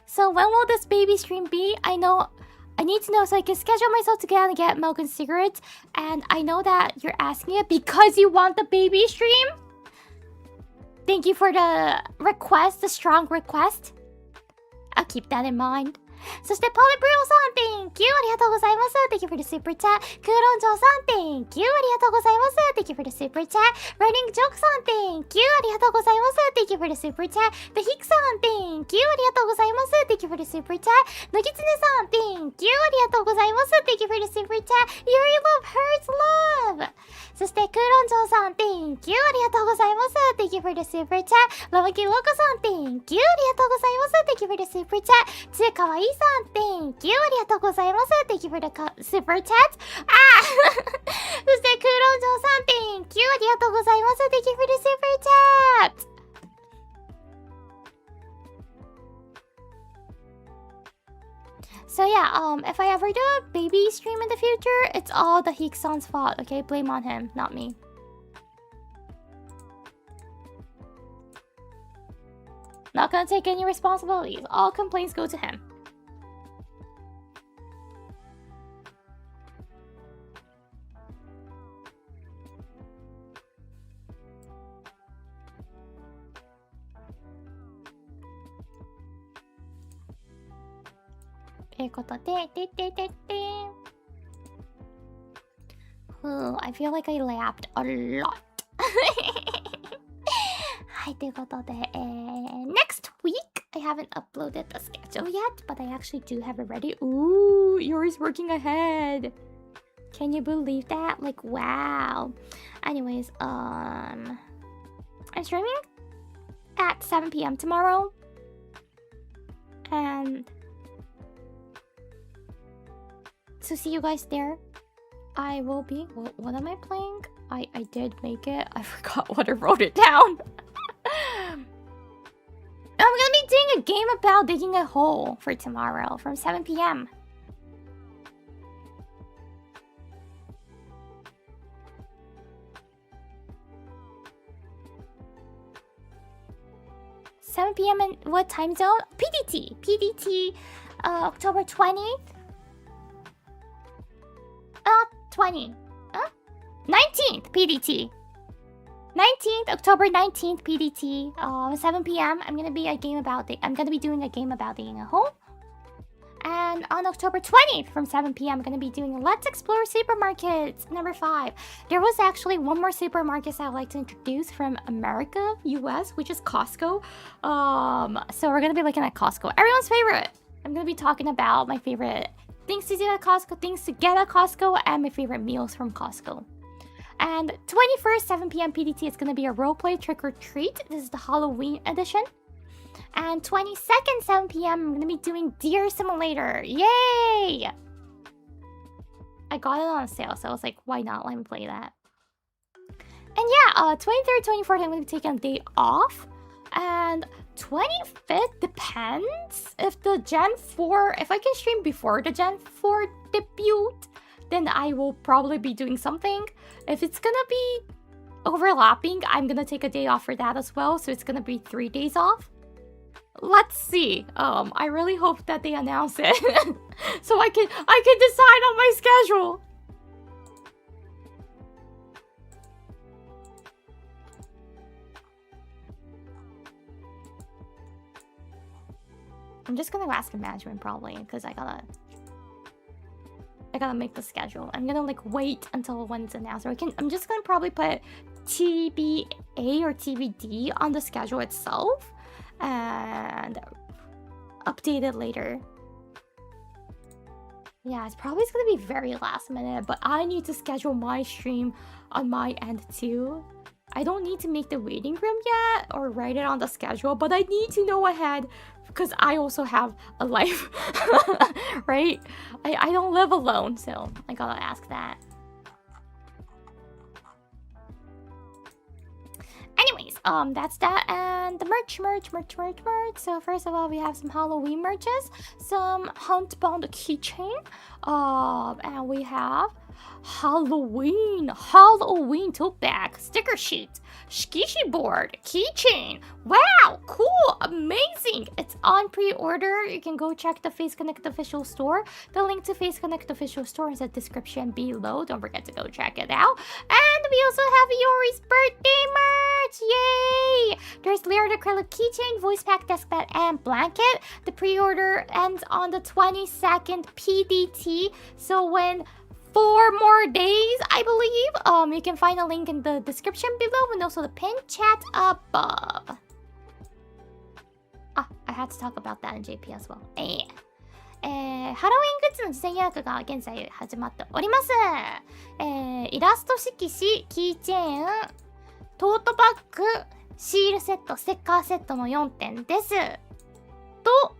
so when will this baby stream be? I need to know so I can schedule myself to get out and get milk and cigarettes. And I know that you're asking it because you want the baby stream. Thank you for the request, the strong request. I'll keep that in mind. そして、パウレブローさん、Thank you! ありがとうございます。Thank you for the super chat. クーロンジョーさん、Thank you! ありがとうございます。Thank you for the super chat. ライディングジョークさん、Thank you! ありがとうございます。Thank you for the super chat. The ヒクさん、Thank you! ありがとうございます。Thank you for the super chat. のぎつねさん、Thank you! ありがとうございます。Thank you for the super chat. Yuri love hurts love! そして、クーロンジョーさん、Thank you! ありがとうございます。Thank you for the super chat. ラマキロコさん、Thank you! ありがとうございます。Thank you for the super chat. つえかわいいさん、Thank you! ありがとうございます。Thank you for the super chat. そして、クーロンジョーさん、Thank you! ありがとうございます。Thank you for the super chat. So yeah, if I ever do a baby stream in the future, it's all the Heek-san's fault, okay? Blame on him, not me. Not gonna take any responsibilities. All complaints go to him. I feel like I laughed a lot. はい、ということで、next week I haven't uploaded the schedule yet, but I actually do have it ready. Ooh, Yuri's working ahead. Can you believe that? Like, wow. Anyways, I'm streaming at 7 p.m. tomorrow. And so see you guys there. I will be... What am I playing? I did make it. I forgot what I wrote it down. I'm gonna be doing a game about digging a hole for tomorrow from 7 p.m. 7 p.m. in what time zone? PDT. PDT, October 20th. 20. 19th PDT. 19th, October 19th PDT. 7 p.m. I'm gonna be doing a game about being a home. And on October 20th from 7 p.m. I'm gonna be doing Let's Explore Supermarkets number 5. There was actually one more supermarket I'd like to introduce from America, US, which is Costco. So we're gonna be looking at Costco, everyone's favorite. I'm gonna be talking about my favorite things to do at Costco, things to get at Costco, and my favorite meals from Costco. And 21st, 7 p.m. PDT is gonna be a roleplay trick or treat. This is the Halloween edition. And 22nd, 7 p.m. I'm gonna be doing Deer Simulator. Yay! I got it on sale, so I was like, why not? Let me play that. And yeah, 23rd, 24th, I'm gonna be taking a day off. And 25th depends if the Gen 4, if I can stream before the Gen 4 debut, then I will probably be doing something. If it's gonna be overlapping, I'm gonna take a day off for that as well. So it's gonna be 3 days off. Let's see. I really hope that they announce it so I can decide on my schedule. I'm just gonna ask the management probably because I gotta make the schedule. I'm gonna like wait until when it's announced. I'm just gonna probably put TBA or TBD on the schedule itself and update it later. Yeah, it's probably gonna be very last minute, but I need to schedule my stream on my end too. I don't need to make the waiting room yet or write it on the schedule, but I need to know ahead because I also have a life, right? I don't live alone, so I gotta ask that. Anyways, that's that, and the merch. So first of all, we have some Halloween merches, some Hunt Bound keychain, and we have Halloween tote bag, sticker sheet, Shikishi board, keychain. Wow, cool, amazing. It's on pre-order. You can go check the Face Connect official store. The link to Face Connect official store is in the description below. Don't forget to go check it out. And we also have Yori's birthday merch. Yay! There's layered acrylic keychain, voice pack, desk pad, and blanket. The pre-order ends on the 22nd PDT. So when 4 more days, I believe. You can find a link in the description below and also the pinned chat above. I had to talk about that in JP as well. ハロウィングッズの事前予約が現在始まっております。イラスト色紙、キーチェーン、トートバッグ、シールセット、ステッカーセットの4点です。と、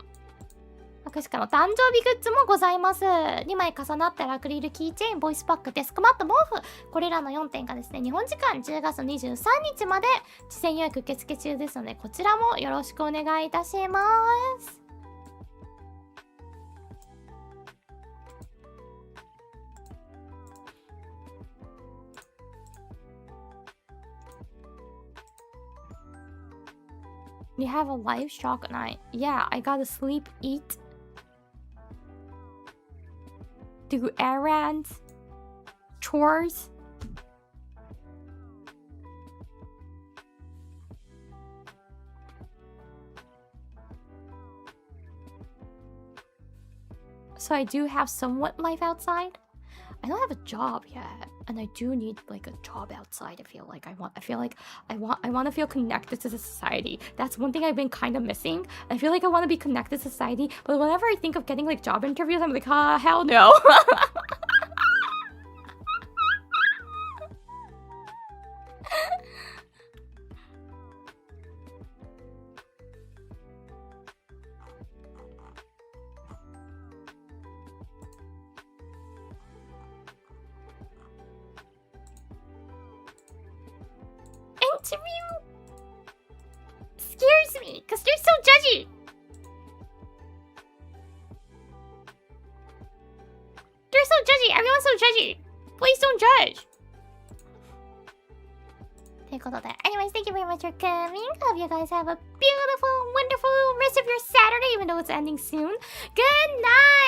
くしかの誕生日グッズもございます。2枚重なったらアクリルキーチェーン、ボイスパック、デスクマット、毛布。これらの4点がですね、日本時間10月23日まで事前予約受付中ですので、こちらもよろしくお願いいたします。You have a live shock night. Yeah, I gotta sleep, eat, do errands, chores. So I do have somewhat life outside. I don't have a job yet, and I do need like a job outside. I feel like I want to feel connected to the society. That's one thing I've been kind of missing. I feel like I want to be connected to society, but whenever I think of getting like job interviews, I'm like, hell no. Interview scares me because they're so judgy. They're so judgy. Everyone's so judgy. Please don't judge. いうことで。Anyways, thank you very much for coming. Hope you guys have a beautiful, wonderful rest of your Saturday, even though it's ending soon. Good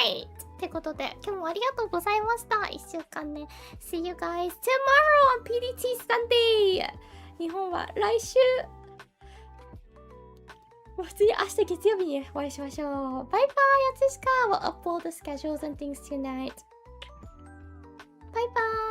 night! ってことで、今日もありがとうございました。1週間ね。See you guys tomorrow on PDT Sunday! 日本は来週。普通に明日月曜日にお会いしましょう。バイバイ、あつしか。We'll upload the schedules and things tonight. バイバイ。